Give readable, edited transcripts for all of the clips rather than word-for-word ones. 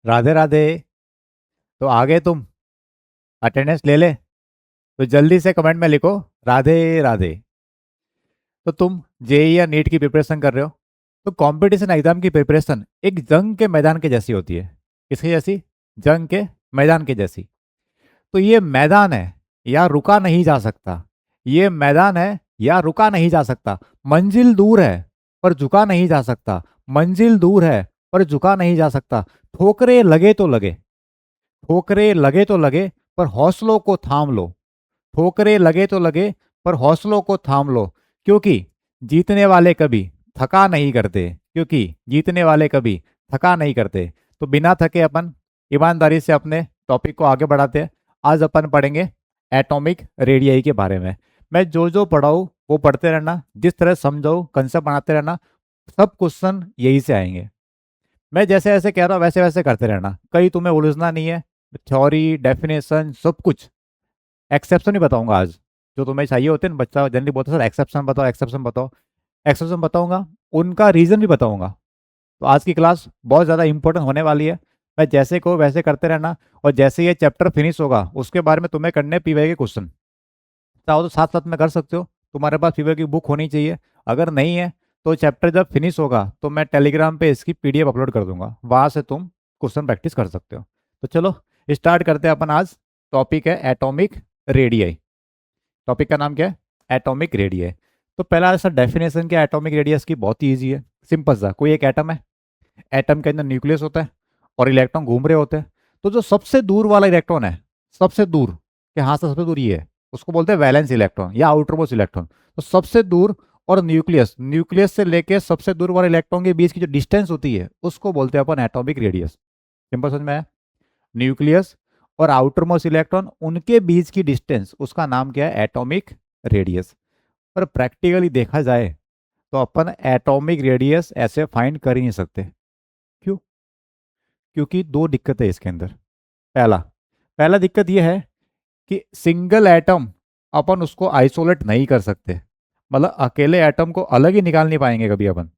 राधे राधे। तो आ गए तुम? अटेंडेंस ले ले। तो जल्दी से कमेंट में लिखो राधे राधे। तो तुम जेई या नीट की प्रिपरेशन कर रहे हो? तो कंपटीशन एग्जाम की प्रिपरेशन एक जंग के मैदान के जैसी होती है। किसकी जैसी? जंग के मैदान के जैसी। तो ये मैदान है या रुका नहीं जा सकता। ये मैदान है या रुका नहीं जा सकता। मंजिल दूर है पर झुका नहीं जा सकता। मंजिल दूर है पर झुका नहीं जा सकता। ठोकरे लगे तो लगे। ठोकरे लगे तो लगे पर हौसलों को थाम लो। ठोकरे लगे तो लगे पर हौसलों को थाम लो। क्योंकि जीतने वाले कभी थका नहीं करते। क्योंकि जीतने वाले कभी थका नहीं करते। तो बिना थके अपन ईमानदारी से अपने टॉपिक को आगे बढ़ाते हैं। आज अपन पढ़ेंगे एटॉमिक रेडियाई के बारे में। मैं जो जो पढ़ाऊँ वो पढ़ते रहना, जिस तरह समझाऊँ कंसेप्ट बनाते रहना। सब क्वेश्चन यही से आएंगे। मैं जैसे जैसे कह रहा हूँ वैसे वैसे करते रहना, कहीं तुम्हें उलझना नहीं है। थ्योरी डेफिनेशन सब कुछ। एक्सेप्शन भी बताऊंगा आज। जो तुम्हें चाहिए होते हैं ना, बच्चा जनरली बोलता है सर एक्सेप्शन बताओ एक्सेप्शन बताओ। एक्सेप्शन बताऊंगा, उनका रीजन भी बताऊंगा। तो आज की क्लास बहुत ज़्यादा इंपॉर्टेंट होने वाली है। मैं जैसे कहो वैसे करते रहना। और जैसे ये चैप्टर फिनिश होगा उसके बारे में तुम्हें करने पीवाई के क्वेश्चन। चाहो तो साथ साथ में कर सकते हो। तुम्हारे पास पीवाई की बुक होनी चाहिए। अगर नहीं है तो चैप्टर जब फिनिश होगा तो मैं टेलीग्राम पे इसकी पीडीएफ अपलोड कर दूंगा, वहां से तुम क्वेश्चन प्रैक्टिस कर सकते हो। तो चलो स्टार्ट करते हैं अपन आज। टॉपिक है एटॉमिक रेडियाई। टॉपिक का नाम क्या है? Atomic radius. तो पहला ऐसा डेफिनेशन क्या एटॉमिक रेडियस की, बहुत ही ईजी है। सिंपल सा, कोई एक एटम है। एटम के अंदर न्यूक्लियस होता है और इलेक्ट्रॉन घूम रहे होते हैं। तो जो सबसे दूर वाला इलेक्ट्रॉन है, सबसे दूर के हाथ से सबसे दूर ये है, उसको बोलते हैं वैलेंस इलेक्ट्रॉन या आउटरमोस्ट इलेक्ट्रॉन। तो सबसे दूर और न्यूक्लियस, न्यूक्लियस से लेके सबसे दूर वाले इलेक्ट्रॉन के बीच की जो डिस्टेंस होती है उसको बोलते हैं अपन एटॉमिक रेडियस। सिंपल समझ में आया? न्यूक्लियस और आउटर मोस्ट इलेक्ट्रॉन, उनके बीच की डिस्टेंस, उसका नाम क्या है? Atomic radius. पर प्रैक्टिकली देखा जाए तो अपन एटॉमिक रेडियस ऐसे फाइंड कर ही नहीं सकते। क्यों? क्योंकि दो दिक्कत है इसके अंदर। पहला पहला दिक्कत यह है कि सिंगल एटम अपन उसको आइसोलेट नहीं कर सकते। मतलब अकेले एटम को अलग ही निकाल नहीं पाएंगे कभी अपन।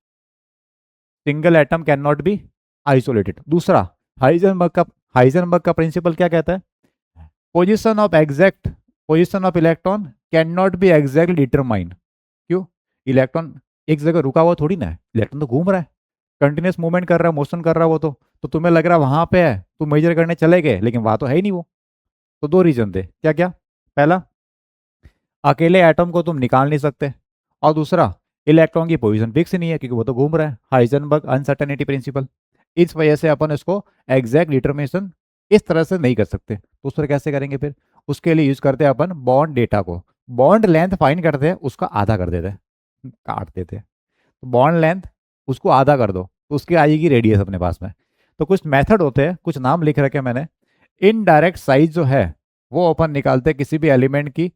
Single atom cannot be isolated. दूसरा, हाइजेनबर्ग का हाइजेनबर्ग का प्रिंसिपल क्या कहता है? Position of exact position of electron cannot be exactly determine. क्यों? इलेक्ट्रॉन एक जगह रुका हुआ थोड़ी ना है, इलेक्ट्रॉन तो घूम रहा है, कंटिन्यूस मूवमेंट कर रहा है, मोशन कर रहा है वो तो तुम्हें लग रहा है वहां पे है, तुम मेजर करने चले गए लेकिन वहां तो है ही नहीं वो। तो दो रीजन थे, क्या क्या? पहला, अकेले एटम को तुम निकाल नहीं सकते। और दूसरा, इलेक्ट्रॉन की पोजीशन फिक्स नहीं है क्योंकि वो तो घूम रहा है, हाइजेनबर्ग अनसर्टेनिटी प्रिंसिपल। इस वजह से अपन इसको एग्जैक्ट डिटर्मिनेशन इस तरह से नहीं कर सकते। तो उसको कैसे करेंगे फिर? उसके लिए यूज करते हैं अपन बॉन्ड डेटा को। बॉन्ड लेंथ फाइंड करते हैं, उसका आधा कर देते हैं, काट देते हैं। तो बॉन्ड लेंथ उसको आधा कर दो तो उसकी आएगी रेडियस अपने पास में। तो कुछ मेथड होते हैं, कुछ नाम लिख रखे मैंने। इनडायरेक्ट साइज जो है वो अपन निकालते हैं किसी भी एलिमेंट की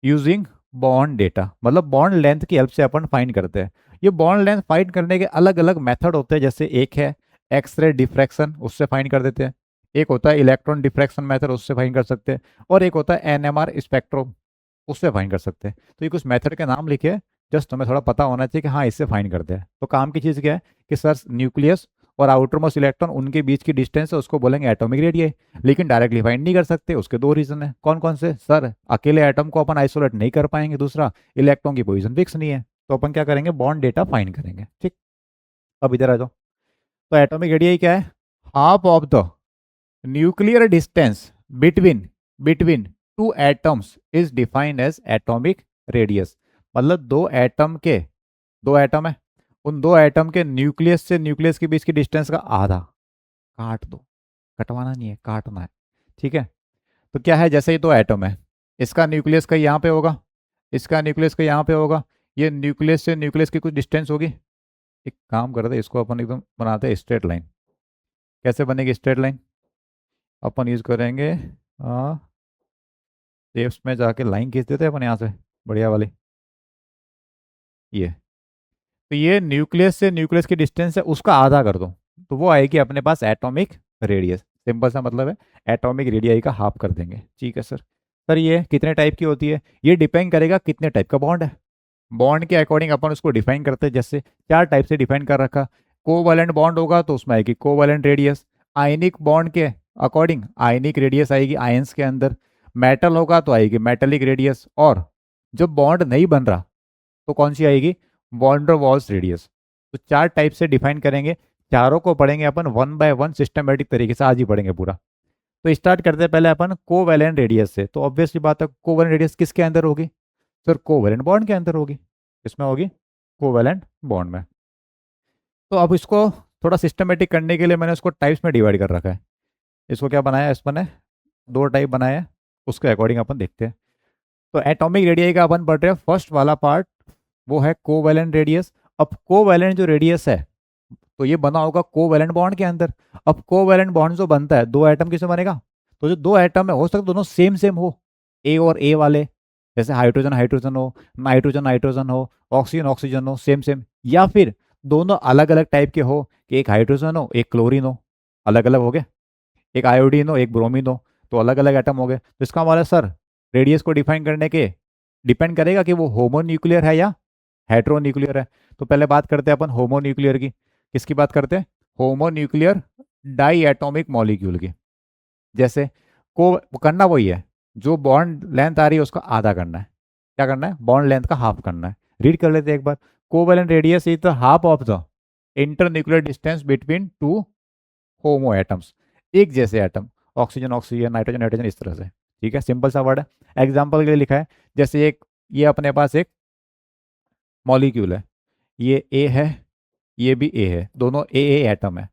यूजिंग बॉन्ड डेटा, मतलब बॉन्ड लेंथ की हेल्प से अपन फाइंड करते हैं। ये बॉन्ड लेंथ फाइंड करने के अलग अलग मेथड होते हैं। जैसे एक है एक्सरे डिफ्रैक्शन, उससे फाइंड कर देते हैं। एक होता है इलेक्ट्रॉन डिफ्रैक्शन मेथड, उससे फाइंड कर सकते हैं। और एक होता है एनएमआर स्पेक्ट्रो, उससे फाइंड कर सकते हैं। तो ये कुछ मेथड के नाम लिखे, जस्ट तुम्हें थोड़ा पता होना चाहिए कि हाँ इससे फाइंड करते हैं। तो काम की चीज़ क्या है कि सर न्यूक्लियस और आउटर मोस्ट इलेक्ट्रॉन, उनके बीच की डिस्टेंस है, उसको बोलेंगे एटॉमिक रेडियस। लेकिन डायरेक्टली फाइंड नहीं कर सकते, उसके दो रीजन है। कौन कौन से? सर अकेले एटम को अपन आइसोलेट नहीं कर पाएंगे, दूसरा इलेक्ट्रॉन की पोजीशन फिक्स नहीं है। तो अपन क्या करेंगे? बॉन्ड डेटा फाइंड करेंगे। ठीक, अब इधर आ जाओ। तो एटॉमिक रेडियस क्या है? Half of the nuclear distance between between two atoms is defined as atomic radius. मतलब दो एटम है, उन दो एटम के न्यूक्लियस से न्यूक्लियस के बीच की डिस्टेंस का आधा। काट दो, कटवाना नहीं है, काटना है। ठीक है? तो क्या है, जैसे ही दो एटम है, इसका न्यूक्लियस का यहाँ पे होगा, इसका न्यूक्लियस का यहाँ पे होगा। ये न्यूक्लियस से न्यूक्लियस की कुछ डिस्टेंस होगी। एक काम करते हैं, इसको अपन एकदम बनाते हैं स्ट्रेट लाइन। कैसे बनेगी स्ट्रेट लाइन? अपन यूज करेंगे शेप्स में जाके लाइन खींच देते हैं अपन यहाँ से, बढ़िया वाली। ये तो ये न्यूक्लियस से न्यूक्लियस की डिस्टेंस है, उसका आधा कर दो तो वो आएगी अपने पास एटॉमिक रेडियस। सिंपल सा मतलब है, एटॉमिक रेडियस का हाफ कर देंगे। ठीक है सर। सर ये कितने टाइप की होती है? ये डिपेंड करेगा कितने टाइप का बॉन्ड है। बॉन्ड के अकॉर्डिंग अपन उसको डिफाइन करते हैं। जैसे चार टाइप से डिफाइन कर रखा। कोवैलेंट बॉन्ड होगा तो उसमें आएगी कोवैलेंट रेडियस। आयनिक बॉन्ड के अकॉर्डिंग आयनिक रेडियस आएगी आयंस के अंदर, मेटल होगा तो आएगी मेटेलिक रेडियस, और जब बॉन्ड नहीं बन रहा तो कौन सी आएगी, वॉन वॉल्स रेडियस। तो चार टाइप से डिफाइन करेंगे, चारों को पढ़ेंगे अपन वन बाय वन सिस्टमेटिक तरीके से, आज ही पढ़ेंगे पूरा। तो स्टार्ट करते हैं पहले अपन कोवैलेंट रेडियस से। तो ऑब्वियसली बात है, कोवैलेंट रेडियस किसके अंदर होगी सर, कोवैलेंट बॉन्ड के अंदर होगी। इसमें होगी कोवैलेंट बॉन्ड में। तो अब इसको थोड़ा सिस्टमेटिक करने के लिए मैंने उसको टाइप्स में डिवाइड कर रखा है। इसको क्या बनाया, इस मैंने दो टाइप बनाया है, उसके अकॉर्डिंग अपन देखते हैं। तो एटॉमिक रेडियस का अपन पढ़ रहे हैं, फर्स्ट वाला पार्ट वो है कोवैलेंट रेडियस। अब कोवैलेंट जो रेडियस है तो ये बना होगा कोवैलेंट बॉन्ड के अंदर। अब कोवैलेंट बॉन्ड जो बनता है दो एटम किसमें बनेगा, तो जो दो एटम है हो सकता है दोनों सेम सेम हो, ए और ए वाले, जैसे हाइड्रोजन हाइड्रोजन हो, नाइट्रोजन नाइट्रोजन हो, ऑक्सीजन ऑक्सीजन हो, सेम सेम। या फिर दोनों अलग अलग टाइप के हो, कि एक हाइड्रोजन हो एक क्लोरीन हो, अलग अलग हो गए, एक आयोडीन हो एक ब्रोमीन हो, तो अलग अलग एटम हो गए। तो इसका मतलब सर रेडियस को डिफाइन करने के डिपेंड करेगा कि वो होमोन्यूक्लियर है या हेट्रोन्यूक्लियर है। तो पहले बात करते हैं अपन होमोन्यूक्लियर की। किसकी बात करते हैं, होमोन्यूक्लियर डाई एटॉमिक मॉलिक्यूल की। जैसे को करना वही है, जो बॉन्ड लेंथ आ रही है उसका आधा करना है। क्या करना है, बॉन्ड लेंथ का हाफ करना है। रीड कर लेते हैं एक बार, covalent radius is the half of the internuclear distance between two homo atoms, एक जैसे atom, oxygen oxygen nitrogen nitrogen, इस तरह से। ठीक है, सिंपल सा वर्ड है। एग्जाम्पल के लिए लिखा है, जैसे एक ये अपने पास एक मॉलिक्यूल है, ये ए है ये भी ए है, दोनों ए एटम है,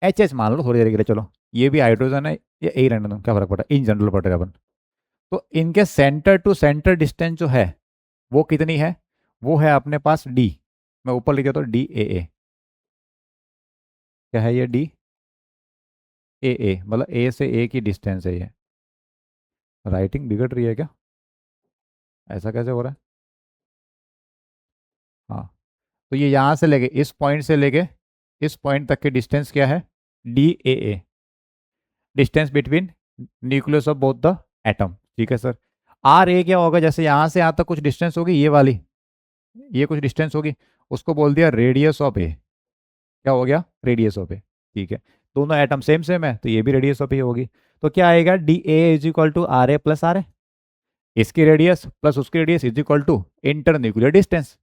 एच एच मान लो थोड़ी देर के लिए, चलो ये भी हाइड्रोजन है ये ए रैंडम, क्या फर्क पड़ता है, इन जनरल पढ़ रहे हैं अपन। तो इनके सेंटर टू सेंटर डिस्टेंस जो है वो कितनी है, वो है अपने पास डी। मैं ऊपर लिख देता हूँ डी ए, क्या है ये डी ए, मतलब ए से ए की डिस्टेंस है ये। राइटिंग बिगड़ रही है क्या, ऐसा कैसे हो रहा है। हाँ, तो ये यहाँ से लेके इस पॉइंट से लेके इस पॉइंट तक की डिस्टेंस क्या है, D A, distance between nucleus of both the atom. ठीक है सर। आर ए क्या होगा, जैसे यहाँ से यहाँ तक कुछ डिस्टेंस होगी, ये वाली ये कुछ डिस्टेंस होगी, उसको बोल दिया रेडियस ऑफ ए। क्या हो गया, रेडियस ऑफ ए। ठीक है, दोनों एटम सेम सेम है तो ये भी रेडियस ऑफ ए होगी। तो क्या आएगा, D A is equal to R A plus R A, इसकी रेडियस प्लस उसकी radius is equal to inter nuclear distance.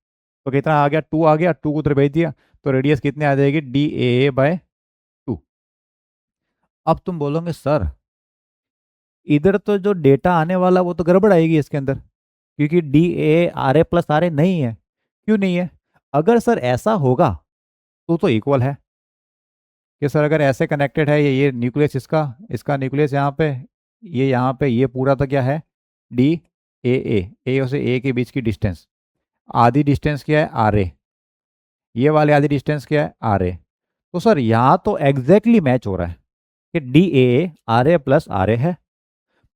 तो कितना आ गया, टू आ गया, टू को उधर भेज दिया, तो रेडियस कितने आ जाएगी, डी ए बाय टू। अब तुम बोलोगे सर इधर तो जो डेटा आने वाला वो तो गड़बड़ आएगी इसके अंदर, क्योंकि D A R A plus R A नहीं है। क्यों नहीं है, अगर सर ऐसा होगा तो इक्वल है, कि सर अगर ऐसे कनेक्टेड है ये न्यूक्लियस इसका इसका न्यूक्लियस यहाँ पे ये पूरा तो क्या है, डी ए से ए के बीच की डिस्टेंस, आधी डिस्टेंस क्या है आर ए, ये वाली आधी डिस्टेंस क्या है आर ए। तो सर यहाँ तो एग्जैक्टली मैच हो रहा है कि D A R A plus R A है।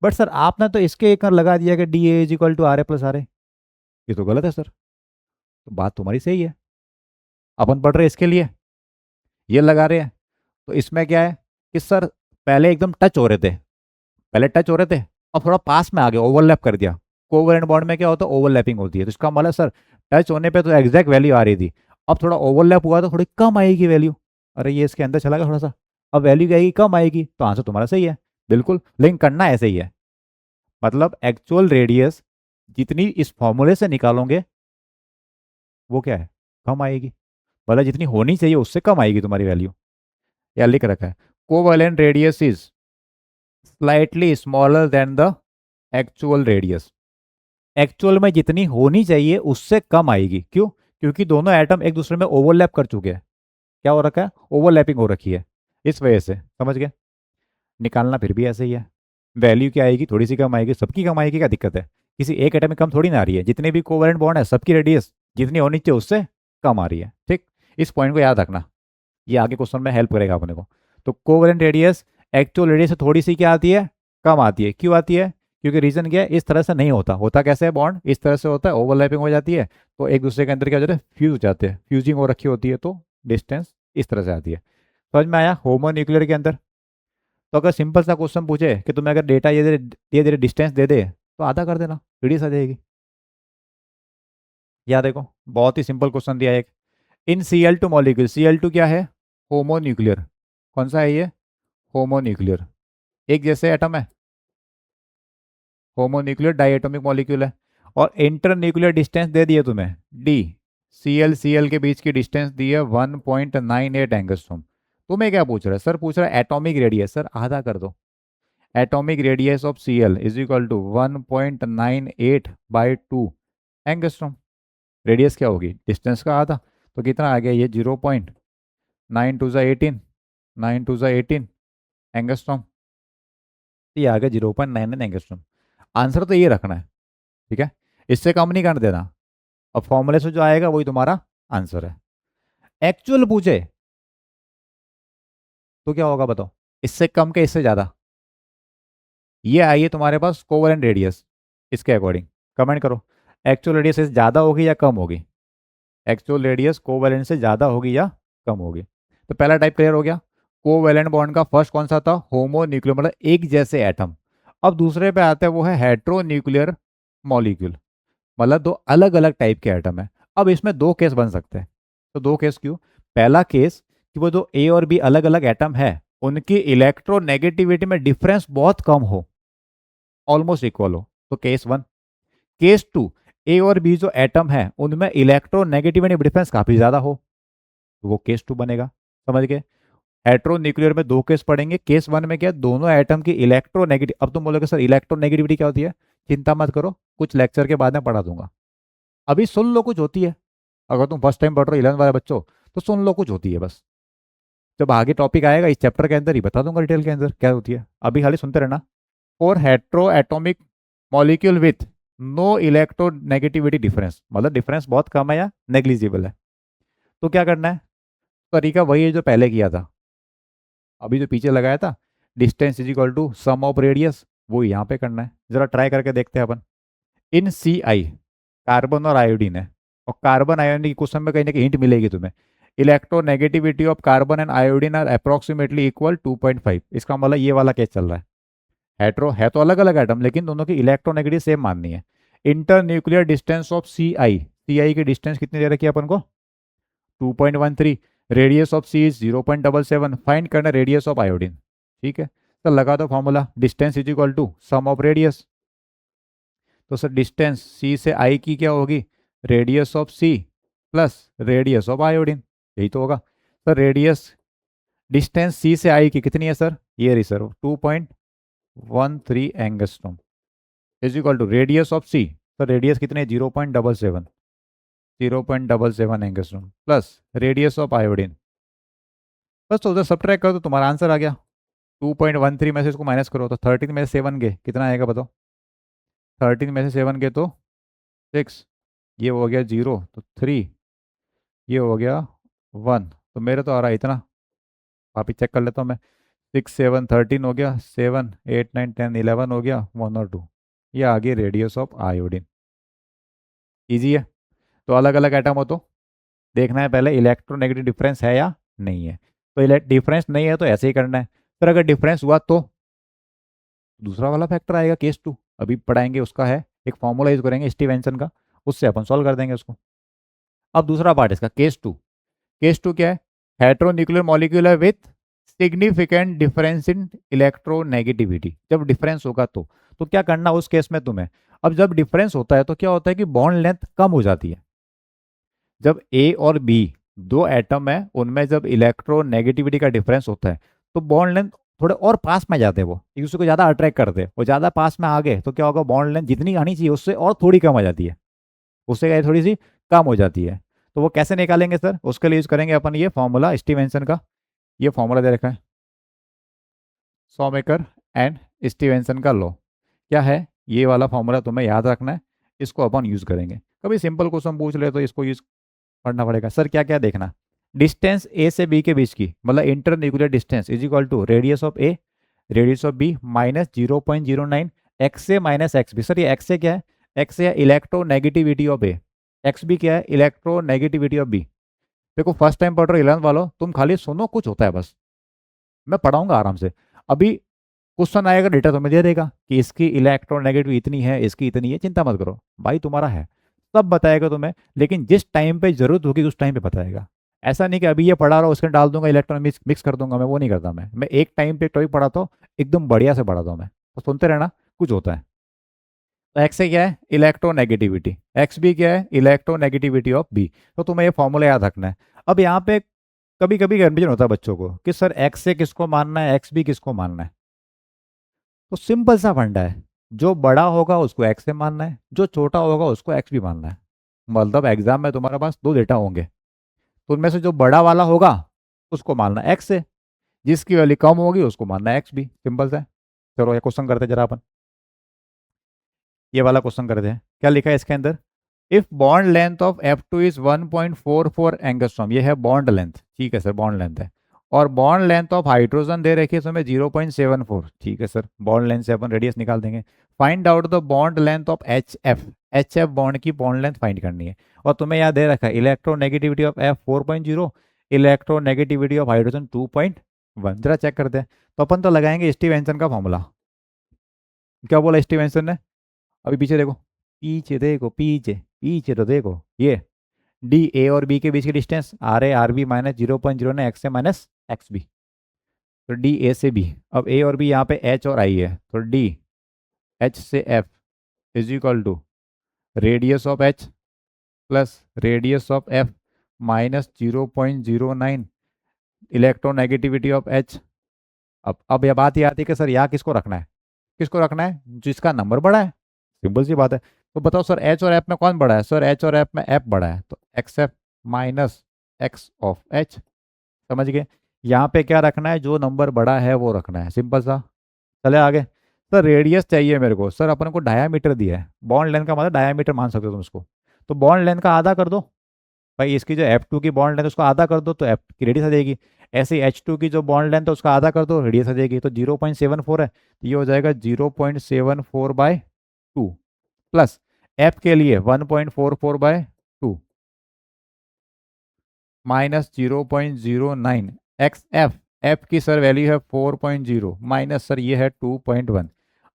बट सर आपने तो इसके एक लगा दिया कि D A is equal to R A plus R A, ये तो गलत है सर। तो बात तुम्हारी सही है, अपन पढ़ रहे हैं इसके लिए, ये लगा रहे हैं। तो इसमें क्या है कि सर पहले एकदम टच हो रहे थे, पहले टच हो रहे थे, अब थोड़ा पास में आ गए, ओवरलैप कर दिया। कोवैलेंट बॉन्ड में क्या होता है, ओवरलैपिंग होती है। तो इसका मतलब सर टच होने पे तो एग्जैक्ट वैल्यू आ रही थी, अब थोड़ा ओवरलैप हुआ तो थोड़ी कम आएगी वैल्यू। अरे ये इसके अंदर चला गया थोड़ा सा, अब वैल्यू क्या आएगी, कम आएगी। तो आंसर तुम्हारा सही है बिल्कुल, लेकिन करना ऐसे ही है। मतलब एक्चुअल रेडियस जितनी इस फॉर्मूले से निकालोगे वो क्या है, कम आएगी, मतलब जितनी होनी चाहिए उससे कम आएगी तुम्हारी वैल्यू। या लिख रखा है covalent radius is slightly smaller than the actual radius, actual में जितनी होनी चाहिए उससे कम आएगी। क्यों, क्योंकि दोनों एटम एक दूसरे में ओवरलैप कर चुके हैं। क्या हो रखा है, ओवरलैपिंग हो रखी है, इस वजह से। समझ गए, निकालना फिर भी ऐसे ही है। वैल्यू क्या आएगी, थोड़ी सी कम आएगी, सबकी कम आएगी, क्या दिक्कत है, किसी एक एटम में कम थोड़ी ना आ रही है। जितने भी कोवैलेंट बॉन्ड है सबकी रेडियस जितनी होनी चाहिए उससे कम आ रही है। ठीक, इस पॉइंट को याद रखना, ये आगे क्वेश्चन में हेल्प करेगा अपने को। तो कोवैलेंट रेडियस एक्चुअल रेडियस से थोड़ी सी क्या आती है, कम आती है। क्यों आती है, क्योंकि रीजन क्या है, इस तरह से नहीं होता, होता कैसे है बॉन्ड, इस तरह से होता है, ओवरलैपिंग हो जाती है, तो एक दूसरे के अंदर क्या हो जाता है, फ्यूज हो जाते हैं, फ्यूजिंग हो रखी होती है, तो डिस्टेंस इस तरह से आती है। समझ में आया, होमो न्यूक्लियर के अंदर। तो अगर सिंपल सा क्वेश्चन पूछे कि तुम्हें अगर डेटा ये दे डिस्टेंस दे दे तो आधा कर देना, रेडियस आ जाएगी। या देखो बहुत ही सिंपल क्वेश्चन दिया है एक, इन Cl2 मॉलिक्यूल, Cl2 क्या है, होमो न्यूक्लियर, कौन सा है ये, होमोन्यूक्लियर, एक जैसे एटम है, होमोन्यूक्लियर डाइएटॉमिक मॉलिक्यूल है। और इंटर न्यूक्लियर डिस्टेंस दे दिए तुम्हें डी, सी एल के बीच की डिस्टेंस दी है 1.98 एंगस्ट्रॉम। तुम्हें क्या पूछ रहा है सर, पूछ रहा है एटॉमिक रेडियस, सर आधा कर दो। Atomic radius of C L is equal to 1.98/2 angstrom. Radius क्या होगी, डिस्टेंस का आधा, तो कितना आ गया ये 0.9 2 ज़ा 18, 9 2 ज़ा 18 एंगस्ट्रॉम। ये आ गया 0.99 एंगस्ट्रॉम। आंसर तो ये रखना है, ठीक है, इससे कम नहीं कर देना। अब फॉर्मूले से जो आएगा वही तुम्हारा आंसर है। एक्चुअल पूछे तो क्या होगा बताओ, इससे कम के इससे ज्यादा। ये आई है तुम्हारे पास कोवेलेंट रेडियस, इसके अकॉर्डिंग कमेंट करो, एक्चुअल रेडियस से ज्यादा होगी या कम होगी, एक्चुअल रेडियस कोवेलेंट से ज्यादा होगी या कम होगी। तो पहला टाइप क्लियर हो गया, कोवेलेंट बॉन्ड का फर्स्ट कौन सा था, होमो न्यूक्लियर मतलब एक जैसे एटम। अब दूसरे पे आता है वो है हेट्रो न्यूक्लियर मॉलिक्यूल, मतलब दो अलग अलग टाइप के एटम है। अब इसमें दो केस बन सकते हैं, तो दो केस क्यों, पहला केस कि वो जो ए और बी अलग अलग एटम है उनकी इलेक्ट्रोनेगेटिविटी में डिफरेंस बहुत कम हो, ऑलमोस्ट इक्वल हो, तो केस वन। केस टू, ए और बी जो एटम है उनमें इलेक्ट्रोनेगेटिविटी डिफरेंस काफी ज्यादा हो, तो वो केस टू बनेगा। समझ गए, हेट्रो न्यूक्लियर में दो केस पढ़ेंगे, केस वन में क्या दोनों एटम की इलेक्ट्रोनेगेटिव, अब तुम बोलोगे सर इलेक्ट्रोनेगेटिविटी क्या होती है, चिंता मत करो, कुछ लेक्चर के बाद में पढ़ा दूंगा, अभी सुन लो कुछ होती है। अगर तुम फर्स्ट टाइम पढ़ रहे हो 11 वाले बच्चों, तो सुन लो कुछ होती है बस, जब आगे टॉपिक आएगा इस चैप्टर के अंदर ही बता दूंगा डिटेल के अंदर क्या होती है, अभी खाली सुनते रहना। और hetero atomic molecule with no electronegativity difference, मतलब डिफरेंस बहुत कम है या नेग्लिजिबल है, तो क्या करना है, तरीका वही है जो पहले किया था, अभी जो पीछे लगाया था, distance is equal to sum of radius, वो यहाँ पे करना है। जरा ट्राई करके देखते हैं अपन। इन सी आई, कार्बन और आयोडीन है, और कार्बन आयोडीन की क्वेश्चन में कहीं ना कहीं हिंट मिलेगी तुम्हें, electronegativity of carbon and iodine are approximately equal 2.5, इसका मतलब ये वाला केस चल रहा है। हेट्रो है तो अलग अलग एटम, लेकिन दोनों की इलेक्ट्रोनेगेटिव सेम माननी है। Inter nuclear distance of C I की डिस्टेंस कितनी दे रखी है अपन को, 2.13, radius of C is 0.77, find करना रेडियस ऑफ आयोडीन। ठीक है, तो लगा दो formula, distance is equal to sum of radius, तो सर डिस्टेंस सी से आई की क्या होगी, radius of C plus radius of iodine, यही तो होगा। सर रेडियस, डिस्टेंस सी से आई की कितनी है सर, ये रही sir 2.13 angstrom, is equal to radius of C, sir radius कितने 0.77, 0.77 angstrom plus radius of iodine, बस तो उधर सब्ट्रैक्ट करो तो तुम्हारा आंसर आ गया। 2.13 में से इसको माइनस करो तो 13 में से 7 गए, कितना आएगा बताओ, 13 में से 7 गए तो 6, ये हो गया 0 तो 3, ये हो गया 1, तो मेरे तो आ रहा है इतना, वापिस चेक कर लेता हूँ मैं, 6 7 13 हो गया, 7 8 9 10 11 हो गया, 1 और 2, ये आ गई रेडियस ऑफ आयोडीन। ईजी है, तो अलग अलग एटम हो तो देखना है पहले इलेक्ट्रोनेगेटिव डिफरेंस है या नहीं है, तो डिफरेंस नहीं है तो ऐसे ही करना है, फिर अगर डिफरेंस हुआ तो दूसरा वाला फैक्टर आएगा केस टू, अभी पढ़ाएंगे उसका है, एक फॉर्मूला यूज करेंगे स्टीवेंसन का, उससे अपन सॉल्व कर देंगे उसको। अब दूसरा पार्ट इसका केस टू, केस टू क्या है, हेट्रोन्यूक्लियर मॉलिक्यूल है with significant difference in electronegativity, जब डिफरेंस होगा तो क्या करना उस केस में तुम्हें, अब जब डिफरेंस होता है तो क्या होता है कि बॉन्ड लेंथ कम हो जाती है, जब ए और बी दो एटम है उनमें जब इलेक्ट्रोनेगेटिविटी का डिफरेंस होता है तो बॉन्ड लेंथ थोड़े और पास में जाते हैं, वो एक दूसरे को ज़्यादा अट्रैक्ट करते हैं, वो ज़्यादा पास में आ गए तो क्या होगा, बॉन्ड लेंथ जितनी आनी चाहिए उससे और थोड़ी कम आ जाती है, उससे क्या है, थोड़ी सी कम हो जाती है। तो वो कैसे निकालेंगे सर, उसके लिए यूज करेंगे अपन ये फॉर्मूला स्टीवेंसन का, ये फॉर्मूला दे रखा है शॉमेकर एंड स्टीवेंसन का लॉ, क्या है ये वाला फॉर्मूला तुम्हें याद रखना है, इसको अपन यूज करेंगे, कभी सिंपल क्वेश्चन पूछ ले तो इसको यूज पढ़ना पड़ेगा। सर क्या क्या देखना, डिस्टेंस ए से बी के बीच की मतलब inter nuclear distance is equal to radius of A, radius of B minus 0.09 X से माइनस एक्स बी, सर ये एक्स से क्या है, एक्स से electronegativity of A, X B क्या है, इलेक्ट्रोनेगेटिविटी ऑफ बी। देखो फर्स्ट टाइम पढ़ रहे हो 11 वालों, तुम खाली सुनो कुछ होता है बस, मैं पढ़ाऊंगा आराम से, अभी क्वेश्चन आएगा डेटा तुम्हें दे देगा कि इसकी इलेक्ट्रोनेगेटिव इतनी है, इसकी इतनी है, चिंता मत करो भाई तुम्हारा है, सब बताएगा तुम्हें, लेकिन जिस टाइम पे जरूरत होगी उस टाइम पे बताएगा, ऐसा नहीं कि अभी ये पढ़ा रहा हूँ उसके डाल दूंगा इलेक्ट्रॉन मिक्स मिक्स कर दूंगा, मैं वो नहीं करता। मैं एक टाइम पे टॉपिक पढ़ाता हूँ, एकदम बढ़िया से पढ़ाता हूँ मैं, तो सुनते रहना, कुछ होता है। तो एक्स से क्या है, इलेक्ट्रोनेगेटिविटी, एक्स भी क्या है, इलेक्ट्रोनेगेटिविटी ऑफ बी। तो तुम्हें ये फॉर्मूला याद रखना है। अब यहाँ पे कभी कभी कन्फ्यूजन होता है बच्चों को कि सर एक्स से किसको मानना है, एक्स भी किसको मानना है। तो सिंपल सा फंडा है, जो बड़ा होगा उसको एक्स से मानना है, जो छोटा होगा उसको एक्स भी मानना है। मतलब एग्जाम में तुम्हारे पास दो डेटा होंगे, तो उनमें से जो बड़ा वाला होगा उसको मानना एक्स से, जिसकी वैल्यू कम होगी उसको मानना एक्स भी, सिंपल सा है। चलो ये क्वेश्चन करते हैं जरा अपन, ये वाला क्वेश्चन करते हैं। क्या लिखा है इसके अंदर, if bond length of F2 is 1.44 angstrom, ये है बॉन्ड लेंथ, ठीक है सर बॉन्ड लेंथ है। और बॉन्ड लेंथ ऑफ हाइड्रोजन दे रखी है इसमें 0.74, ठीक है सर, बॉन्ड लेंथ से अपन रेडियस निकाल देंगे। Find out the bond length of HF, HF bond की बॉन्ड लेंथ फाइंड करनी है। और तुम्हें याद दे रखा है electronegativity of F 4.0, electronegativity of hydrogen 2.1। जरा चेक करते हैं। तो अपन तो लगाएंगे स्टीवेंसन का फॉर्मूला। क्या बोला स्टीवेंसन ने, अभी पीछे देखो, पीछे देखो, पीछे पीछे तो देखो, ये डी ए और बी के बीच की distance R A R B minus 0.0 ने एक्स से माइनस एक्स बी, तो डी ए से बी। अब ए और बी यहाँ पे एच और आई है, तो डी एच से F is equal to radius of H plus radius of F minus 0.09 electronegativity of H. अब यह बात ये आती है कि सर यहाँ किसको रखना है, किसको रखना है, जिसका नंबर बड़ा है, सिंपल सी बात है। तो बताओ सर एच और एफ में कौन बड़ा है, सर एच और एफ में एफ बड़ा है, तो x F minus x of H, समझ गए। यहाँ पे क्या रखना है, जो नंबर बड़ा है वो रखना है, सिंपल सा। चले आगे। सर रेडियस चाहिए मेरे को, सर अपन को डायामीटर दिया है, बॉन्ड लेंथ का मतलब डायामीटर मान सकते हो तुम इसको, तो बॉन्ड लेंथ का आधा कर दो भाई, इसकी जो F2 की बॉन्ड लेंथ उसको आधा कर दो तो एफ की रेडियस आ जाएगी। ऐसे ही H2 की जो बॉन्ड लेंथ है उसका आधा कर दो, रेडियस आ जाएगी। तो 0.74 है, तो ये हो जाएगा 0.74/2 प्लस एफ के लिए 1.44/2 माइनस 0.09 एक्स एफ, एफ की सर वैल्यू है 4.0 माइनस सर ये है 2.1।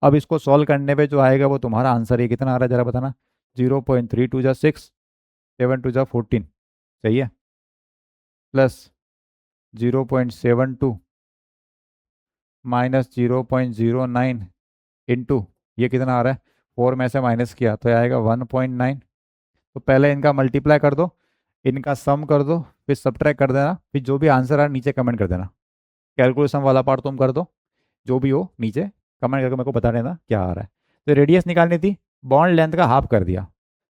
अब इसको सॉल्व करने पे जो आएगा वो तुम्हारा आंसर है, कितना आ रहा है जरा बताना, 0.32 7 2 14, सही है, प्लस 0.72 माइनस 0.09 इंटू ये कितना आ रहा है, 4 में से माइनस किया तो आएगा 1.9। तो पहले इनका मल्टीप्लाई कर दो, इनका सम कर दो, फिर सब्ट्रैक्ट कर देना, फिर जो भी आंसर आ नीचे कमेंट कर देना। कैलकुलेशन वाला पार्ट तुम कर दो, जो भी हो नीचे कमेंट करके मेरे को बता देना क्या आ रहा है। तो रेडियस निकालनी थी, बॉन्ड लेंथ का हाफ कर दिया।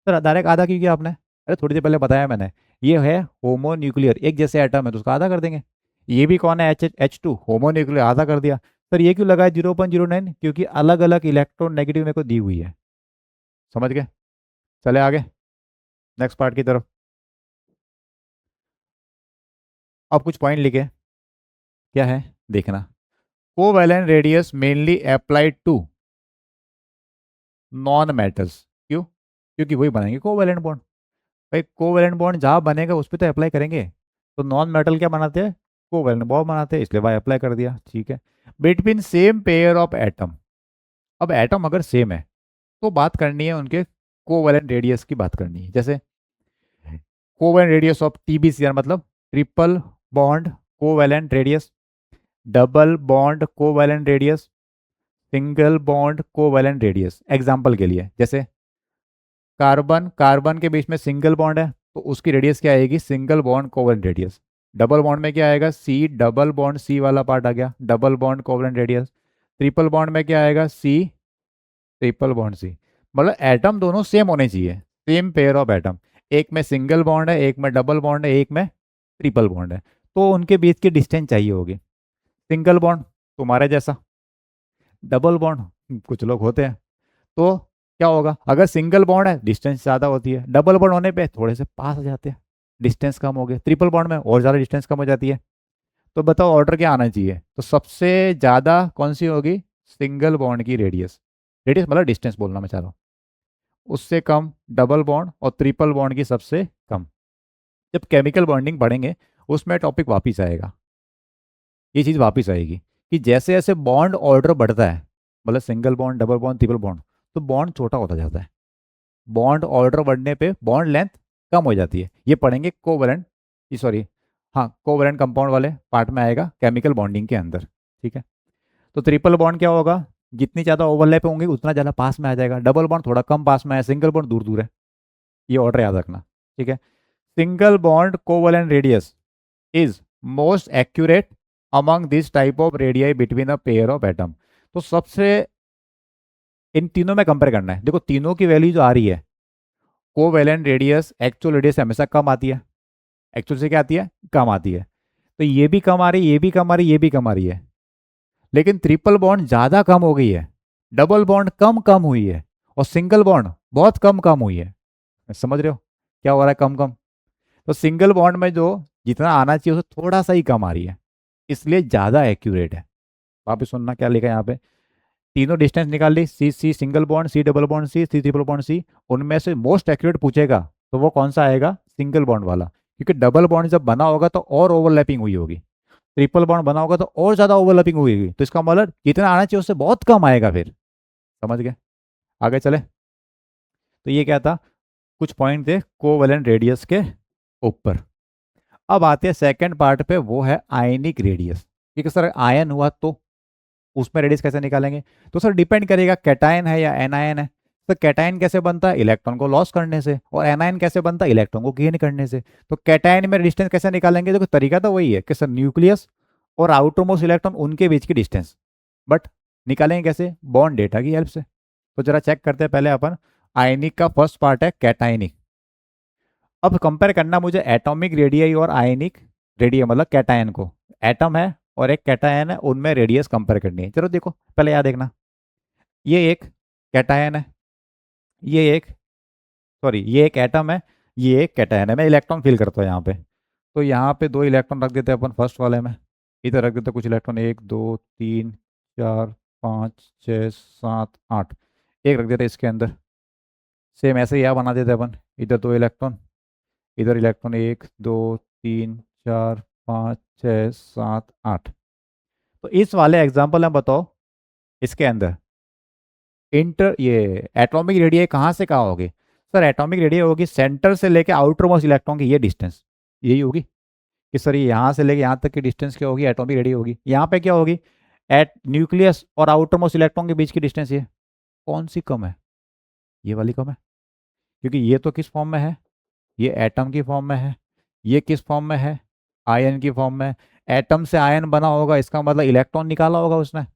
सर डायरेक्ट आधा क्यों किया आपने, अरे थोड़ी देर पहले बताया मैंने, ये है होमो न्यूक्लियर, एक जैसे एटम है तो उसका आधा कर देंगे। ये भी कौन है, H2 होमो न्यूक्लियर, आधा कर दिया। सर ये क्यों लगा है 0.09, क्योंकि अलग अलग इलेक्ट्रॉन नेगेटिव मेरे को दी हुई है, समझ गए। चले आगे नेक्स्ट पार्ट की तरफ। अब कुछ पॉइंट लिखे, क्या है देखना। Covalent radius mainly applied to non metals, क्यों, क्योंकि वही बनाएंगे कोवैलेंट बॉन्ड। भाई कोवैलेंट बॉन्ड जहाँ बनेगा उस पर तो अप्लाई करेंगे। तो नॉन मेटल क्या बनाते हैं, कोवैलेंट बॉन्ड बनाते हैं, इसलिए भाई अप्लाई कर दिया, ठीक है। Between same pair of atom, अब एटम अगर सेम है तो बात करनी है उनके कोवैलेंट रेडियस की बात करनी है। जैसे कोवैलेंट रेडियस ऑफ TBCR मतलब triple bond covalent radius, double bond covalent radius, single bond covalent radius. Example के लिए जैसे कार्बन कार्बन के बीच में सिंगल बॉन्ड है तो उसकी रेडियस क्या आएगी, single bond covalent radius. Double bond में क्या आएगा, C डबल बॉन्ड C वाला पार्ट आ गया, double bond covalent radius. Triple bond में क्या आएगा, C ट्रिपल बॉन्ड C। मतलब एटम दोनों सेम होने चाहिए, सेम पेयर ऑफ एटम, एक में सिंगल बॉन्ड है, एक में डबल बॉन्ड है, एक में ट्रिपल बॉन्ड है, तो उनके बीच की डिस्टेंस चाहिए होगी। सिंगल बॉन्ड तुम्हारे जैसा, डबल बॉन्ड कुछ लोग होते हैं, तो क्या होगा, अगर सिंगल बॉन्ड है डिस्टेंस ज़्यादा होती है, डबल बॉन्ड होने पे थोड़े से पास हो जाते हैं, डिस्टेंस कम हो गए, ट्रिपल बॉन्ड में और ज़्यादा डिस्टेंस कम हो जाती है। तो बताओ ऑर्डर क्या आना चाहिए, तो सबसे ज़्यादा कौन सी होगी, सिंगल बॉन्ड की रेडियस, रेडियस मतलब डिस्टेंस बोलना मैं चाह रहा हूँ, उससे कम डबल बॉन्ड, और ट्रिपल बॉन्ड की सबसे कम। जब केमिकल बॉन्डिंग बढ़ेंगे उसमें टॉपिक वापिस आएगा, ये चीज़ वापिस आएगी कि जैसे जैसे बॉन्ड ऑर्डर बढ़ता है, मतलब single bond double bond triple bond, तो बॉन्ड छोटा होता जाता है, बॉन्ड ऑर्डर बढ़ने पे बॉन्ड लेंथ कम हो जाती है। ये पढ़ेंगे कोवैलेंट, सॉरी हाँ, कोवैलेंट कंपाउंड वाले पार्ट में आएगा, केमिकल बॉन्डिंग के अंदर। ठीक है, तो ट्रिपल बॉन्ड क्या होगा, जितनी ज़्यादा ओवरलैप होंगी उतना ज़्यादा पास में आ जाएगा। डबल बॉन्ड थोड़ा कम पास में है, सिंगल बॉन्ड दूर दूर है। ये ऑर्डर याद रखना। ठीक है, single bond covalent radius is most accurate among this type of radii between a pair of atom. तो सबसे इन तीनों में कंपेयर करना है। देखो तीनों की वैल्यू जो आ रही है, कोवैलेंट रेडियस एक्चुअल रेडियस से हमेशा कम आती है। एक्चुअल से क्या आती है, कम आती है। तो ये भी कम आ रही है, ये भी कम आ रही है, ये भी कम आ रही है। लेकिन ट्रिपल बॉन्ड ज़्यादा कम हो गई है, डबल बॉन्ड कम कम हुई है, और सिंगल बॉन्ड बहुत कम कम हुई है। समझ रहे हो क्या हो रहा है, कम कम। तो सिंगल बॉन्ड में जो जितना आना चाहिए उससे थोड़ा सा ही कम आ रही है, इसलिए ज़्यादा एक्यूरेट है। वापस सुनना क्या लिखा है यहाँ पे। तीनों डिस्टेंस निकाल ली, C C single bond, C double bond C, C triple bond C. उनमें से मोस्ट एक्यूरेट पूछेगा तो वो कौन सा आएगा, सिंगल बॉन्ड वाला। क्योंकि डबल बॉन्ड जब बना होगा तो और ओवरलैपिंग हुई होगी, ट्रिपल बॉन्ड बना होगा तो और ज़्यादा ओवरलैपिंग हुई होगी। तो इसका मतलब जितना आना चाहिए उससे बहुत कम आएगा फिर। समझ गए, आगे चले। तो ये क्या था, कुछ पॉइंट थे कोवैलेंट रेडियस के ऊपर। अब आते हैं सेकंड पार्ट पे, वो है आयनिक रेडियस। ठीक है सर, आयन हुआ तो उसमें रेडियस कैसे निकालेंगे। तो सर डिपेंड करेगा कैटायन है या एनायन है। तो कैटायन कैसे बनता है, इलेक्ट्रॉन को लॉस करने से, और एनायन कैसे बनता है, इलेक्ट्रॉन को गेन करने से। तो कैटायन में डिस्टेंस कैसे निकालेंगे, देखो तरीका तो वही है कि सर न्यूक्लियस और आउटर मोस्ट इलेक्ट्रॉन उनके बीच की डिस्टेंस, बट निकालेंगे कैसे, बॉन्ड डेटा की हेल्प से। तो जरा चेक करते हैं पहले अपन। आयनिक का फर्स्ट पार्ट है कैटायनिक। अब कंपेयर करना मुझे एटॉमिक रेडियई और आयनिक रेडियई, मतलब कैटायन को। एटम है और एक कैटायन है, उनमें रेडियस कंपेयर करनी है। चलो देखो पहले याद देखना, ये एक कैटायन है, ये एक, सॉरी ये एक एटम है, ये एक कैटायन है। मैं इलेक्ट्रॉन फिल करता हूँ यहाँ पे। तो यहाँ पे दो इलेक्ट्रॉन रख देते हैं अपन फर्स्ट वाले में, इधर रख देते हैं कुछ इलेक्ट्रॉन, एक दो तीन चार पाँच छः सात आठ, एक रख देते हैं इसके अंदर। सेम ऐसे ही यहाँ बना देते हैं अपन, इधर दो इलेक्ट्रॉन, इधर इलेक्ट्रॉन, एक दो तीन चार पाँच छः सात आठ। तो इस वाले एग्जाम्पल में बताओ, इसके अंदर इंटर ये एटॉमिक रेडियस कहाँ से कहाँ होगी। सर एटॉमिक रेडियस होगी सेंटर से लेके आउटर मोस्ट इलेक्ट्रॉन की ये डिस्टेंस, यही होगी। कि सर ये यहाँ से लेके यहाँ तक की डिस्टेंस क्या होगी, एटॉमिक रेडियस होगी। यहाँ पे क्या होगी, एट न्यूक्लियस और आउटर मोस्ट इलेक्ट्रॉन के बीच की डिस्टेंस। ये कौन सी कम है, ये वाली कम है। क्योंकि ये तो किस फॉर्म में है, ये एटम की फॉर्म में है। ये किस फॉर्म में है, आयन की फॉर्म में। एटम से आयन बना होगा, इसका मतलब इलेक्ट्रॉन निकाला होगा उसने।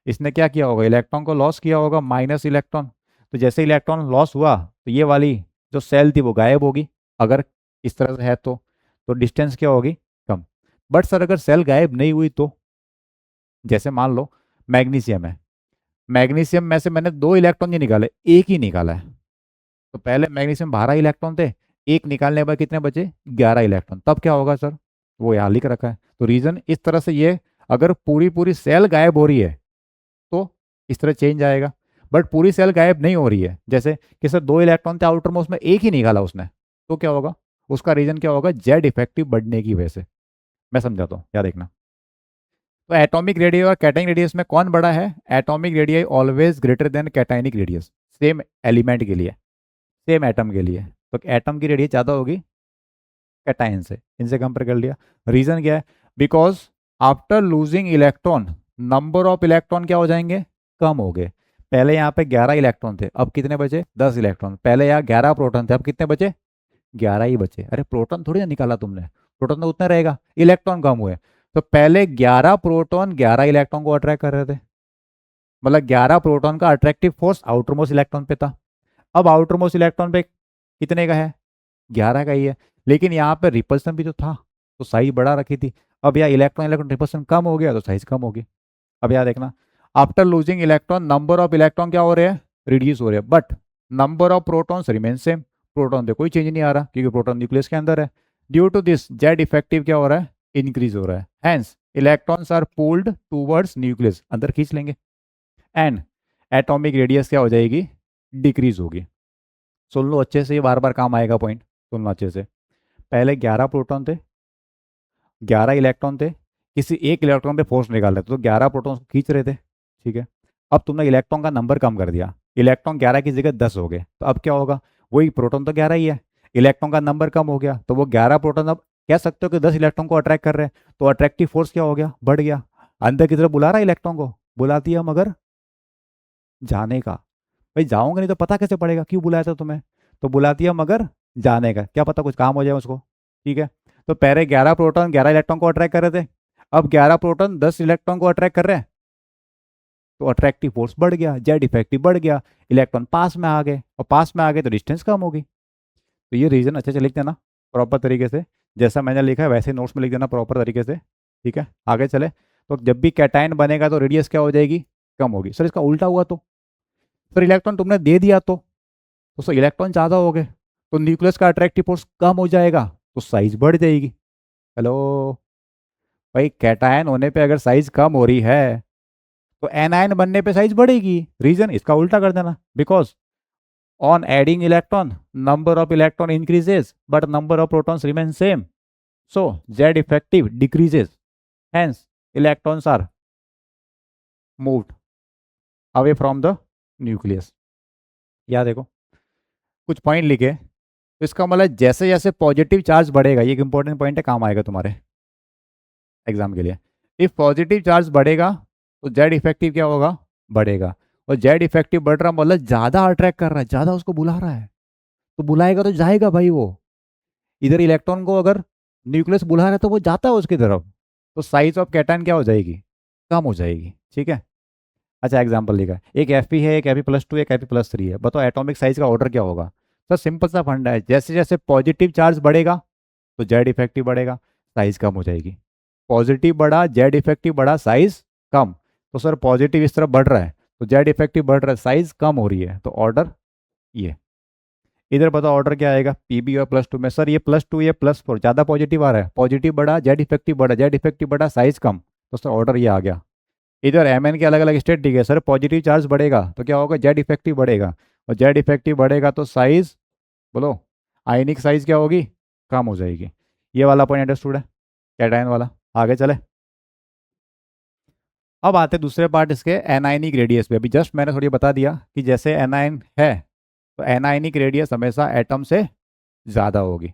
इसने क्या किया होगा, इलेक्ट्रॉन को लॉस किया होगा, माइनस इलेक्ट्रॉन। तो जैसे इलेक्ट्रॉन लॉस हुआ तो ये वाली जो सेल थी वो गायब होगी, अगर इस तरह से है तो डिस्टेंस क्या होगी, कम। बट सर अगर सेल गायब नहीं हुई तो, जैसे मान लो मैग्नीशियम है, मैग्नीशियम में से मैंने दो इलेक्ट्रॉन नहीं निकाले, एक ही निकाला है। तो पहले मैग्नीशियम 12 इलेक्ट्रॉन थे, एक निकालने के बाद कितने बचे, 11 इलेक्ट्रॉन। तब क्या होगा सर, वो यहाँ लिख रखा है। तो रीजन इस तरह से, ये अगर पूरी पूरी सेल गायब हो रही है तो इस तरह चेंज आएगा। बट पूरी सेल गायब नहीं हो रही है, जैसे कि सर 2 इलेक्ट्रॉन थे आउटर मोस्ट में, एक ही निकाला उसने, तो क्या होगा, उसका रीजन क्या होगा, जेड इफेक्टिव बढ़ने की वजह से। मैं समझाता हूँ, क्या देखना। तो एटॉमिक रेडियस और कैटायनिक रेडियस में कौन बड़ा है, atomic radius always greater than cationic radius, same element के लिए, सेम एटम के लिए। तो एटम की रेडियस ज़्यादा होगी कैटायन से, इनसे कंपेयर कर लिया। रीजन क्या है, because after losing electron number of electron क्या हो जाएंगे, कम हो गए। पहले यहाँ पे 11 इलेक्ट्रॉन थे, अब कितने बचे, 10 इलेक्ट्रॉन। पहले यहाँ 11 प्रोटॉन थे, अब कितने बचे, 11 ही बचे। अरे प्रोटॉन थोड़ी ना निकाला तुमने, प्रोटॉन तो उतना रहेगा, इलेक्ट्रॉन कम हुए। तो पहले 11 प्रोटॉन 11 इलेक्ट्रॉन को अट्रैक्ट कर रहे थे, मतलब 11 प्रोटॉन का attractive force outer most electron पे था। अब आउटर मोस्ट इलेक्ट्रॉन पे कितने का है, 11 का ही है। लेकिन यहाँ पे रिपल्सन भी तो था, तो साइज बढ़ा रखी थी। अब यहाँ इलेक्ट्रॉन इलेक्ट्रॉन रिपल्सन कम हो गया तो साइज कम होगी। अब यहाँ देखना, after losing electron number of electron क्या हो रहे हैं, रिड्यूस हो रहे हैं, but number of protons remain same. Proton पे कोई चेंज नहीं आ रहा क्योंकि प्रोटॉन न्यूक्लियस के अंदर है। Due to this Z effective क्या हो रहा है, इंक्रीज हो रहा है। Hence electrons are pulled towards nucleus, अंदर खींच लेंगे। एंड एटॉमिक रेडियस क्या हो जाएगी, डिक्रीज होगी। सुन लो अच्छे से, ये बार बार काम आएगा पॉइंट, सुन लो अच्छे से। पहले 11 प्रोटॉन थे, 11 इलेक्ट्रॉन थे, किसी एक इलेक्ट्रॉन पे फोर्स निकाल रहे थे तो 11 प्रोटॉन को खींच रहे थे। ठीक है, अब तुमने इलेक्ट्रॉन का नंबर कम कर दिया, इलेक्ट्रॉन 11 की जगह 10 हो गए, तो अब क्या होगा, वही प्रोटॉन तो 11 ही है, इलेक्ट्रॉन का नंबर कम हो गया तो वो 11 प्रोटॉन अब कह सकते हो कि 10 इलेक्ट्रॉन को अट्रैक्ट कर रहे हैं, तो अट्रैक्टिव फोर्स क्या हो गया, बढ़ गया। अंदर की तरफ बुला रहा है इलेक्ट्रॉन को, बुलाती है मगर जाने का। भाई जाओगे नहीं तो पता कैसे पड़ेगा क्यों बुलाया था तुम्हें, तो बुलाती है मगर जाने का, क्या पता कुछ काम हो जाए उसको। ठीक है, तो पहले 11 प्रोटॉन 11 इलेक्ट्रॉन को अट्रैक्ट कर रहे थे, अब 11 प्रोटॉन 10 इलेक्ट्रॉन को अट्रैक्ट कर रहे हैं, तो अट्रैक्टिव फोर्स बढ़ गया, जेड इफेक्टिव बढ़ गया, इलेक्ट्रॉन पास में आ गए, और पास में आ गए तो डिस्टेंस कम होगी। तो ये रीजन अच्छे से लिख देना प्रॉपर तरीके से, जैसा मैंने लिखा है वैसे नोट्स में लिख देना प्रॉपर तरीके से। ठीक है, आगे चले। तो जब भी कैटायन बनेगा तो रेडियस क्या हो जाएगी, कम होगी। सर इसका उल्टा हुआ तो, सर इलेक्ट्रॉन तुमने दे दिया तो सर इलेक्ट्रॉन ज़्यादा हो गए, तो न्यूक्लियस का अट्रैक्टिव फोर्स कम हो जाएगा, तो साइज बढ़ जाएगी। हेलो भाई, कैटायन होने पे अगर साइज कम हो रही है तो एनायन बनने पे साइज बढ़ेगी। रीजन इसका उल्टा कर देना, because on adding electron number of electron increases but number of protons remain same, so Z effective decreases, hence electrons are moved away from the nucleus। या देखो कुछ पॉइंट लिखे, तो इसका मतलब जैसे जैसे पॉजिटिव चार्ज बढ़ेगा, ये एक इंपॉर्टेंट पॉइंट है, काम आएगा तुम्हारे एग्जाम के लिए। इफ पॉजिटिव चार्ज बढ़ेगा तो जेड इफेक्टिव क्या होगा, बढ़ेगा। और जेड इफेक्टिव बढ़ रहा मतलब ज़्यादा अट्रैक्ट कर रहा है, ज़्यादा उसको बुला रहा है, तो बुलाएगा तो जाएगा भाई वो। इधर इलेक्ट्रॉन को अगर न्यूक्लियस बुला रहा है तो वो जाता है उसकी तरफ, तो साइज ऑफ कैटायन क्या हो जाएगी, कम हो जाएगी। ठीक है, अच्छा एग्जाम्पल लिखा है, एक एफ है, एक Fe+2, एक Fe+3 है, बताओ एटॉमिक साइज का ऑर्डर क्या होगा। सर सिंपल सा फंडा है, जैसे जैसे पॉजिटिव चार्ज बढ़ेगा तो जेड इफेक्टिव बढ़ेगा, साइज कम हो जाएगी। पॉजिटिव बढ़ा, जेड इफेक्टिव बढ़ा, साइज कम। तो सर पॉजिटिव इस तरफ बढ़ रहा है तो जेड इफेक्टिव बढ़ रहा है, साइज कम हो रही है, तो ऑर्डर ये। इधर बताओ ऑर्डर क्या आएगा, पीबी और +2 में। सर ये +2 ये +4, ज़्यादा पॉजिटिव आ रहा है, पॉजिटिव बढ़ा, जेड इफेक्टिव बढ़ा, जेड इफेक्टिव बढ़ा, साइज कम, तो सर ऑर्डर ये आ गया। इधर एम एन के अलग अलग स्टेट दिखे, सर पॉजिटिव चार्ज बढ़ेगा तो क्या होगा, जेड इफेक्टिव बढ़ेगा, और जेड इफेक्टिव बढ़ेगा तो साइज, बोलो आयनिक साइज क्या होगी, कम हो जाएगी। ये वाला पॉइंट अंडरस्टूड है, कैटायन वाला। आगे चले, अब आते दूसरे पार्ट इसके, एनायनिक रेडियस पे। अभी जस्ट मैंने थोड़ी बता दिया कि जैसे एनायन है तो एनायनिक रेडियस हमेशा एटम से ज़्यादा होगी।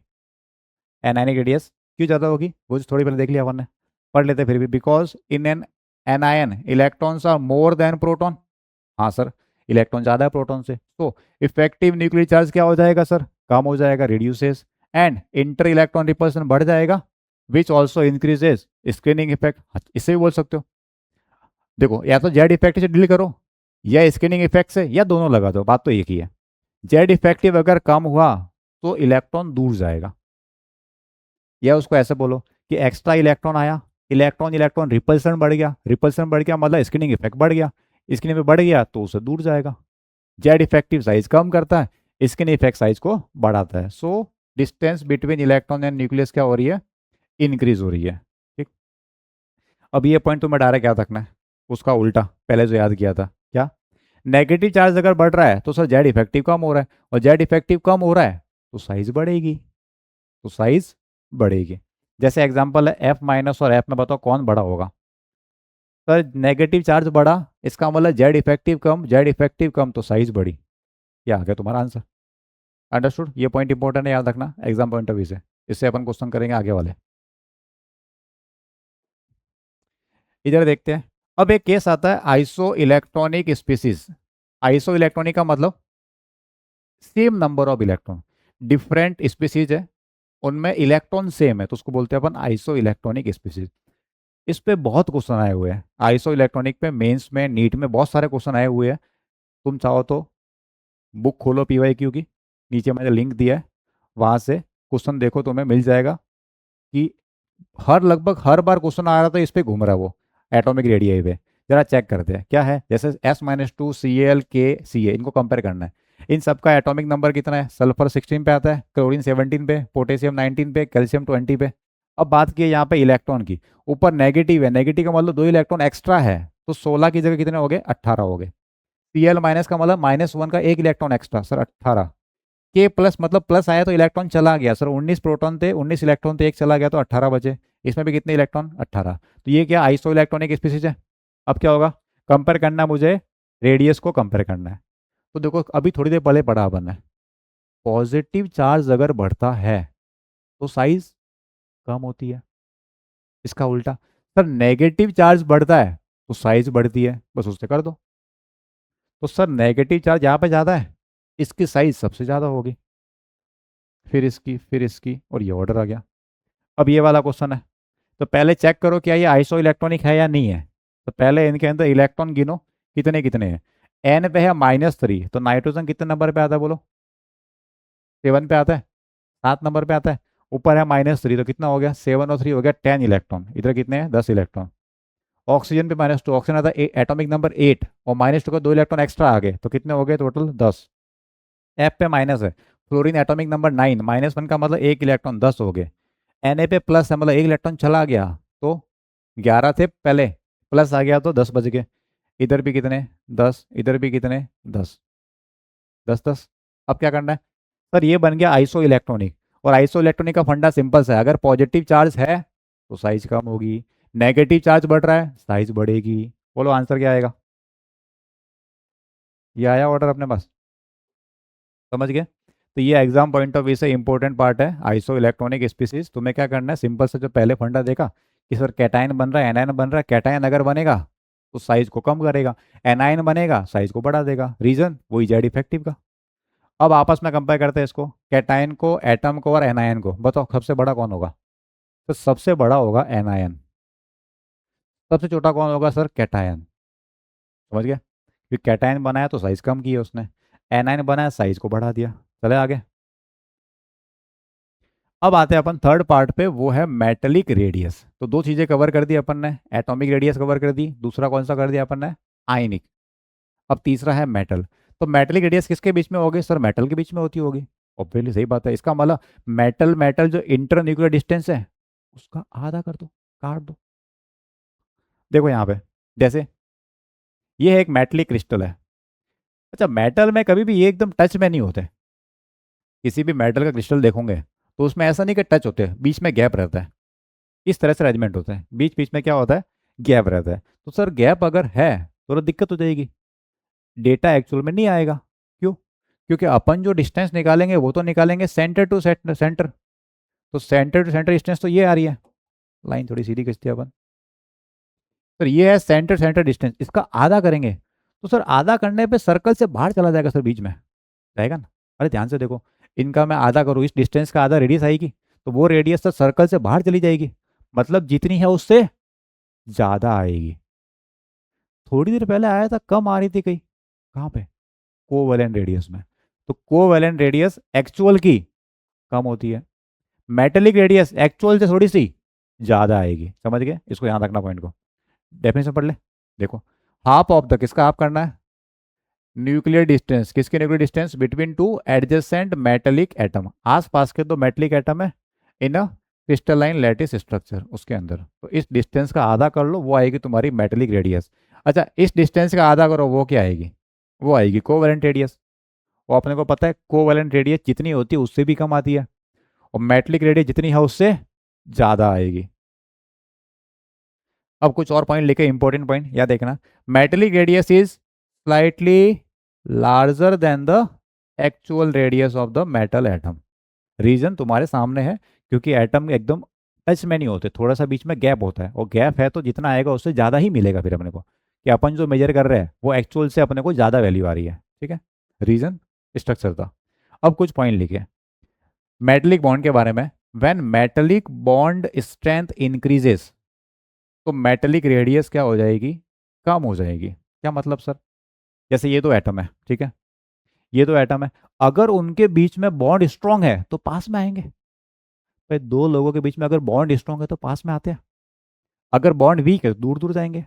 एनायनिक रेडियस क्यों ज़्यादा होगी, वो थोड़ी पहले देख लिया अपन ने, पढ़ लेते फिर भी। Because in an anion electrons are more than proton. हाँ सर, इलेक्ट्रॉन ज़्यादा है प्रोटॉन से, तो इफेक्टिव न्यूक्लियर चार्ज क्या हो जाएगा सर, कम हो जाएगा, reduces, and inter electron repulsion बढ़ जाएगा, which also increases screening effect. इससे भी बोल सकते हो, देखो या तो जेड इफेक्ट से डील करो या स्क्रीनिंग इफेक्ट से, या दोनों लगा दो, बात तो एक ही है। जेड इफेक्टिव अगर कम हुआ तो इलेक्ट्रॉन दूर जाएगा, या उसको ऐसे बोलो कि एक्स्ट्रा इलेक्ट्रॉन आया, इलेक्ट्रॉन इलेक्ट्रॉन रिपल्सन बढ़ गया, रिपल्सन बढ़ गया मतलब स्क्रीनिंग इफेक्ट बढ़ गया, स्क्रीनिंग में बढ़ गया तो उसे दूर जाएगा। जेड इफेक्टिव साइज कम करता है, स्क्रीनिंग इफेक्ट साइज को बढ़ाता है। So distance between electron and nucleus क्या हो रही है, इंक्रीज हो रही है। ठीक, अब ये पॉइंट तुम्हें डायरेक्ट याद रखना है, उसका उल्टा पहले जो याद किया था क्या, नेगेटिव चार्ज अगर बढ़ रहा है तो सर जेड इफेक्टिव कम हो रहा है, और जेड इफेक्टिव कम हो रहा है तो साइज बढ़ेगी, तो साइज बढ़ेगी। जैसे एग्जांपल है F- और F में, बताओ कौन बड़ा होगा। सर नेगेटिव चार्ज बढ़ा, इसका मतलब जेड इफेक्टिव कम, जेड इफेक्टिव कम तो साइज बढ़ी। क्या आ गया तुम्हारा आंसर, अंडरस्टूड। ये पॉइंट इंपॉर्टेंट है, याद रखना एग्जाम पॉइंट ऑफ व्यू से, इससे अपन क्वेश्चन करेंगे आगे वाले। इधर देखते हैं, अब एक केस आता है iso electronic species. Iso electronic का मतलब same number of electron, different species है, उनमें इलेक्ट्रॉन सेम है, तो उसको बोलते हैं अपन आइसो इलेक्ट्रॉनिक स्पीसीज। इस पे बहुत क्वेश्चन आए हुए हैं, आइसो इलेक्ट्रॉनिक पे मेंस में, नीट में बहुत सारे क्वेश्चन आए हुए हैं। तुम चाहो तो बुक खोलो PYQ की, नीचे मैंने लिंक दिया है, वहाँ से क्वेश्चन देखो, तुम्हें मिल जाएगा कि हर लगभग हर बार क्वेश्चन आ रहा था इस पे घूम रहा है वो, एटॉमिक रेडियस पे। जरा चेक करते हैं क्या है, जैसे S-2 Cl K Ca, इनको कंपेयर करना है। इन सबका एटॉमिक नंबर कितना है, सल्फर 16 पे आता है, क्लोरीन 17 पे, पोटेशियम 19 पे, कैल्शियम 20 पे। अब बात की है यहाँ पे इलेक्ट्रॉन की, ऊपर नेगेटिव है, नेगेटिव का मतलब 2 इलेक्ट्रॉन एक्स्ट्रा है, तो 16 की जगह कितने हो गए, 18 हो गए। Cl- का मतलब -1 का 1 इलेक्ट्रॉन एक्स्ट्रा, सर 18। के प्लस मतलब प्लस आया तो इलेक्ट्रॉन चला गया, सर 19 प्रोटॉन थे, 19 इलेक्ट्रॉन थे, एक चला गया तो 18 बचे। इसमें भी कितने इलेक्ट्रॉन, 18। तो ये क्या आइसो इलेक्ट्रॉनिक स्पीसीज है। अब क्या होगा, कंपेयर करना है मुझे, रेडियस को कंपेयर करना है। तो देखो अभी थोड़ी देर पहले पढ़ा अपन ने, पॉजिटिव चार्ज अगर बढ़ता है तो साइज कम होती है। इसका उल्टा, सर नेगेटिव चार्ज बढ़ता है तो साइज बढ़ती है, बस उससे कर दो। तो सर नेगेटिव चार्ज यहाँ पे ज़्यादा है, इसकी साइज सबसे ज़्यादा होगी, फिर इसकी, और ये ऑर्डर आ गया। अब ये वाला क्वेश्चन है, तो पहले चेक करो क्या ये आइसो इलेक्ट्रॉनिक है या नहीं है। तो पहले इनके अंदर इलेक्ट्रॉन गिनो, कितने कितने हैं। एन पे है -3, तो नाइट्रोजन कितने नंबर पे आता है बोलो। 7 पे आता है, 7 नंबर पे आता है। ऊपर है -3, तो कितना हो गया, 7 और 3 हो गया 10 इलेक्ट्रॉन। इधर कितने हैं, 10 इलेक्ट्रॉन। ऑक्सीजन पे -2, ऑक्सीजन आता है एटॉमिक नंबर 8, और -2 का 2 इलेक्ट्रॉन एक्स्ट्रा आ गए, तो कितने हो गए टोटल, 10। एफ पे माइनस है, फ्लोरीन एटॉमिक नंबर 9, -1 का मतलब 1 इलेक्ट्रॉन, 10 हो गए। Na पे प्लस है, मतलब 1 इलेक्ट्रॉन चला गया, तो 11 थे पहले, प्लस आ गया तो 10 बच गए। इधर भी कितने, 10, इधर भी कितने, 10, 10 10। अब क्या करना है, सर ये बन गया आइसो इलेक्ट्रॉनिक। और आइसो इलेक्ट्रॉनिक का फंडा सिंपल सा है, अगर पॉजिटिव चार्ज है तो साइज कम होगी, नेगेटिव चार्ज बढ़ रहा है साइज बढ़ेगी। बोलो आंसर क्या आएगा। ये आया ऑर्डर अपने पास, समझ गए। तो ये एग्जाम पॉइंट ऑफ व्यू से इंपॉर्टेंट पार्ट है, आइसो इलेक्ट्रॉनिक स्पीसीज। तुम्हें क्या करना है, सिंपल से जो पहले फंडा देखा कि सर कैटायन बन रहा है, एनायन बन रहा है, कैटायन अगर बनेगा तो साइज को कम करेगा, एनायन बनेगा साइज को बढ़ा देगा, रीजन वही जेड इफेक्टिव का। अब आपस में कंपेयर करते हैं इसको, कैटायन को, एटम को और एनायन को, बताओ सबसे बड़ा कौन होगा। तो सबसे बड़ा होगा एनायन, सबसे छोटा कौन होगा सर, कैटायन। समझ गया, क्योंकि कैटायन बनाया तो साइज कम की है उसने, एनायन बनाया साइज को बढ़ा दिया। चले आगे। अब आते हैं अपन थर्ड पार्ट पे, वो है मेटेलिक रेडियस। तो दो चीजें कवर कर दी अपन ने, एटॉमिक रेडियस कवर कर दी, दूसरा कौन सा कर दिया अपन ने, आयनिक। अब तीसरा है मेटल। तो मेटेलिक रेडियस किसके बीच में होगी सर, मेटल के बीच में होती होगी। ऑब्वियसली सही बात है, इसका मतलब मेटल मेटल जो इंटर न्यूक्लियर डिस्टेंस है उसका आधा कर दो, काट दो। देखो यहाँ पे, जैसे ये एक मेटलिक क्रिस्टल है। अच्छा, मेटल में कभी भी ये एकदम टच में नहीं होते, किसी भी मेटल का क्रिस्टल देखोगे तो उसमें ऐसा नहीं कि टच होते हैं, बीच में गैप रहता है। इस तरह से अरेंजमेंट होता है, बीच बीच में क्या होता है, गैप रहता है। तो सर गैप अगर है तो दिक्कत हो जाएगी, डेटा एक्चुअल में नहीं आएगा। क्यों, क्योंकि अपन जो डिस्टेंस निकालेंगे वो तो निकालेंगे सेंटर टू सेंटर। तो सेंटर टू सेंटर डिस्टेंस तो ये आ रही है, लाइन थोड़ी सीधी खींचते हैं अपन। सर ये है सेंटर सेंटर डिस्टेंस, इसका आधा करेंगे तो सर आधा करने पे सर्कल से बाहर चला जाएगा सर, बीच में रहेगा ना। अरे ध्यान से देखो, इनका मैं आधा करूँ, इस डिस्टेंस का आधा रेडियस आएगी, तो वो रेडियस तो सर्कल से बाहर चली जाएगी, मतलब जितनी है उससे ज़्यादा आएगी। थोड़ी देर पहले आया था कम आ रही थी कहीं, कहाँ पे, कोवेलेंट रेडियस में। तो कोवेलेंट रेडियस एक्चुअल की कम होती है, मेटेलिक रेडियस एक्चुअल से थोड़ी सी ज़्यादा आएगी। समझ गए, इसको याद रखना पॉइंट को। डेफिनेशन पढ़ ले। देखो, हाफ ऑफ द, किसका हाफ करना है, न्यूक्लियर डिस्टेंस, किसके nuclear distance, between two adjacent metallic atom, आसपास के दो मेटेलिक एटम है इन अ क्रिस्टलाइन लैटिस स्ट्रक्चर, उसके अंदर। तो इस डिस्टेंस का आधा कर लो, वो आएगी तुम्हारी मेटेलिक रेडियस। अच्छा, इस डिस्टेंस का आधा करो, वो क्या आएगी, वो आएगी कोवेलेंट रेडियस। वो अपने को पता है कोवेलेंट रेडियस जितनी होती है उससे भी कम आती है, और मेटेलिक रेडियस जितनी है उससे ज़्यादा आएगी। अब कुछ और पॉइंट लिखे, इंपॉर्टेंट पॉइंट याद देखना। Metallic radius is slightly larger than the actual radius of the metal atom. Reason तुम्हारे सामने है, क्योंकि एटम एकदम टच में नहीं होते, थोड़ा सा बीच में गैप होता है, और गैप है तो जितना आएगा उससे ज़्यादा ही मिलेगा फिर अपने को, कि अपन जो मेजर कर रहे हैं वो एक्चुअल से अपने को ज़्यादा वैल्यू आ रही है। ठीक है, रीजन स्ट्रक्चर था। अब कुछ पॉइंट लिखे मेटलिक बॉन्ड के बारे में। When metallic bond strength increases, तो मेटेलिक रेडियस क्या हो जाएगी, कम हो जाएगी। क्या मतलब सर, जैसे ये दो एटम है, ठीक है, ये दो एटम है, अगर उनके बीच में बॉन्ड स्ट्रांग है तो पास में आएंगे। भाई दो लोगों के बीच में अगर बॉन्ड स्ट्रांग है तो पास में आते हैं, अगर बॉन्ड वीक है तो दूर दूर जाएंगे।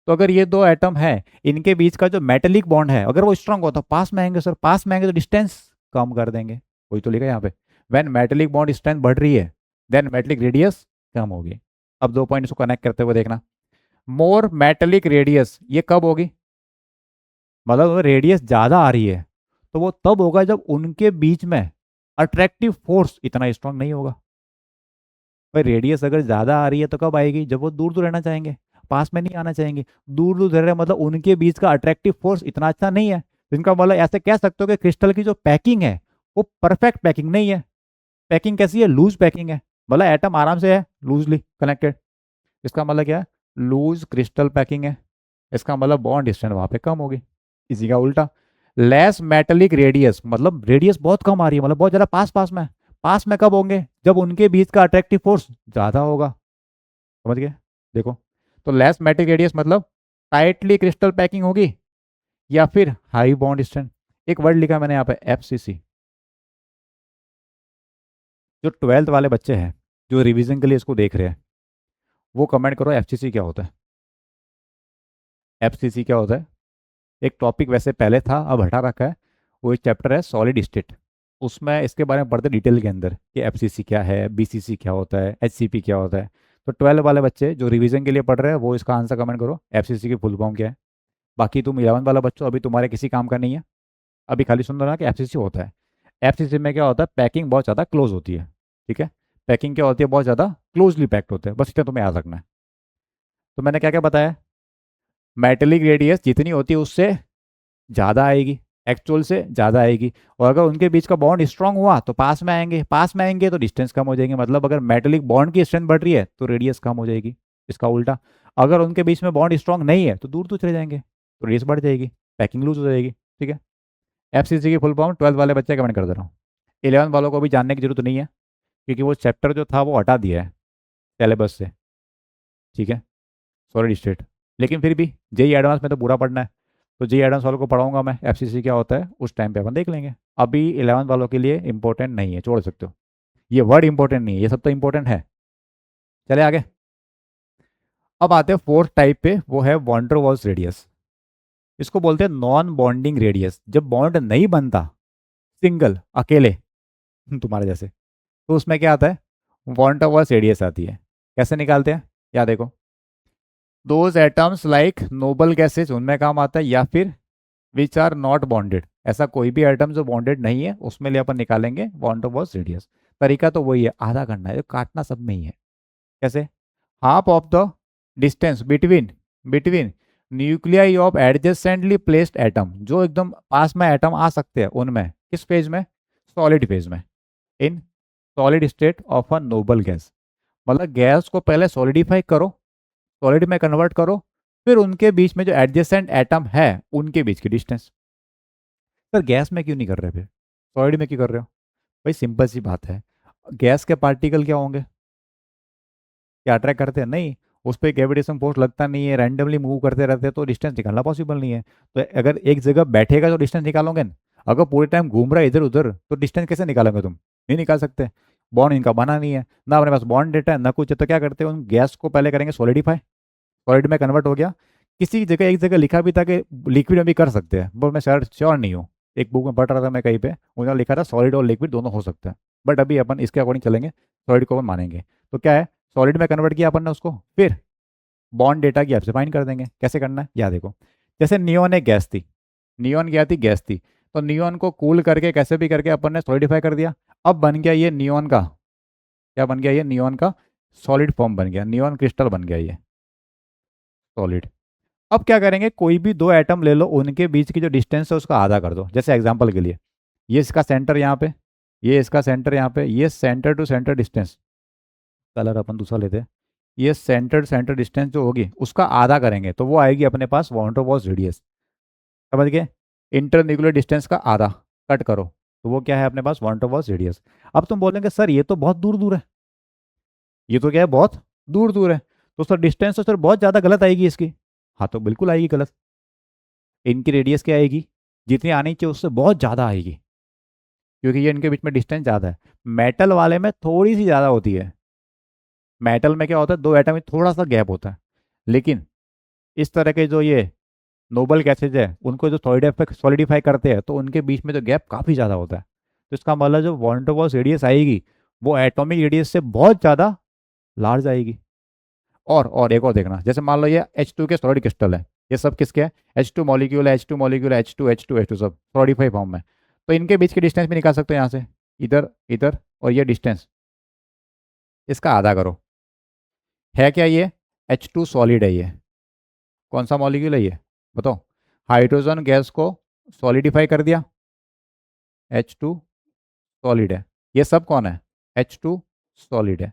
तो अगर ये दो एटम है, इनके बीच का जो मेटेलिक बॉन्ड है अगर वो स्ट्रांग होता तो पास में आएंगे सर, पास में आएंगे तो डिस्टेंस कम कर देंगे। वही तो लिखा है यहाँ पे, व्हेन मेटेलिक बॉन्ड स्ट्रेंथ बढ़ रही है देन मेटेलिक रेडियस कम होगी। अब दो पॉइंट इसको कनेक्ट करते हुए देखना, मोर मेटेलिक रेडियस ये कब होगी, मतलब रेडियस ज़्यादा आ रही है तो वो तब होगा जब उनके बीच में अट्रैक्टिव फोर्स इतना स्ट्रांग नहीं होगा। भाई रेडियस अगर ज़्यादा आ रही है तो कब आएगी, जब वो दूर दूर रहना चाहेंगे, पास में नहीं आना चाहेंगे। दूर दूर रह रहे मतलब उनके बीच का अट्रैक्टिव फोर्स इतना अच्छा नहीं है, जिनका मतलब ऐसे कह सकते हो कि क्रिस्टल की जो पैकिंग है वो परफेक्ट पैकिंग नहीं है। पैकिंग कैसी है, लूज पैकिंग है, मतलब एटम आराम से है लूजली कनेक्टेड। इसका मतलब क्या है, लूज क्रिस्टल पैकिंग है। इसका मतलब बॉन्ड डिस्टेंस वहां पे कम होगी। इसी का उल्टा, लेस मेटेलिक रेडियस, मतलब रेडियस बहुत कम आ रही है, मतलब बहुत ज्यादा पास पास में है। पास में कब होंगे, जब उनके बीच का अट्रैक्टिव फोर्स ज्यादा होगा। समझ गए? देखो, तो लेस मेटेलिक रेडियस मतलब टाइटली क्रिस्टल पैकिंग होगी, या फिर हाई बॉन्ड स्ट्रेंथ। एक वर्ड लिखा मैंने यहाँ पे, एफसीसी। जो 12th वाले बच्चे हैं, जो रिवीजन के लिए इसको देख रहे हैं, वो कमेंट करो एफसीसी क्या होता है। एफसीसी क्या होता है? एक टॉपिक वैसे पहले था, अब हटा रखा है। वो एक चैप्टर है सॉलिड स्टेट। उसमें इसके बारे में पढ़ते डिटेल के अंदर कि एफसीसी क्या है, बीसीसी क्या होता है, एचसीपी क्या होता है। तो 12 वाले बच्चे जो रिवीजन के लिए पढ़ रहे हैं वो इसका आंसर कमेंट करो, एफसीसी की फुल फॉर्म क्या है। बाकी तुम 11 वाला बच्चों, अभी तुम्हारे किसी काम का नहीं है। अभी खाली सुन रहा कि एफसीसी होता है। एफसीसी में क्या होता है, पैकिंग बहुत ज़्यादा क्लोज होती है। ठीक है, पैकिंग क्या होती है, बहुत ज़्यादा क्लोजली पैक्ड होते हैं, बस इतना तुम्हें याद रखना है। तो मैंने क्या क्या बताया, मेटेलिक रेडियस जितनी होती है उससे ज़्यादा आएगी, एक्चुअल से ज़्यादा आएगी। और अगर उनके बीच का बॉन्ड स्ट्रांग हुआ तो पास में आएंगे, पास में आएंगे तो डिस्टेंस कम हो जाएगी। मतलब अगर मेटेलिक बॉन्ड की स्ट्रेंथ बढ़ रही है तो रेडियस कम हो जाएगी। इसका उल्टा, अगर उनके बीच में बॉन्ड स्ट्रांग नहीं है तो दूर दूर चले जाएंगे, तो रेडियस बढ़ जाएगी, पैकिंग लूज हो जाएगी। ठीक है, एफसीसी की फुल फॉर्म 12 वाले बच्चे कमेंट कर दे रहा हूँ। 11 वालों को भी जानने की जरूरत नहीं है, क्योंकि वो चैप्टर जो था वो हटा दिया है सिलेबस से। ठीक है, सॉलिड स्टेट। लेकिन फिर भी जेई एडवांस में तो पूरा पढ़ना है, तो जेई एडवांस वालों को पढ़ाऊंगा मैं, एफसीसी क्या होता है उस टाइम पे अपन देख लेंगे। अभी 11 वालों के लिए इंपॉर्टेंट नहीं है, छोड़ सकते हो। ये वर्ड इंपॉर्टेंट नहीं है, ये सब तो इंपॉर्टेंट है। चले आगे। अब आते हैं फोर्थ टाइप पे, वो है वॉन्डर वॉल्स रेडियस। इसको बोलते हैं नॉन बॉन्डिंग रेडियस, जब बॉन्ड नहीं बनता, सिंगल अकेले तुम्हारे जैसे, तो उसमें क्या आता है, वॉन्डर वॉल्स रेडियस आती है। कैसे निकालते हैं, या देखो, those atoms like noble gases उनमें काम आता है, या फिर विच आर नॉट बॉन्डेड, ऐसा कोई भी आइटम जो बॉन्डेड नहीं है उसमें लिए अपन निकालेंगे वॉन टू वॉस रेडियस। तरीका तो वही है, आधा करना है, काटना सब में ही है। कैसे, half of the distance between between nuclei of adjacently placed atom, जो एकदम पास में एटम आ सकते हैं उनमें, किस फेज में, सॉलिड फेज में, in solid state of a noble gas. मतलब गैस को पहले सॉलिडिफाई करो, सॉलिड में कन्वर्ट करो, फिर उनके बीच में जो एडजेसेंट एटम है उनके बीच की डिस्टेंस। सर गैस में क्यों नहीं कर रहे, फिर सॉलिड में क्यों कर रहे हो? भाई सिंपल सी बात है, गैस के पार्टिकल क्या होंगे, क्या अट्रैक्ट करते हैं, नहीं। उस पर ग्रेविटेशन फोर्स लगता नहीं है, रैंडमली मूव करते रहते हैं, तो डिस्टेंस निकालना पॉसिबल नहीं है। तो अगर एक जगह बैठेगा तो डिस्टेंस निकालोगे ना, अगर पूरे टाइम घूम रहा है इधर उधर तो डिस्टेंस कैसे निकालोगे तुम, नहीं निकाल सकते। बॉन्ड इनका बना नहीं है ना, अपने पास बॉन्ड डेटा है ना कुछ है, तो क्या करते हैं, उन गैस को पहले करेंगे सॉलिडिफाई, सॉलिड में कन्वर्ट हो गया। किसी जगह एक जगह लिखा भी था कि लिक्विड में भी कर सकते हैं, बट मैं श्योर नहीं हूँ। एक बुक में पढ़ रहा था मैं कहीं पे, उन्होंने लिखा था सॉलिड और लिक्विड दोनों हो सकता है। बट अभी अपन इसके अकॉर्डिंग चलेंगे, सॉलिड को अपन मानेंगे। तो क्या है, सॉलिड में कन्वर्ट किया अपन ने उसको, फिर बॉन्ड डेटा की आपसे फाइंड कर देंगे। कैसे करना है, या देखो, जैसे नियोन एक गैस थी, नियोन क्या थी, गैस थी। तो नियोन को कूल करके कैसे भी करके अपन ने सॉलिडिफाई कर दिया। अब बन गया ये नियोन का, क्या बन गया, ये नियोन का सॉलिड फॉर्म बन गया, नियोन क्रिस्टल बन गया ये सॉलिड। अब क्या करेंगे, कोई भी दो एटम ले लो, उनके बीच की जो डिस्टेंस है उसका आधा कर दो। जैसे एग्जांपल के लिए, ये इसका सेंटर यहाँ पे, ये इसका सेंटर यहाँ पे, ये centre to centre distance, colour अपन दूसरा लेते हैं, ये सेंटर सेंटर डिस्टेंस जो होगी उसका आधा करेंगे तो वो आएगी अपने पास वॉन टू वॉस रेडियस। समझ गए, इंटरन्यूक्लियर डिस्टेंस का आधा कट करो तो वो क्या है अपने पास, वॉन टू वॉस रेडियस। अब तुम बोलेंगे सर ये तो बहुत दूर दूर है, ये तो क्या है, बहुत दूर दूर है, तो सर डिस्टेंस तो सर बहुत ज़्यादा गलत आएगी इसकी। हाँ तो बिल्कुल आएगी गलत, इनकी रेडियस क्या आएगी, जितनी आनी चाहिए उससे बहुत ज़्यादा आएगी, क्योंकि ये इनके बीच में डिस्टेंस ज़्यादा है। मेटल वाले में थोड़ी सी ज़्यादा होती है, मेटल में क्या होता है, दो एटम में थोड़ा सा गैप होता है। लेकिन इस तरह के जो ये नोबल गैसेज है उनको जो सॉलिडिफाई करते हैं तो उनके बीच में जो गैप काफ़ी ज़्यादा होता है। तो इसका मतलब जो वॉन टू वॉस रेडियस आएगी वो एटॉमिक रेडियस से बहुत ज़्यादा लार्ज आएगी। और एक और देखना, जैसे मान लो ये H2 के सॉलिड क्रिस्टल है, ये सब किसके हैं, H2 मॉलिक्यूल है, H2 मॉलिक्यूल है, H2 सब सॉलिडिफाई फॉर्म में। तो इनके बीच की डिस्टेंस भी निकाल सकते हो यहाँ से, इधर इधर, और ये डिस्टेंस इसका आधा करो। है क्या ये, H2 सॉलिड है ये, कौन सा मॉलिक्यूल है ये, बताओ। हाइड्रोजन गैस को सॉलिडिफाई कर दिया, H2 सॉलिड है। ये सब कौन है, H2 सॉलिड है।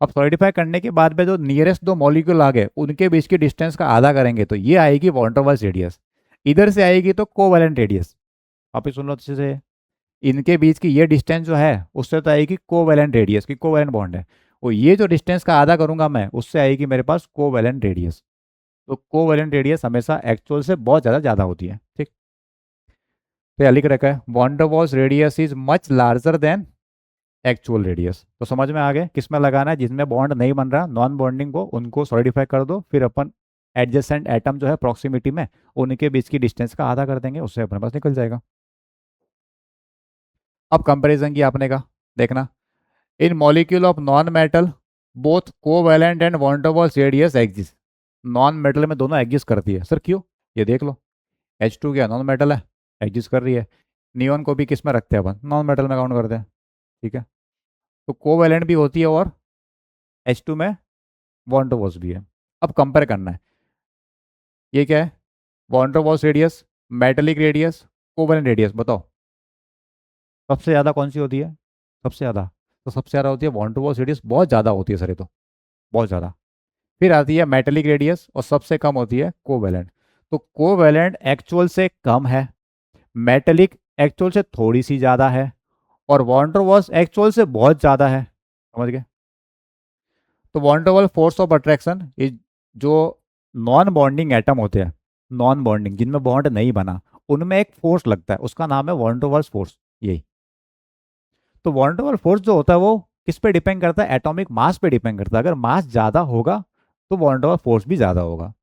अब सॉलिडिफाई करने के बाद में जो नियरेस्ट दो मॉलिक्यूल आ गए उनके बीच की डिस्टेंस का आधा करेंगे तो ये आएगी वॉन डेर वाल्स रेडियस। इधर से आएगी तो कोवैलेंट रेडियस। आप ही सुन लो अच्छे से, इनके बीच की ये डिस्टेंस जो है उससे तो आएगी कोवैलेंट रेडियस की, कोवैलेंट बॉन्ड है। और ये जो डिस्टेंस का आधा करूंगा मैं उससे आएगी मेरे पास कोवैलेंट रेडियस। तो कोवैलेंट रेडियस हमेशा एक्चुअल से बहुत ज़्यादा ज़्यादा होती है। ठीक, तो यहाँ लिख रखा है van der Waals radius is much larger than actual radius. तो समझ में आ गया किस में लगाना है, जिसमें बॉन्ड नहीं बन रहा नॉन बॉन्डिंग को उनको सॉलिडिफाई कर दो, फिर अपन एडजेसेंट एटम जो है प्रॉक्सिमिटी में उनके बीच की डिस्टेंस का आधा कर देंगे, उससे अपने पास निकल जाएगा। अब कंपैरिजन की आपने का देखना, in molecule of non metal both covalent and van der Waals radius exist. Non metal में दोनों एग्जिस्ट करती है। सर क्यों? ये देख लो, H2 क्या नॉन मेटल है, एग्जिस्ट कर रही है। नियॉन को भी किस में रखते हैं अपन, नॉन मेटल में काउंट करते हैं। ठीक है, तो कोवैलेंट भी होती है और H2 में वॉन डेर वाल्स भी है। अब कंपेयर करना है, ये क्या है, van der Waals radius, metallic radius, covalent radius, बताओ सबसे ज़्यादा कौन सी होती है? सबसे ज़्यादा, तो सबसे ज़्यादा होती है वॉन डेर वाल्स रेडियस, बहुत ज़्यादा होती है सर ये तो, बहुत ज़्यादा। फिर आती है मेटेलिक रेडियस और सबसे कम होती है कोवैलेंट। तो कोवैलेंट एक्चुअल से कम है, मेटेलिक एक्चुअल से थोड़ी सी ज़्यादा है, और वॉन डेर वाल्स एक्चुअल से बहुत ज़्यादा है। समझ गए? तो van der Waals force of attraction is, जो नॉन बॉन्डिंग एटम होते हैं, नॉन बॉन्डिंग जिनमें बॉन्ड नहीं बना, उनमें एक फोर्स लगता है, उसका नाम है वॉन डेर वाल्स फोर्स। यही तो वॉन डेर वाल्स फोर्स जो होता है वो किस पे डिपेंड करता है? एटॉमिक मास पे डिपेंड करता है। अगर मास ज़्यादा होगा तो वॉन डेर वाल्स फोर्स भी ज़्यादा होगा।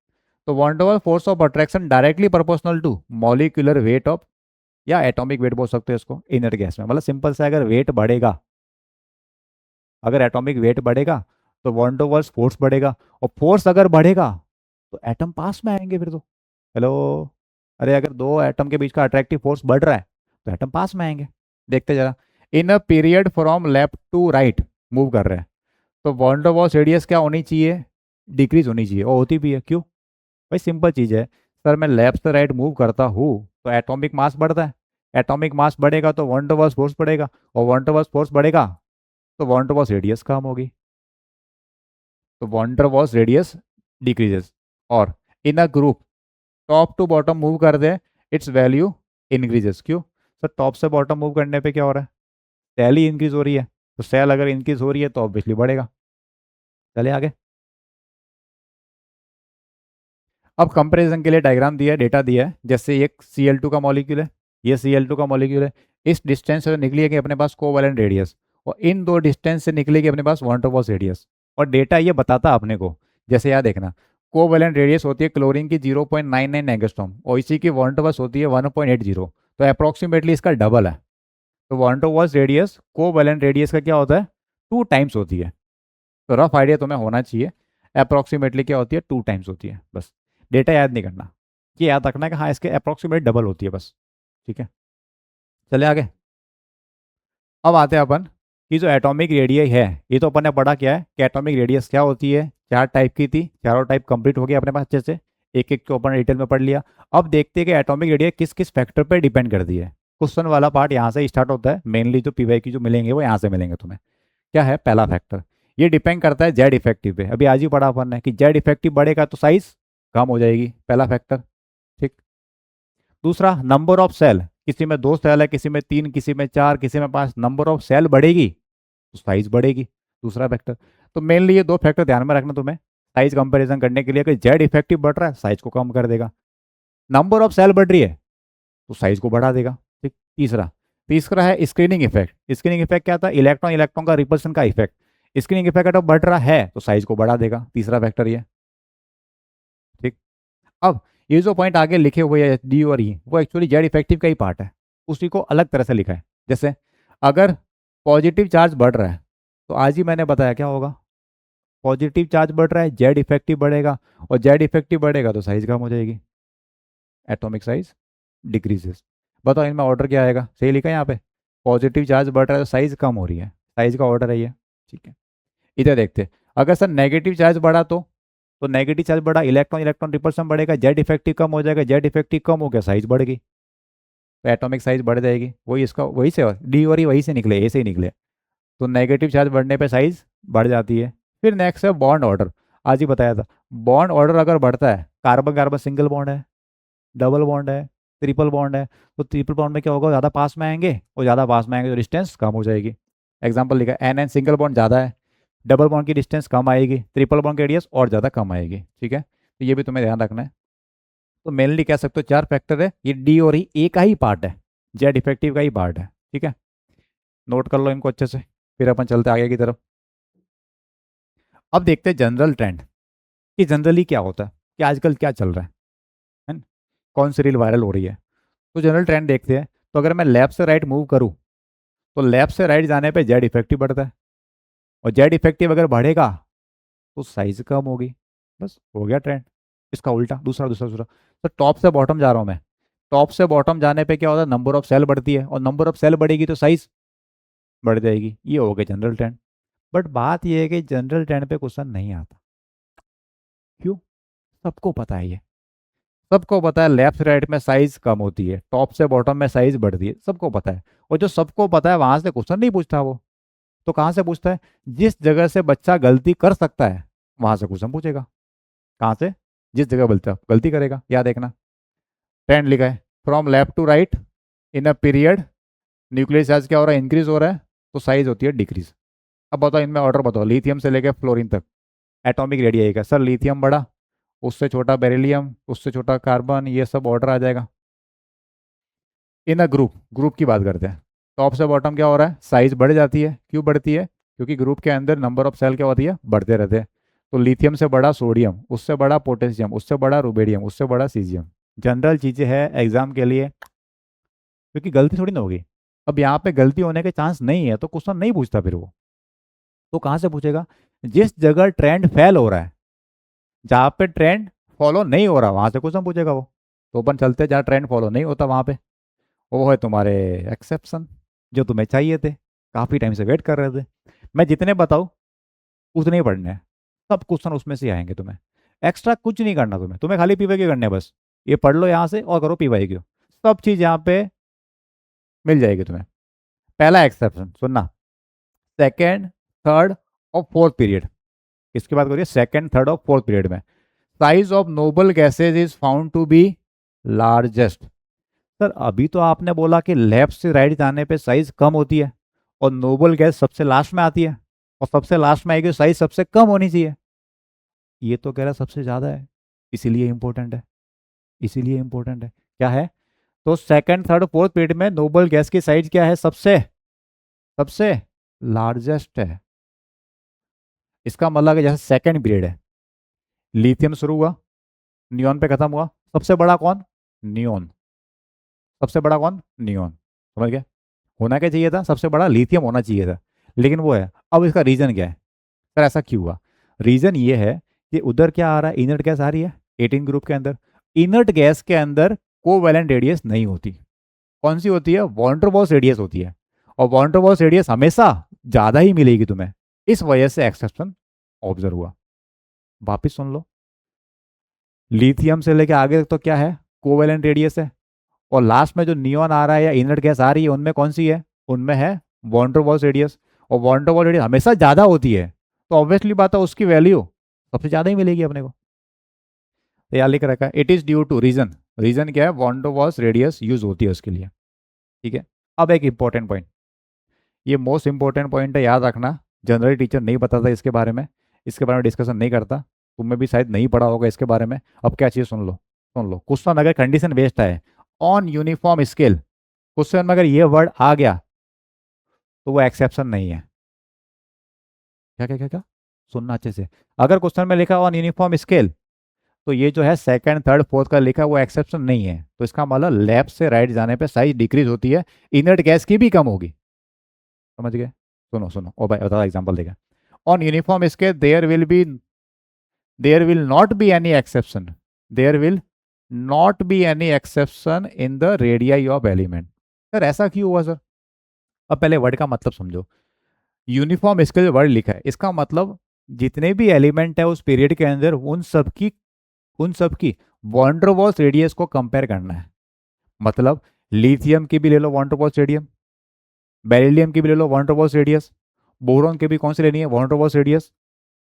तो van der Waals force of attraction directly proportional to molecular weight of, या एटॉमिक वेट बोल सकते हैं इसको, इनर गैस में। मतलब सिंपल से, अगर वेट बढ़ेगा, अगर एटॉमिक वेट बढ़ेगा तो वॉन डेर वाल्स फोर्स बढ़ेगा, और फोर्स अगर बढ़ेगा तो एटम पास में आएंगे फिर तो। हेलो, अरे अगर दो एटम के बीच का अट्रैक्टिव फोर्स बढ़ रहा है तो एटम पास में आएंगे। देखते जरा, in a period from left to right move कर रहे हैं, तो वॉन डेर वाल्स रेडियस क्या होनी चाहिए? डिक्रीज होनी चाहिए, और होती भी है। क्यों भाई? सिंपल चीज़ है सर, मैं लेफ्ट से राइट मूव करता हूँ तो एटॉमिक मास बढ़ता है, एटॉमिक मास बढ़ेगा तो वॉन डेर वाल्स फोर्स बढ़ेगा, और वॉन डेर वाल्स फोर्स बढ़ेगा तो वॉन डेर वाल्स रेडियस कम होगी, तो van der Waals radius decreases. और in a group top to bottom move कर दे, इट्स वैल्यू इंक्रीजेस। क्यों सर? टॉप से बॉटम मूव करने पे क्या हो रहा है? सेल ही इंक्रीज हो रही है, तो सेल अगर इंक्रीज हो रही है तो ऑब्वियसली बढ़ेगा। चले आगे। अब कंपैरिजन के लिए डायग्राम दिया है, डेटा दिया है। जैसे ये Cl2 का मॉलिक्यूल है, ये Cl2 का मॉलिक्यूल है, इस डिस्टेंस से निकलिएगी अपने पास कोवैलेंट रेडियस, और इन दो डिस्टेंस से निकलेगी अपने पास वॉन डेर वाल्स रेडियस। और डेटा ये बताता अपने को, जैसे याद देखना, कोवैलेंट रेडियस होती है क्लोरीन की 0.99 एंगस्ट्रॉम, और इसी की वॉन डेर वाल्स होती है 1.80, तो अप्रॉक्सीमेटली इसका डबल है। तो van der Waals radius covalent radius का क्या होता है? 2 टाइम्स होती है। तो रफ आइडिया तुम्हें होना चाहिए, अप्रॉक्सीमेटली क्या होती है? 2 टाइम्स होती है बस। डेटा याद नहीं करना, ये याद रखना है कि हाँ इसके अप्रॉक्सीमेट डबल होती है बस। ठीक है, चले आगे। अब आते हैं अपन कि जो एटॉमिक रेडियस है, ये तो अपन ने पढ़ा क्या है कि एटॉमिक रेडियस क्या होती है। 4 टाइप की थी, चारों टाइप कंप्लीट हो गया अपने पास अच्छे से, एक एक को अपन डिटेल में पढ़ लिया। अब देखते हैं कि एटॉमिक रेडियस किस किस फैक्टर पर डिपेंड करती है। क्वेश्चन वाला पार्ट यहाँ से स्टार्ट होता है, मेनली जो PY की जो मिलेंगे वो यहाँ से मिलेंगे तुम्हें। क्या है पहला फैक्टर? ये डिपेंड करता है जेड इफेक्टिव पे। अभी आज ही पढ़ा अपन ने कि जेड इफेक्टिव बढ़ेगा तो साइज कम हो जाएगी, पहला फैक्टर। ठीक, दूसरा नंबर ऑफ सेल, किसी में 2 सेल है, किसी में 3, किसी में 4, किसी में 5, नंबर ऑफ सेल बढ़ेगी तो साइज बढ़ेगी, दूसरा फैक्टर। तो मेनली ये 2 फैक्टर ध्यान में रखना तुम्हें साइज कंपैरिजन करने के लिए, कि जेड इफेक्टिव बढ़ रहा है साइज को कम कर देगा, नंबर ऑफ सेल बढ़ रही है तो साइज को बढ़ा देगा। ठीक, तीसरा, तीसरा है स्क्रीनिंग इफेक्ट। स्क्रीनिंग इफेक्ट क्या था? इलेक्ट्रॉन इलेक्ट्रॉन का रिपल्सन का इफेक्ट। स्क्रीनिंग इफेक्ट अगर बढ़ रहा है तो साइज को बढ़ा देगा, तीसरा फैक्टर ये। ठीक, अब ये जो पॉइंट आगे लिखे हुए हैं डी और ई, वो एक्चुअली जेड इफेक्टिव का ही पार्ट है, उसी को अलग तरह से लिखा है। जैसे अगर पॉजिटिव चार्ज बढ़ रहा है तो आज ही मैंने बताया क्या होगा, पॉजिटिव चार्ज बढ़ रहा है जेड इफेक्टिव बढ़ेगा, और जेड इफेक्टिव बढ़ेगा तो साइज कम हो जाएगी, एटॉमिक साइज डिक्रीजेस। बताओ इनमें ऑर्डर क्या आएगा? सही लिखा है यहाँ पे, पॉजिटिव चार्ज बढ़ रहा है तो साइज कम हो रही है, साइज का ऑर्डर है ये। ठीक है, इधर देखते हैं, अगर सर नेगेटिव चार्ज बढ़ा तो नेगेटिव चार्ज बढ़ा, इलेक्ट्रॉन इलेक्ट्रॉन रिपल्सन बढ़ेगा, जेड इफेक्टिव कम हो जाएगा, जेड इफेक्टिव कम हो गया साइज बढ़ गई, तो एटॉमिक साइज बढ़ जाएगी। वही इसका, वही से डी और ई वही से निकले, ए से ही निकले। तो नेगेटिव चार्ज बढ़ने पे साइज बढ़ जाती है। फिर नेक्स्ट है बॉन्ड ऑर्डर। आज ही बताया था, बॉन्ड ऑर्डर अगर बढ़ता है, कार्बन कार्बन सिंगल बॉन्ड है, डबल बॉन्ड है, ट्रिपल बॉन्ड है, तो ट्रिपल बॉन्ड में क्या होगा, ज़्यादा पास में आएंगे, और ज़्यादा पास में आएंगे तो डिस्टेंस कम हो जाएगी। एग्जाम्पल लिखा है, एन एन सिंगल बॉन्ड ज़्यादा है, डबल बॉन्ड की डिस्टेंस कम आएगी, ट्रिपल बॉन्ड की रेडियस और ज़्यादा कम आएगी। ठीक है, तो ये भी तुम्हें ध्यान रखना है। तो मेनली कह सकते हो 4 फैक्टर है, ये डी और ई ए का ही पार्ट है, जेड इफेक्टिव का ही पार्ट है। ठीक है, नोट कर लो इनको अच्छे से, फिर अपन चलते आगे की तरफ। अब देखते हैं जनरल ट्रेंड कि जनरली क्या होता है, कि आजकल क्या चल रहा है ना? कौन सी रील वायरल हो रही है। तो जनरल ट्रेंड देखते हैं। तो अगर मैं लेफ्ट से राइट मूव करूँ, तो लेफ्ट से राइट जाने पे जेड इफेक्टिव बढ़ता है, और जेड इफेक्टिव अगर बढ़ेगा तो साइज कम होगी। बस हो गया ट्रेंड। इसका उल्टा दूसरा दूसरा दूसरा। तो टॉप से बॉटम जा रहा हूँ मैं, टॉप से बॉटम जाने पे क्या होता है, नंबर ऑफ सेल बढ़ती है, और नंबर ऑफ सेल बढ़ेगी तो साइज बढ़ जाएगी। ये हो गया जनरल ट्रेंड। बट बात ये है कि जनरल ट्रेंड पे क्वेश्चन नहीं आता। क्यों? सबको पता है ये, सबको पता है लेफ्ट राइट में साइज कम होती है, टॉप से बॉटम में साइज बढ़ती है, सबको पता है। और जो सबको पता है वहां से क्वेश्चन नहीं पूछता वो, तो कहाँ से पूछता है, जिस जगह से बच्चा गलती कर सकता है वहां से क्वेश्चन पूछेगा। कहाँ से? जिस जगह बच्चा गलती करेगा। याद देखना, ट्रेंड लिखा है from left to right in a period, nuclear charge क्या हो रहा है, इंक्रीज हो रहा है, तो साइज होती है डिक्रीज। अब बताओ इनमें ऑर्डर बताओ, लिथियम से लेकर फ्लोरीन तक एटॉमिक रेडियस का। सर लिथियम बड़ा, उससे छोटा बेरिलियम, उससे छोटा कार्बन, ये सब ऑर्डर आ जाएगा। इन अ ग्रुप, ग्रुप की बात करते हैं। टॉप से बॉटम क्या हो रहा है, साइज बढ़ जाती है। क्यों बढ़ती है? क्योंकि ग्रुप के अंदर नंबर ऑफ सेल क्या होती है, बढ़ते रहते हैं। तो लिथियम से बड़ा सोडियम, उससे बड़ा पोटेशियम, उससे बड़ा रुबेडियम, उससे बड़ा सीजियम। जनरल चीज़ें हैं एग्जाम के लिए, क्योंकि गलती थोड़ी ना होगी। अब यहाँ पे गलती होने के चांस नहीं है तो क्वेश्चन नहीं पूछता फिर वो। तो कहाँ से पूछेगा? जिस जगह ट्रेंड फेल हो रहा है, जहाँ पे ट्रेंड फॉलो नहीं हो रहा वहां से क्वेश्चन पूछेगा वो। तो अपन चलते हैं जहाँ ट्रेंड फॉलो नहीं होता वहां पे, वो है तुम्हारे एक्सेप्शन, जो तुम्हें चाहिए थे, काफ़ी टाइम से वेट कर रहे थे। मैं जितने बताऊँ उतने ही पढ़ने हैं, सब क्वेश्चन उसमें से आएंगे तुम्हें। एक्स्ट्रा कुछ नहीं करना तुम्हें, तुम्हें खाली पीवाईक्यू करने हैं बस। ये पढ़ लो यहाँ से और करो पीवाईक्यू, सब चीज़ यहाँ पे मिल जाएगी तुम्हें। पहला एक्सेप्शन सुनना, सेकेंड, थर्ड और फोर्थ पीरियड। इसकी बात करिए, सेकेंड, थर्ड और फोर्थ पीरियड में size of noble gases is found to be largest. Sir अभी तो आपने बोला कि लेफ्ट से राइट जाने पे साइज कम होती है, और नोबल गैस सबसे लास्ट में आती है, और सबसे लास्ट में आएगी साइज सबसे कम होनी चाहिए। ये तो कह रहा है सबसे ज़्यादा है, इसीलिए इंपॉर्टेंट है, इसीलिए इंपॉर्टेंट है। क्या है? तो सेकंड, थर्ड, फोर्थ पीरियड में नोबल गैस की साइज क्या है, सबसे सबसे लार्जेस्ट है। इसका मतलब है जैसे सेकंड पीरियड है, लिथियम शुरू हुआ, नियॉन पे खत्म हुआ, सबसे बड़ा कौन? नियॉन। सबसे बड़ा कौन? नियॉन। समझ गए? होना क्या चाहिए था, सबसे बड़ा लिथियम होना चाहिए था, लेकिन वो है। अब इसका रीजन क्या है? सर ऐसा क्यों हुआ? रीजन ये है कि उधर क्या आ रहा है, इनर्ट गैस आ रही है 18 ग्रुप के अंदर। इनर्ट गैस के अंदर कोवैलेंट रेडियस नहीं होती। कौन सी होती है? वॉन डेर वाल्स रेडियस होती है, और वॉन डेर वाल्स रेडियस हमेशा ज़्यादा ही मिलेगी तुम्हें। इस वजह से एक्सेप्शन ऑब्जर्व हुआ। वापिस सुन लो, लिथियम से लेके आगे तक तो क्या है, कोवैलेंट रेडियस है, और लास्ट में जो नियॉन आ रहा है या इनर्ट गैस आ रही है उनमें कौन सी है, उनमें है वॉन डेर वाल्स रेडियस। और वॉन डेर वाल्स रेडियस हमेशा ज़्यादा होती है, तो ऑब्वियसली बात है उसकी वैल्यू सबसे ज़्यादा ही मिलेगी अपने को। तो यहाँ लिख रखा है it is due to reason. Reason क्या है? Van der Waals radius use होती है उसके लिए। ठीक है, अब एक इंपॉर्टेंट पॉइंट, ये मोस्ट इंपॉर्टेंट पॉइंट है, याद रखना। जनरली टीचर नहीं बताता इसके बारे में, इसके बारे में डिस्कशन नहीं करता, तुमने भी शायद नहीं पढ़ा होगा इसके बारे में। अब क्या चाहिए सुन लो, सुन लो। क्वेश्चन अगर कंडीशन बेस्ड है, ऑन यूनिफॉर्म स्केल, क्वेश्चन में अगर ये वर्ड आ गया तो वो एक्सेप्शन नहीं है। क्या क्या क्या क्या? सुनना अच्छे से। अगर क्वेश्चन में लिखा ऑन यूनिफॉर्म स्केल, तो ये जो है सेकंड, थर्ड, फोर्थ का लिखा वो एक्सेप्शन नहीं है। तो इसका मतलब लेफ्ट से राइट जाने पे साइज डिक्रीज होती है, इनर्ट गैस की भी कम होगी। समझ गए? सुनो सुनो, ओ भाई बता एग्जांपल देगा। On uniform scale there will not be any exception, there will not be any exception in the radii of element. Sir ऐसा क्यों हुआ सर? अब पहले वर्ड का मतलब समझो। यूनिफॉर्म स्केल वर्ड लिखा है, इसका मतलब जितने भी एलिमेंट है उस पीरियड के अंदर उन सब की वॉन डेर वाल्स रेडियस को कंपेयर करना है। मतलब लिथियम की भी ले लो van der Waals radius, beryllium की भी ले लो van der Waals radius, boron की भी कौन सी लेनी है, वॉन टू वॉल्स रेडियस।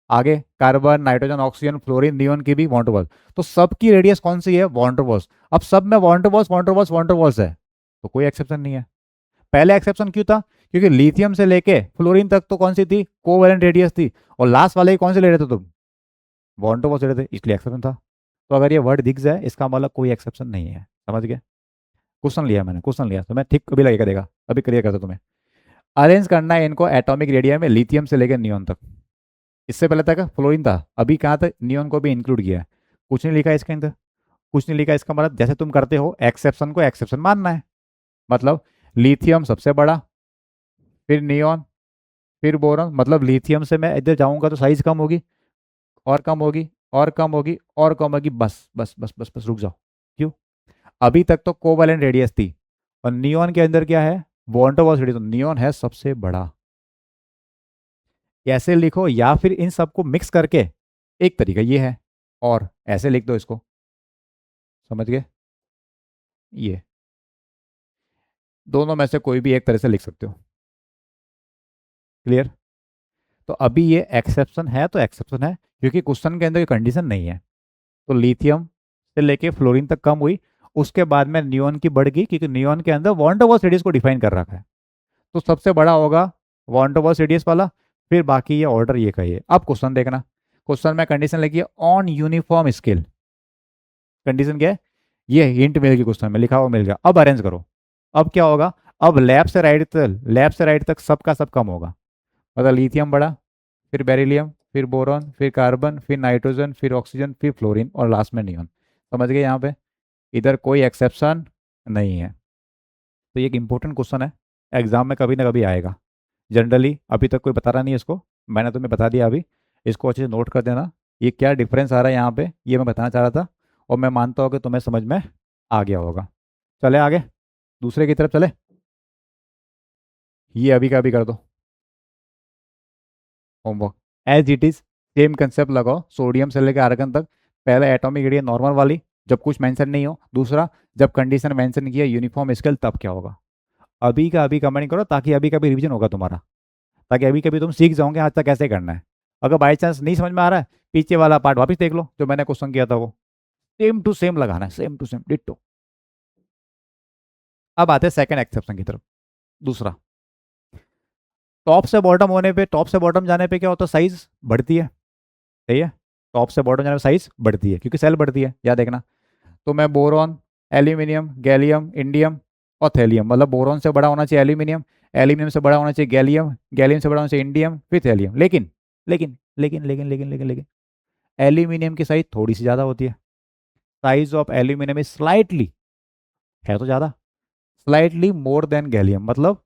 आगे carbon, nitrogen, oxygen, fluorine, neon की भी वॉन टू वॉल्स। तो सबकी रेडियस कौन सी है, वॉन टू वॉल्स। अब सब में van der Waals van der Waals van der Waals है, तो कोई एक्सेप्शन नहीं है। पहले एक्सेप्शन क्यों था, क्योंकि लिथियम से लेके फ्लोरीन तक तो कौन सी थी, कोवैलेंट रेडियस थी, और लास्ट वाले ही कौन से ले रहे थे तुम, वॉन टू वॉल्स ले रहे थे, इसलिए एक्सेप्शन था। तो अगर ये वर्ड दिख जाए इसका मतलब कोई एक्सेप्शन नहीं है, समझ गए। क्वेश्चन लिया मैंने, क्वेश्चन लिया, तो मैं ठीक कभी लगेगा देगा, अभी क्लियर करता तुम्हें। अरेंज करना है इनको एटॉमिक रेडियम में लिथियम से लेकर नियोन तक। इससे पहले तक फ्लोरीन था, अभी कहाँ तक नियोन को भी इंक्लूड किया है। कुछ नहीं लिखा है इसके अंदर, कुछ नहीं लिखा। इसका मतलब जैसे तुम करते हो एक्सेप्शन को एक्सेप्शन मानना है। मतलब लिथियम सबसे बड़ा, फिर नियोन, फिर बोरॉन। मतलब लिथियम से मैं इधर जाऊंगा तो साइज कम होगी, और कम होगी, और कम होगी, और कम होगी, बस बस बस बस बस रुक जाओ। क्यों, अभी तक तो कोवैलेंट रेडियस थी, और नियोन के अंदर क्या है, वॉन टू वॉल्स रेडियस, तो नियोन है सबसे बड़ा। ऐसे लिखो, या फिर इन सबको मिक्स करके एक तरीका ये है, और ऐसे लिख दो इसको, समझ गए। ये दोनों में से कोई भी एक तरह से लिख सकते हो, क्लियर। तो अभी ये एक्सेप्शन है तो एक्सेप्शन है, क्योंकि क्वेश्चन के अंदर ये कंडीशन नहीं है। तो लिथियम से लेके फ्लोरीन तक कम हुई, उसके बाद में नियोन की बढ़ गई, क्योंकि नियोन के अंदर वॉन टू वॉल्स रेडियस को डिफाइन कर रखा है। तो सबसे बड़ा होगा वॉन टू वॉल्स रेडियस वाला, फिर बाकी ये ऑर्डर ये कहिए। अब क्वेश्चन देखना, क्वेश्चन में कंडीशन लिखी है ऑन यूनिफॉर्म स्केल। कंडीशन क्या है, ये हिंट मिल गई क्वेश्चन में, लिखा हुआ मिल गया। अब अरेंज करो, अब क्या होगा, अब लेफ्ट से राइट तक सबका सब कम होगा। मतलब लिथियम बड़ा, फिर बेरिलियम, फिर बोरॉन, फिर कार्बन, फिर नाइट्रोजन, फिर ऑक्सीजन, फिर फ्लोरीन, और लास्ट में नियॉन। समझ गए यहाँ पे, इधर कोई एक्सेप्शन नहीं है। तो ये एक इंपॉर्टेंट क्वेश्चन है, एग्जाम में कभी ना कभी आएगा। जनरली अभी तक कोई बता रहा नहीं है इसको, मैंने तुम्हें बता दिया अभी। इसको अच्छे से नोट कर देना, ये क्या डिफरेंस आ रहा है यहाँ पे, ये मैं बताना चाह रहा था, और मैं मानता हूँ कि तुम्हें समझ में आ गया होगा। चले आगे, दूसरे की तरफ चले। ये अभी का अभी कर दो homework, as it is same concept लगाओ, सोडियम से लेकर आर्गन तक। पहले एटॉमिक रेडियस नॉर्मल वाली, जब कुछ मेंशन नहीं हो। दूसरा, जब कंडीशन मेंशन किया यूनिफॉर्म स्केल, तब क्या होगा। अभी का अभी कमेंट करो, ताकि अभी का भी रिवीजन होगा तुम्हारा, ताकि अभी कभी तुम सीख जाओगे आज तक कैसे करना है। अगर बाई चांस नहीं समझ में आ रहा है, पीछे वाला पार्ट वापस देख लो जो मैंने क्वेश्चन किया था, वो सेम टू सेम लगाना है, सेम टू सेम डिट्टो। अब आते हैं सेकंड एक्सेप्शन की तरफ। दूसरा, टॉप से बॉटम होने पे, टॉप से बॉटम जाने पे क्या होता है, साइज बढ़ती है, सही है। टॉप से बॉटम जाने पे साइज बढ़ती है, क्योंकि सेल बढ़ती है, याद देखना। तो मैं बोरॉन, एल्यूमिनियम, गैलियम, इंडियम और थैलियम, मतलब बोरॉन से बड़ा होना चाहिए एल्यूमिनियम, एल्यूमिनियम से बड़ा होना चाहिए गैलियम, गैलियम से बड़ा होना चाहिए इंडियम, फिर थैलियम। लेकिन लेकिन लेकिन लेकिन लेकिन लेकिन लेकिन एल्यूमिनियम की साइज थोड़ी सी ज़्यादा होती है। Size of aluminium is slightly, है तो ज़्यादा, स्लाइटली मोर देन गैलियम। मतलब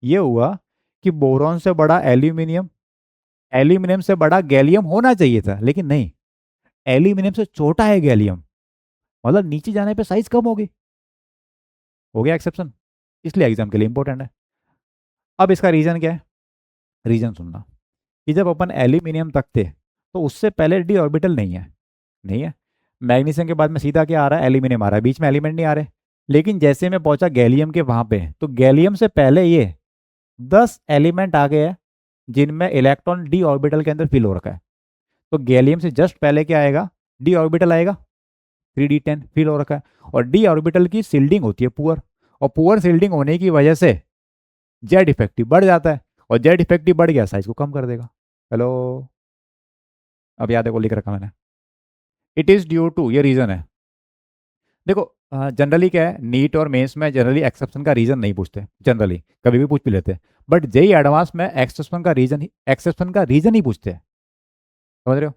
ये हुआ कि बोरॉन से बड़ा एल्यूमिनियम, एल्यूमिनियम से बड़ा गैलियम होना चाहिए था, लेकिन नहीं, एल्यूमिनियम से छोटा है गैलियम। मतलब नीचे जाने पे साइज कम होगी, हो गया एक्सेप्शन, इसलिए एग्जाम के लिए इंपॉर्टेंट है। अब इसका रीजन क्या है, रीजन सुनना, कि जब अपन एल्यूमिनियम तक थे तो उससे पहले डी ऑर्बिटल नहीं है, नहीं है। मैग्नीशियम के बाद में सीधा क्या आ रहा है, एल्यूमिनियम आ रहा है, बीच में एलिमेंट नहीं आ रहे। लेकिन जैसे मैं पहुंचा गैलियम के वहां पे, तो गैलियम से पहले ये 10 एलिमेंट आ गए हैं, जिनमें इलेक्ट्रॉन डी ऑर्बिटल के अंदर फिल हो रखा है। तो गैलियम से जस्ट पहले क्या आएगा, डी ऑर्बिटल आएगा, 3d10 फिल हो रखा है। और डी ऑर्बिटल की सील्डिंग होती है पुअर, और पुअर सील्डिंग होने की वजह से जेड इफेक्टिव बढ़ जाता है, और जेड इफेक्टिव बढ़ गया साइज को कम कर देगा। हेलो, अब याद है को लिख रखा मैंने, इट इज ड्यू टू, ये रीजन है। देखो जनरली क्या है, नीट और मेंस में जनरली एक्सेप्शन का रीजन नहीं पूछते, जनरली कभी भी पूछ भी लेते, बट जेई एडवांस में एक्सेप्शन का रीजन ही पूछते हैं, समझ रहे हो।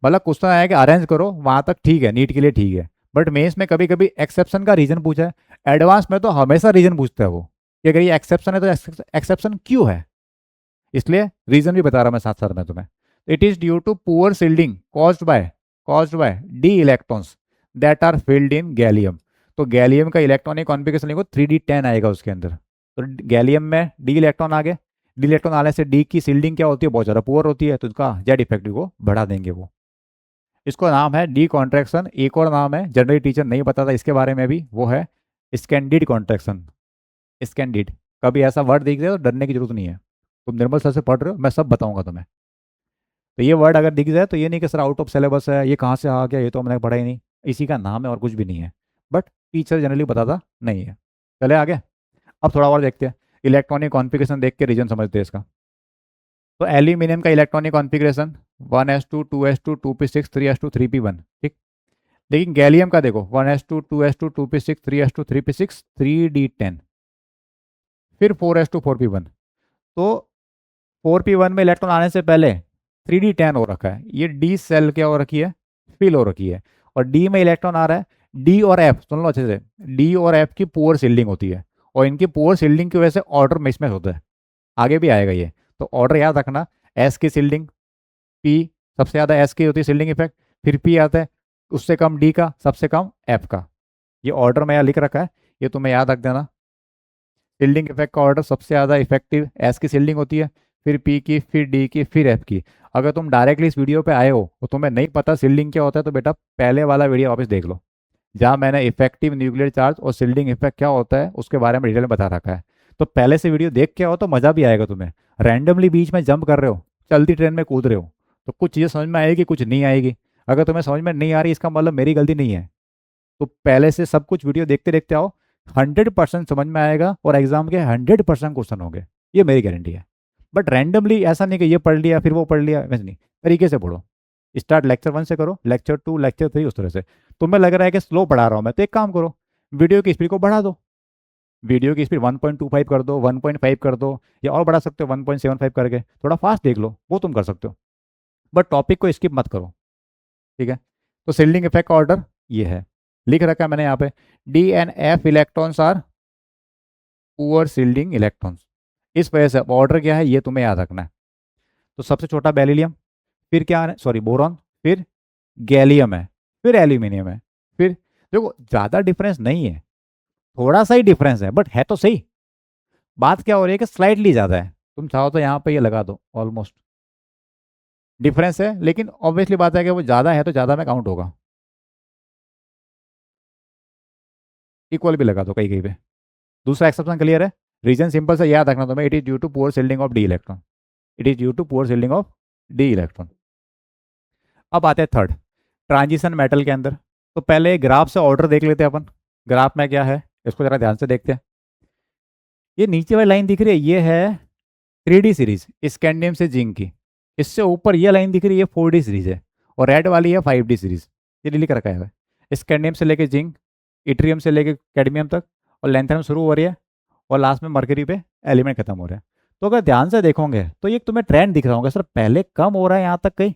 मतलब क्वेश्चन आया कि अरेंज करो, वहां तक ठीक है, नीट के लिए ठीक है, बट मेंस में कभी कभी एक्सेप्शन का रीजन पूछा है, एडवांस में तो हमेशा रीजन पूछता है वो, कि अगर ये एक्सेप्शन है तो एक्सेप्शन क्यों है। इसलिए रीजन भी बता रहा मैं साथ साथ में तुम्हें। It is due to poor shielding caused by D electrons that are filled in gallium. तो गैलियम का इलेक्ट्रॉनिक कॉन्फ़िगरेशन लिखो, 3d10 आएगा उसके अंदर। तो गैलियम में डी इलेक्ट्रॉन आ गए, डी इलेक्ट्रॉन आने से डी की सील्डिंग क्या होती है, बहुत ज़्यादा पुअर होती है, तो उसका जेड इफेक्टिव को बढ़ा देंगे वो। इसको नाम है डी कॉन्ट्रैक्शन। एक और नाम है, जनरली टीचर नहीं बताता इसके बारे में भी, वो है स्कैंडिड कॉन्ट्रैक्शन। स्कैंडिड, कभी ऐसा वर्ड दिख जाए तो डरने की जरूरत नहीं है, तुम निर्मल सर से पढ़ रहे हो, मैं सब बताऊंगा तुम्हें। तो ये वर्ड अगर दिख जाए तो ये नहीं कि सर आउट ऑफ सिलेबस है, ये कहाँ से आ गया, ये तो हमने पढ़ा ही नहीं। इसी का नाम है और कुछ भी नहीं है, बट टीचर जनरली बताता नहीं है। चले आगे। अब थोड़ा और देखते हैं। इलेक्ट्रॉनिक कॉन्फ़िगरेशन देख के रीजन समझते हैं इसका। तो एल्यूमिनियम का electronic configuration 1s2 2s2 2p6 3s2 3p1, ठीक। लेकिन गैलियम का देखो 1s2 2s2 2p6 3s2 3p6 3d10, फिर 4s2 4p1। तो 4p1 में इलेक्ट्रॉन आने से पहले 3d10 हो रखा है, ये डी सेल क्या हो रखी है, फिल हो रखी है। और डी में इलेक्ट्रॉन आ रहा है, डी और एफ सुन लो अच्छे से, डी और एफ की पुअर सील्डिंग होती है, और इनकी पुअर सील्डिंग की वजह से ऑर्डर मिसमैच होता है। आगे भी आएगा ये, तो ऑर्डर याद रखना। एस की सील्डिंग, पी, सबसे ज़्यादा एस की होती है सील्डिंग इफेक्ट, फिर पी आता है, उससे कम डी का, सबसे कम एफ का। ये ऑर्डर में यहाँ लिख रखा है, ये तुम्हें याद रख देना। सील्डिंग इफेक्ट का ऑर्डर सबसे ज़्यादा इफेक्टिव एस की सील्डिंग होती है, फिर पी की, फिर डी की, फिर एफ की। अगर तुम डायरेक्टली इस वीडियो पे आए हो और तुम्हें नहीं पता सील्डिंग क्या होता है, तो बेटा पहले वाला वीडियो वापस देख लो, जहाँ मैंने इफेक्टिव न्यूक्लियर चार्ज और सील्डिंग इफेक्ट क्या होता है उसके बारे में डिटेल में बता रखा है। तो पहले से वीडियो देख के आओ तो मज़ा भी आएगा तुम्हें। रैंडमली बीच में जंप कर रहे हो, चलती ट्रेन में कूद रहे हो, तो कुछ चीज़ें समझ में आएगी, कुछ नहीं आएगी। अगर तुम्हें समझ में नहीं आ रही, इसका मतलब मेरी गलती नहीं है। तो पहले से सब कुछ वीडियो देखते देखते आओ, 100% समझ में आएगा और एग्जाम के 100% क्वेश्चन होंगे, ये मेरी गारंटी है। बट रैंडमली ऐसा नहीं कि ये पढ़ लिया फिर वो पढ़ लिया, वैसे नहीं, तरीके से पढ़ो। स्टार्ट लेक्चर 1 से करो, लेक्चर 2 लेक्चर 3 उस तरह से। तुम्हें लग रहा है कि स्लो पढ़ा रहा हूँ मैं, तो एक काम करो, वीडियो की स्पीड को बढ़ा दो। वीडियो की स्पीड 1.25 कर दो, 1.5 कर दो, या और बढ़ा सकते हो 1.75 करके, थोड़ा फास्ट देख लो, वो तुम कर सकते हो। बट टॉपिक को स्किप मत करो, ठीक है। तो सील्डिंग इफेक्ट का ऑर्डर ये है, लिख रखा है मैंने यहाँ पे, D and F electrons are poor shielding electrons. इस वजह से ऑर्डर क्या है ये तुम्हें याद रखना है। तो सबसे छोटा बेरिलियम, फिर क्या है, सॉरी बोरॉन, फिर गैलियम है, फिर एल्यूमिनियम है, फिर देखो ज़्यादा डिफरेंस नहीं है, थोड़ा सा ही डिफरेंस है, बट है तो सही। बात क्या हो रही है कि स्लाइटली ज़्यादा है। तुम चाहो तो यहाँ पे ये लगा दो, ऑलमोस्ट डिफरेंस है, लेकिन ऑब्वियसली बात है कि वो ज़्यादा है तो ज़्यादा में काउंट होगा। इक्वल भी लगा दो कहीं कहीं पे। दूसरा एक्सेप्शन क्लियर है। रीजन सिंपल से याद रखना तुम्हें, it is due to poor shielding of D electron. It is due to poor shielding of D electron. अब आते हैं थर्ड, ट्रांजिशन मेटल के अंदर। तो पहले ग्राफ से ऑर्डर देख लेते हैं अपन। ग्राफ में क्या है इसको जरा ध्यान से देखते हैं। ये नीचे वाली लाइन दिख रही है, ये है 3D सीरीज स्कैंडियम से जिंक की। इससे ऊपर ये लाइन दिख रही है 4D सीरीज है, और रेड वाली है 5D सीरीज। ये लिख रखा है स्कैंडियम से लेके जिंक, इट्रियम से लेके कैडमियम तक, और लेंथेनम शुरू हो रही है, और लास्ट में मरकरी पे एलिमेंट खत्म हो रहा है। तो अगर ध्यान से देखोगे तो ये तुम्हें ट्रेंड दिख रहा होगा, सर पहले कम हो रहा है यहाँ तक कहीं,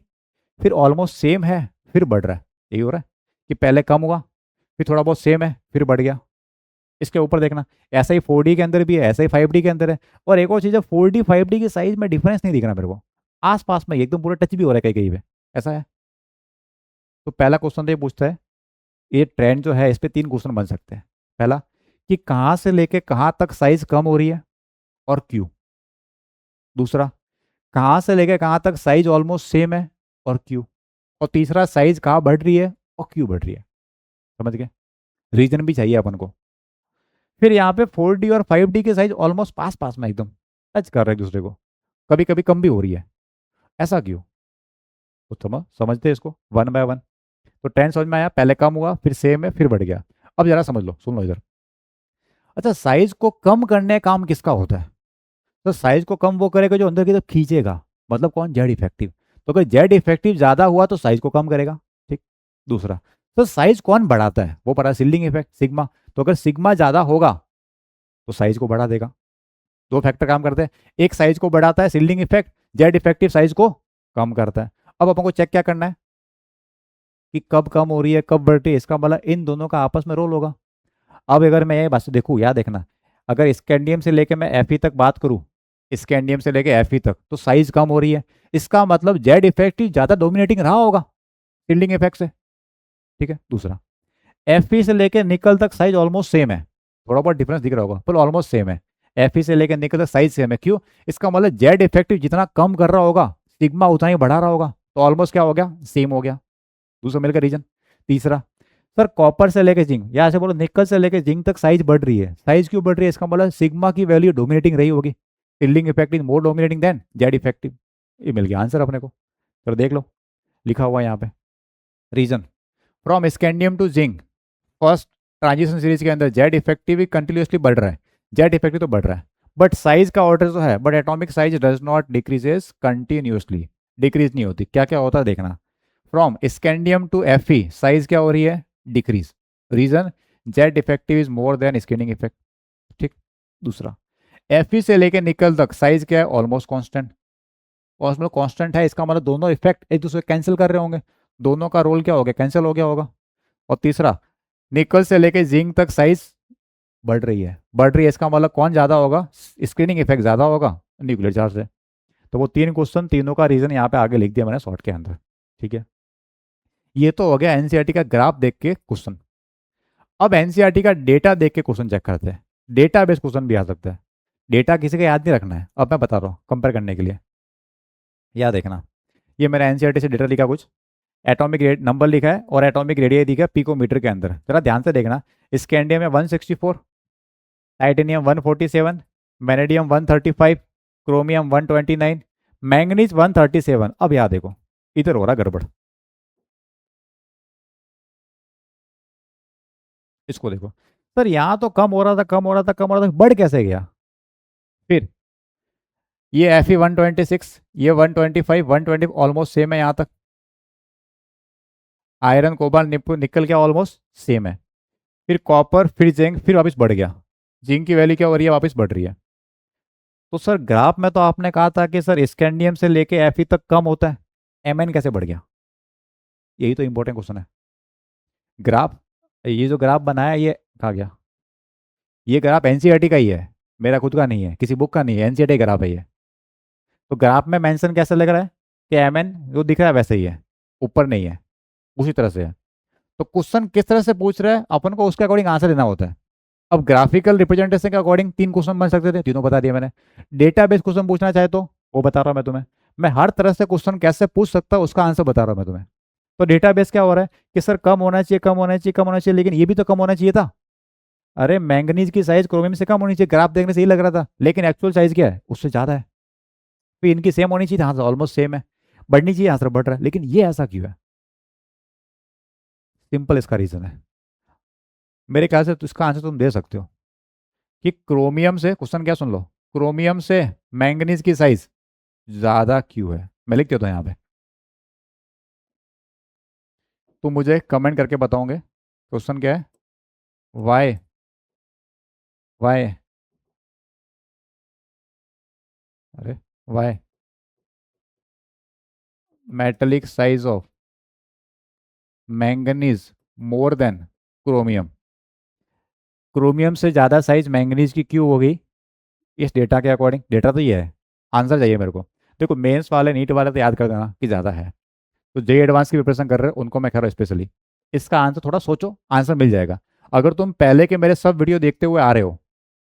फिर ऑलमोस्ट सेम है, फिर बढ़ रहा है। यही हो रहा है कि पहले कम हुआ, फिर थोड़ा बहुत सेम है, फिर बढ़ गया। इसके ऊपर देखना, ऐसा ही 4D के अंदर भी है, ऐसा ही 5D के अंदर है। और एक और चीज़ है, 4D 5D की साइज में डिफरेंस नहीं दिख रहा मेरे को, आस पास में एकदम पूरा टच भी हो रहा है कहीं कहीं पे, ऐसा है। तो पहला क्वेश्चन तो ये पूछता है, ये ट्रेंड जो है इस पे 3 क्वेश्चन बन सकते हैं। पहला, कि कहाँ से लेके कहाँ तक साइज कम हो रही है और क्यों। दूसरा, कहाँ से लेके कहाँ तक साइज ऑलमोस्ट सेम है और क्यों। और तीसरा, साइज कहाँ बढ़ रही है और क्यों बढ़ रही है। समझ गए, रीजन भी चाहिए अपन को। फिर यहाँ पे 4D और 5D के साइज ऑलमोस्ट पास पास में एकदम टच कर रहे हैं एक दूसरे को, कभी कभी कम भी हो रही है, ऐसा क्यों। तो समझते हैं इसको वन बाय वन। तो ट्रेंड समझ में आया, पहले कम हुआ, फिर सेम है, फिर बढ़ गया। अब जरा समझ लो, सुन लो इधर। अच्छा, साइज को कम करने का काम किसका होता है। तो साइज को कम वो करेगा जो अंदर की तरफ खींचेगा, मतलब कौन, जेड इफेक्टिव। तो अगर जेड इफेक्टिव ज्यादा हुआ तो साइज को कम करेगा, ठीक। दूसरा, तो साइज कौन बढ़ाता है, वो पता है, सील्डिंग इफेक्ट सिग्मा। तो अगर सिग्मा ज्यादा होगा तो साइज को बढ़ा देगा। 2 फैक्टर काम करते हैं, एक साइज को बढ़ाता है shielding effect, Z effective size को कम करता है। अब अपन को चेक क्या करना है कि कब कम हो रही है कब बढ़ रही है, इसका मतलब इन दोनों का आपस में रोल होगा। अब अगर मैं ये बात देखूँ, याद देखना, अगर स्कैंडियम से लेके मैं एफ तक बात करूँ, स्कैंडियम से लेके एफ तक, तो साइज कम हो रही है, इसका मतलब जेड इफेक्टिव ज्यादा डोमिनेटिंग रहा होगा शील्डिंग इफेक्ट से, ठीक है। दूसरा, एफ से लेके निकल तक साइज ऑलमोस्ट सेम है, थोड़ा बहुत डिफरेंस दिख रहा होगा पर ऑलमोस्ट सेम है। एफ से लेके निकल तक साइज सेम है, क्यों, इसका मतलब जेड इफेक्टिव जितना कम कर रहा होगा सिग्मा उतना ही बढ़ा रहा होगा, तो ऑलमोस्ट क्या हो गया, सेम हो गया। दूसरा मिलकर रीजन। तीसरा, सर कॉपर से लेके जिंक, या ऐसे बोलो निकल से लेके जिंक तक साइज बढ़ रही है, साइज क्यों बढ़ रही है, इसका मतलब सिग्मा की वैल्यू डोमिनेटिंग रही होगी, shielding effect is more dominating than Z effective. ये मिल गया आंसर अपने को। चलो देख लो, लिखा हुआ है यहाँ पे। Reason, from scandium to zinc first transition series के अंदर जेड इफेक्टिव कंटिन्यूसली बढ़ रहा है। जेड इफेक्टिव तो बढ़ रहा है, बट साइज का ऑर्डर तो है, but atomic size does not decreases continuously. Decrease नहीं होती, क्या क्या होता है देखना। From scandium to F size क्या हो रही है, decrease. Reason, Z effective is more than scanning effect. ठीक। दूसरा, एफ से लेके निकल तक साइज क्या है, ऑलमोस्ट कांस्टेंट। और उसमें कांस्टेंट है, इसका मतलब दोनों इफेक्ट एक दूसरे कैंसिल कर रहे होंगे, दोनों का रोल क्या हो गया, कैंसिल हो गया होगा। और तीसरा, निकल से लेके जिंक तक साइज बढ़ रही है, बढ़ रही है, इसका मतलब कौन ज्यादा होगा, स्क्रीनिंग इफेक्ट ज्यादा होगा न्यूक्लियर चार्ज से। तो वो तीन क्वेश्चन, तीनों का रीजन यहाँ पे आगे लिख दिया मैंने शॉर्ट के अंदर। ठीक है, ये तो हो गया एनसीईआरटी का ग्राफ देख के क्वेश्चन। अब एनसीईआरटी का डेटा देख के क्वेश्चन चेक करते हैं। डेटा बेस्ड क्वेश्चन भी आ सकता है। डेटा किसी का याद नहीं रखना है, अब मैं बता रहा हूँ कंपेयर करने के लिए। याद देखना, ये मेरा एनसीईआरटी से डेटा लिखा कुछ, एटॉमिक रेट नंबर लिखा है और एटॉमिक रेडियस दिखा पिकोमीटर के अंदर। जरा ध्यान से देखना, स्कैंडियम में 164, टाइटेनियम 147, वेनेडियम 135, क्रोमियम 129, मैंगनीज 137। अब यहाँ देखो, इधर हो रहा गड़बड़। इसको देखो, सर यहाँ तो कम हो रहा था, कम हो रहा था, कम हो रहा था, बढ़ कैसे गया। फिर ये एफ ई 126, ये 125, 120 ऑलमोस्ट सेम है यहाँ तक। आयरन कोबाल निकल क्या ऑलमोस्ट सेम है। फिर कॉपर, फिर जिंक, फिर वापस बढ़ गया। जिंक की वैल्यू क्या हो रही है, वापस बढ़ रही है। तो सर ग्राफ में तो आपने कहा था कि सर स्कैंडियम से लेके एफ तक कम होता है, एम कैसे बढ़ गया। यही तो इंपॉर्टेंट क्वेश्चन है। ग्राफ, ये जो ग्राफ बनाया ये कहा गया, ये ग्राफ एनसीईआरटी का ही है, मेरा खुद का नहीं है, किसी बुक का नहीं है, एनसीईआरटी ग्राफ है ये। तो ग्राफ में मेंशन कैसे लग रहा है कि एम जो दिख रहा है वैसे ही है, ऊपर नहीं है, उसी तरह से है। तो क्वेश्चन किस तरह से पूछ रहा है अपन को उसके अकॉर्डिंग आंसर देना होता है। अब ग्राफिकल रिप्रेजेंटेशन के अकॉर्डिंग तीन क्वेश्चन बन सकते थे, तीनों बता दिए मैंने। डेटा बेस्ड क्वेश्चन पूछना चाहे तो वो बता रहा हूँ मैं तुम्हें। मैं हर तरह से क्वेश्चन कैसे पूछ सकता हूँ उसका आंसर बता रहा हूँ मैं तुम्हें। तो डेटा बेस क्या हो रहा है कि सर कम होना चाहिए, कम होना चाहिए, कम होना चाहिए, लेकिन ये भी तो कम होना चाहिए था। अरे मैंगनीज की साइज क्रोमियम से कम होनी चाहिए, ग्राफ देखने से ही लग रहा था, लेकिन एक्चुअल साइज क्या है, उससे ज्यादा है। तो इनकी सेम होनी चाहिए, हाँ ऑलमोस्ट सेम है। बढ़नी चाहिए, हाँ सर बढ़ रहा है, लेकिन ये ऐसा क्यों है। सिंपल इसका रीजन है, मेरे ख्याल से तो इसका आंसर तुम दे सकते हो कि क्रोमियम से, क्वेश्चन क्या सुन लो, क्रोमियम से मैंगनीज की साइज ज्यादा क्यों है। मैं लिख देता हूँ यहाँ पे, तुम मुझे कमेंट करके बताओगे क्वेश्चन क्या है। वाई, वाई, अरे why metallic size of manganese more than chromium, chromium से ज़्यादा साइज मैंगनीज की क्यों होगी इस डेटा के अकॉर्डिंग। डेटा तो ये है, आंसर चाहिए मेरे को। देखो मेंस वाले नीट वाले तो याद कर देना कि ज़्यादा है, तो जे एडवांस की प्रिपरेशन कर रहे हो उनको मैं कह रहा हूँ स्पेशली। इसका आंसर थोड़ा सोचो, आंसर मिल जाएगा। अगर तुम पहले के मेरे सब वीडियो देखते हुए आ रहे हो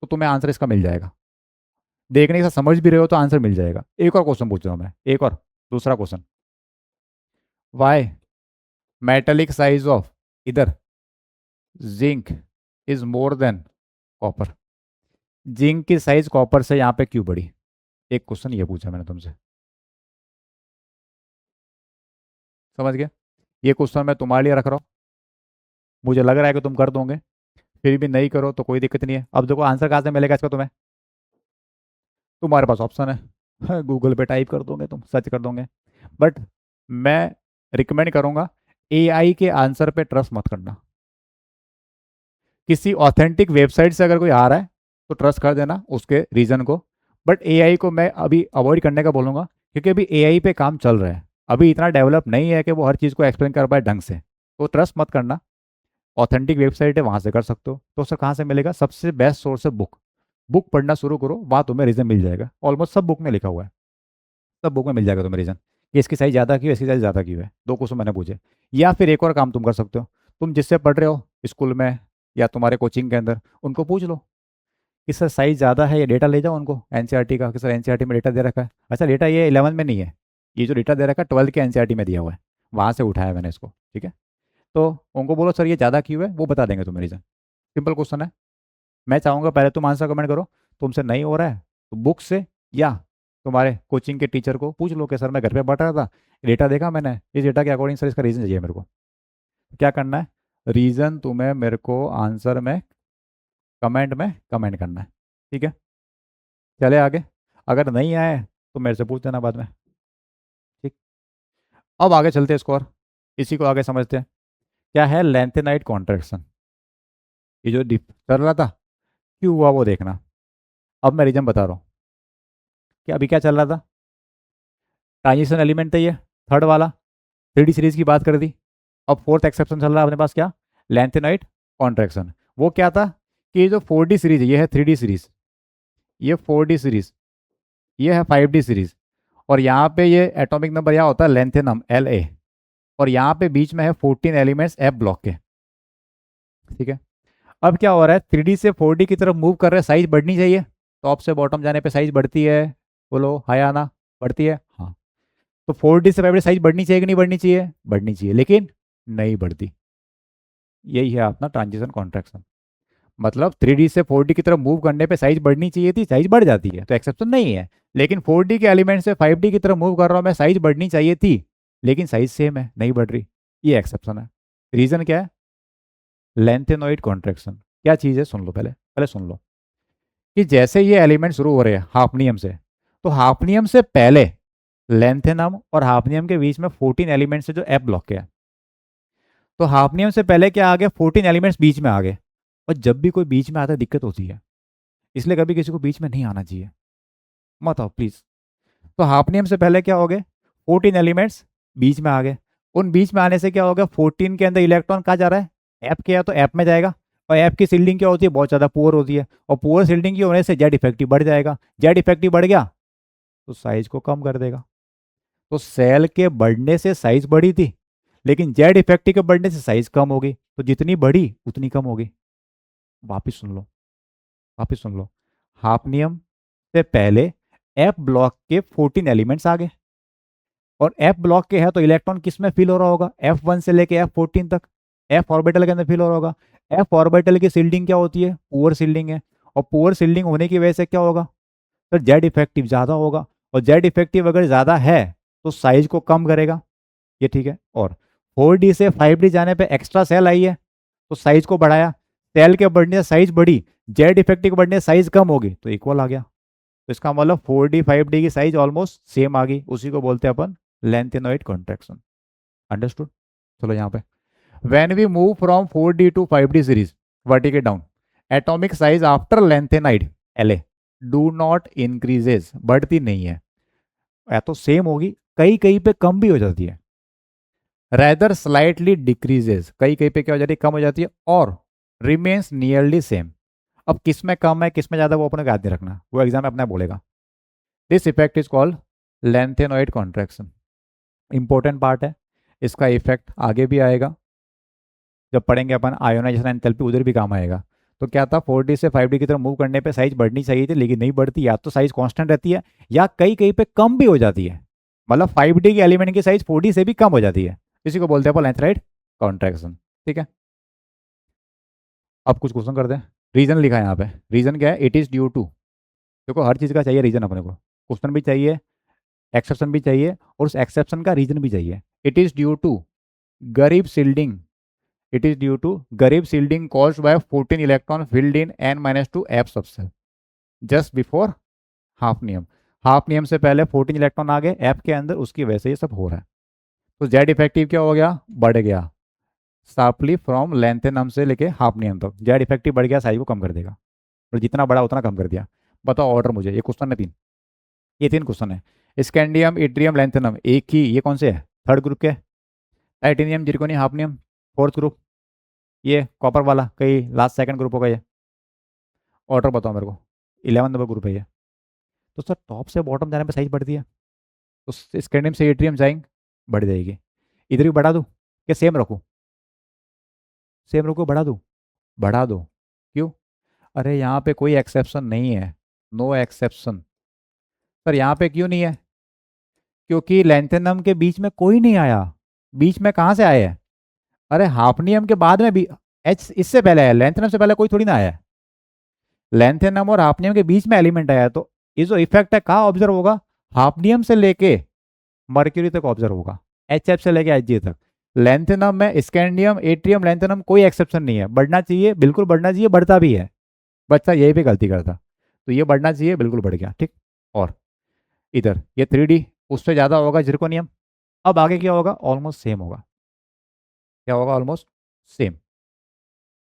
तो तुम्हें आंसर इसका मिल जाएगा। देखने के साथ समझ भी रहे हो तो आंसर मिल जाएगा। एक और क्वेश्चन पूछ रहा हूँ मैं, एक और दूसरा question. Why metallic size of इधर zinc is more than copper, zinc की साइज कॉपर से यहाँ पे क्यों बढ़ी। एक क्वेश्चन ये पूछा मैंने तुमसे, समझ गए। ये क्वेश्चन मैं तुम्हारे लिए रख रहा हूँ, मुझे लग रहा है कि तुम कर दोगे। फिर भी नहीं करो तो कोई दिक्कत नहीं है। अब देखो आंसर कहाँ से मिलेगा इसका तुम्हें, तुम्हारे पास ऑप्शन है गूगल पे टाइप कर दोगे, तुम सर्च कर दोगे। बट मैं रिकमेंड करूंगा, एआई के आंसर पे ट्रस्ट मत करना। किसी ऑथेंटिक वेबसाइट से अगर कोई आ रहा है तो ट्रस्ट कर देना उसके रीजन को। बट एआई को मैं अभी अवॉइड करने का बोलूँगा, क्योंकि अभी एआई पे काम चल रहा है, अभी इतना डेवलप नहीं है कि वो हर चीज़ को एक्सप्लेन कर पाए ढंग से। तो ट्रस्ट मत करना, ऑथेंटिक वेबसाइट है वहाँ से कर सकते हो। तो सर कहाँ से मिलेगा, सबसे बेस्ट सोर्स है बुक। बुक पढ़ना शुरू करो, वहाँ तुम्हें रीज़न मिल जाएगा, ऑलमोस्ट सब बुक में लिखा हुआ है, सब बुक में मिल जाएगा तुम्हें रीज़न कि इसकी साइज ज़्यादा क्यों है, इसकी साइज ज़्यादा क्यों है। दो क्वेश्चन मैंने पूछे। या फिर एक और काम तुम कर सकते हो, तुम जिससे पढ़ रहे हो स्कूल में या तुम्हारे कोचिंग के अंदर, उनको पूछ लो कि सर साइज ज़्यादा है, ये डेटा ले जाओ उनको एनसीईआरटी का कि सर एनसीईआरटी में डेटा दे रखा है। अच्छा डेटा ये 11 में नहीं है, ये जो डेटा दे रखा है 12 के एनसीईआरटी में दिया हुआ है, वहाँ से उठाया मैंने इसको। ठीक है, तो उनको बोलो सर ये ज़्यादा क्यों है, वो बता देंगे तुम्हें रीज़न। सिंपल क्वेश्चन है। मैं चाहूँगा पहले तुम आंसर कमेंट करो, तुमसे नहीं हो रहा है तो बुक से या तुम्हारे कोचिंग के टीचर को पूछ लो कि सर मैं घर पे पढ़ रहा था, डेटा देखा मैंने, इस डेटा के अकॉर्डिंग सर इसका रीज़न चाहिए मेरे को। क्या करना है, रीज़न तुम्हें मेरे को आंसर में कमेंट करना है। ठीक है, चले आगे। अगर नहीं आए तो मेरे से पूछ देना बाद में। ठीक, अब आगे चलते हैं इसको और इसी को आगे समझते हैं। क्या है लेंथेनाइट कॉन्ट्रैक्शन, ये जो चल रहा था क्यों हुआ वो देखना। अब मैं रीजन बता रहा हूँ कि अभी क्या चल रहा था। ट्रांजिशन एलिमेंट है ये थर्ड वाला, 3D सीरीज की बात कर दी। अब फोर्थ एक्सेप्शन चल रहा है अपने पास, क्या, लेंथेनाइट कॉन्ट्रैक्शन। वो क्या था कि ये जो 4D सीरीज है ये है 3D सीरीज, ये 4D सीरीज, ये है 5D सीरीज, और यहाँ पे ये एटॉमिक नंबर यहाँ होता है लेंथेनम La, और यहाँ पे बीच में है 14 एलिमेंट्स एफ ब्लॉक के। ठीक है, अब क्या हो रहा है, 3D से 4D की तरफ मूव कर रहे हैं, साइज बढ़नी चाहिए, टॉप से बॉटम जाने पे साइज बढ़ती है, बोलो हाय आना, बढ़ती है, हाँ। तो 4D से 5D साइज बढ़नी चाहिए कि नहीं बढ़नी चाहिए, बढ़नी चाहिए, लेकिन नहीं बढ़ती। यही है अपना ट्रांजिशन कॉन्ट्रैक्शन। मतलब 3D से 4D की तरफ मूव करने पे साइज बढ़नी चाहिए थी, साइज बढ़ जाती है, तो एक्सेप्शन नहीं है। लेकिन 4D के एलिमेंट से 5D की तरफ मूव कर रहा हूँ मैं, साइज बढ़नी चाहिए थी लेकिन साइज सेम है, नहीं बढ़ रही, ये एक्सेप्शन है। रीजन क्या है, लेंथेनॉइड कॉन्ट्रैक्शन। क्या चीज़ है, सुन लो, पहले पहले सुन लो कि जैसे ये एलिमेंट शुरू हो रहे हैं हाफनियम से, तो हाफनियम से पहले लेंथेनम और हाफनियम के बीच में 14 एलिमेंट्स है जो एफ ब्लॉक के हैं। तो हाफनियम से पहले क्या आ गया, 14 एलिमेंट्स बीच में आ गए। और जब भी कोई बीच में आता है दिक्कत होती है, इसलिए कभी किसी को बीच में नहीं आना चाहिए, मत आओ प्लीज। तो हाफनियम से पहले क्या हो गए, 14 एलिमेंट्स बीच में आ गए। उन बीच में आने से क्या होगा, 14 के अंदर इलेक्ट्रॉन कहाँ जा रहा है, ऐप के, या तो ऐप में जाएगा। और ऐप की सील्डिंग क्या होती है, बहुत ज़्यादा पुअर होती है, और पुअर सील्डिंग की होने से जेड इफेक्टिव बढ़ जाएगा। जेड इफेक्टिव बढ़ गया तो साइज को कम कर देगा। तो सेल के बढ़ने से साइज बढ़ी थी, लेकिन जेड इफेक्टिव के बढ़ने से साइज कम हो गई, तो जितनी बढ़ी उतनी कम हो गई। वापिस सुन लो, वापिस सुन लो। हाफनियम से पहले एफ ब्लॉक के 14 एलिमेंट्स आ गए, और एफ ब्लॉक के है तो इलेक्ट्रॉन किस में फिल हो रहा होगा, F1 से लेके F14 तक एफ ऑर्बिटल के अंदर फिल हो रहा होगा। एफ ऑर्बिटल की सील्डिंग क्या होती है, पुअर सील्डिंग है, और पुअर सील्डिंग होने की वजह से क्या होगा, तो जेड इफेक्टिव ज़्यादा होगा, और जेड इफेक्टिव अगर ज़्यादा है तो साइज को कम करेगा। ये ठीक है, और 4D से 5D जाने पे एक्स्ट्रा सेल आई है तो साइज को बढ़ाया, सेल के बढ़ने से साइज बढ़ी, जेड इफेक्टिव के बढ़ने से साइज कम होगी, तो इक्वल आ गया। तो इसका मतलब 4D 5D की साइज ऑलमोस्ट सेम आ गई, उसी को बोलते हैं अपन लेंथेनॉइड कॉन्ट्रैक्शन। अंडरस्टूड। चलो यहाँ पे, when we move from 4D to 5D series vertical down, atomic size after lanthanide La do not increases, बढ़ती नहीं है, या तो सेम होगी, कहीं कहीं पे कम भी हो जाती है, रैदर स्लाइटली डिक्रीजेज, कहीं कहीं पे क्या हो जाती है, कम हो जाती है, और रिमेन्स नियरली सेम। अब किस में कम है किस में ज़्यादा वो अपने को याद नहीं रखना, वो एग्जाम में अपना बोलेगा। This effect is called lanthanoid contraction. Important part है, इसका इफेक्ट आगे भी आएगा, जब पढ़ेंगे अपन आयोनाइजेशन एंथैल्पी, उधर भी काम आएगा। तो क्या था, 4D से 5D की तरफ मूव करने पे साइज बढ़नी चाहिए थी लेकिन नहीं बढ़ती, या तो साइज कांस्टेंट रहती है या कहीं कहीं पे कम भी हो जाती है। मतलब 5D के एलिमेंट की साइज 4D से भी कम हो जाती है, इसी को बोलते हैं लेंथेनाइड कॉन्ट्रैक्शन। ठीक है, अब कुछ क्वेश्चन करते हैं। रीजन लिखा है यहाँ पे, रीजन क्या है, इट इज ड्यू टू, देखो हर चीज़ का चाहिए रीजन अपने को, क्वेश्चन भी चाहिए, एक्सेप्शन भी चाहिए, और उस एक्सेप्शन का रीजन भी चाहिए। इट इज ड्यू टू गरीब shielding, it is due to Garib shielding caused by 14 electron filled in n-2 f subcell just before hafnium. Hafnium से पहले 14 इलेक्ट्रॉन आ गए एफ के अंदर, उसकी वजह से ये सब हो रहा है। तो जेड इफेक्टिव क्या हो गया, बढ़ गया, शार्पली फ्रॉम लेंथेनम से लेके हाफनियम तक जेड इफेक्टिव बढ़ गया, साइज को कम कर देगा, और जितना बड़ा उतना कम कर दिया। बताओ ऑर्डर मुझे, ये क्वेश्चन है तीन, ये तीन क्वेश्चन है। स्कैंडियम इट्रियम लेंथेनम एक ही, ये कौन से है, थर्ड ग्रुप के, titanium zirconium hafnium fourth group, ये कॉपर वाला कहीं लास्ट सेकंड ग्रुप होगा ये। ऑर्डर बताओ मेरे को, 11 नंबर ग्रुप है ये। तो सर टॉप से बॉटम जाने पे साइज बढ़ती है, तो स्कैंडियम से एट्रियम जाएंगे, बढ़ जाएगी। इधर भी बढ़ा दूँ क्या सेम रखूँ, सेम रखो, बढ़ा दूँ, बढ़ा दो, क्यों, अरे यहाँ पे कोई एक्सेप्शन नहीं है, नो एक्सेप्शन। सर यहाँ पे क्यों नहीं है, क्योंकि लेंथेनम के बीच में कोई नहीं आया, बीच में कहाँ से आए हैं, अरे हाफनियम के बाद में भी एच इससे पहले आया, लेंथेनम से पहले कोई थोड़ी ना आया है। लेंथेनम और हाफनियम के बीच में एलिमेंट आया, तो ये जो इफेक्ट है कहाँ ऑब्जर्व होगा? हाफनियम से लेके मर्क्यूरी तक ऑब्जर्व होगा, एच एफ से लेके एच जी तक। लेंथेनम में स्कैंडियम एट्रियम लेंथेनम कोई एक्सेप्शन नहीं है, बढ़ना चाहिए, बिल्कुल बढ़ना चाहिए, बढ़ता भी है। बच्चा यही भी गलती करता, तो ये बढ़ना चाहिए, बिल्कुल बढ़ गया, ठीक। और इधर ये 3D, उससे ज़्यादा होगा जिरकोनियम। अब आगे क्या होगा? ऑलमोस्ट सेम होगा। क्या होगा? Almost same.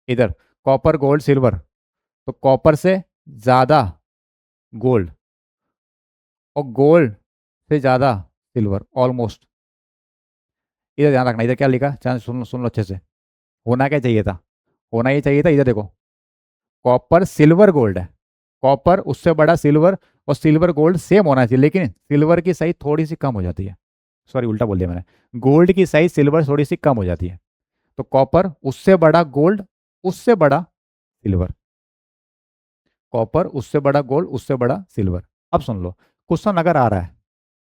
इधर कॉपर गोल्ड सिल्वर, तो कॉपर से ज़्यादा गोल्ड और गोल्ड से ज़्यादा सिल्वर ऑलमोस्ट। इधर ध्यान रखना, इधर क्या लिखा, चाहे सुन लो अच्छे से। होना क्या चाहिए था? होना ये चाहिए था, इधर देखो, कॉपर सिल्वर गोल्ड है, कॉपर उससे बड़ा सिल्वर, और सिल्वर गोल्ड सेम होना चाहिए, लेकिन सिल्वर की साइज थोड़ी सी कम हो जाती है। सॉरी, उल्टा बोल दिया मैंने, गोल्ड की साइज सिल्वर थोड़ी सी कम हो जाती है। तो कॉपर उससे बड़ा गोल्ड, उससे बड़ा सिल्वर, कॉपर उससे बड़ा गोल्ड, उससे बड़ा सिल्वर। अब सुन लो, क्वेश्चन अगर आ रहा है,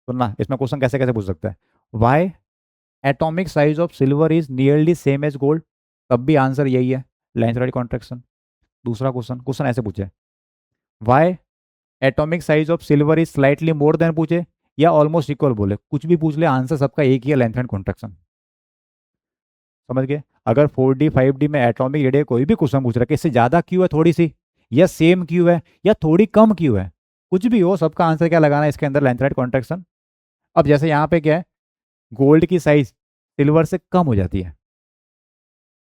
सुनना, इसमें क्वेश्चन कैसे कैसे पूछ सकते हैं। Why atomic size of silver is nearly same as gold, तब भी आंसर यही है, लेंसराइड कॉन्ट्रैक्शन। दूसरा क्वेश्चन, क्वेश्चन ऐसे पूछे, why atomic size of silver is slightly more than पूछे, या ऑलमोस्ट इक्वल बोले, कुछ भी पूछ ले, आंसर सबका एक ही है, लेंथ एंड कॉन्ट्रैक्शन। समझ गए? अगर 4D 5D में एटॉमिक रेडियस कोई भी क्वेश्चन पूछ रहा है कि इससे ज्यादा क्यों है थोड़ी सी, या सेम क्यों है, या थोड़ी कम क्यों है, कुछ भी हो, सबका आंसर क्या लगाना है इसके अंदर? Length and contraction. अब जैसे यहाँ पे क्या है, गोल्ड की साइज सिल्वर से कम हो जाती है,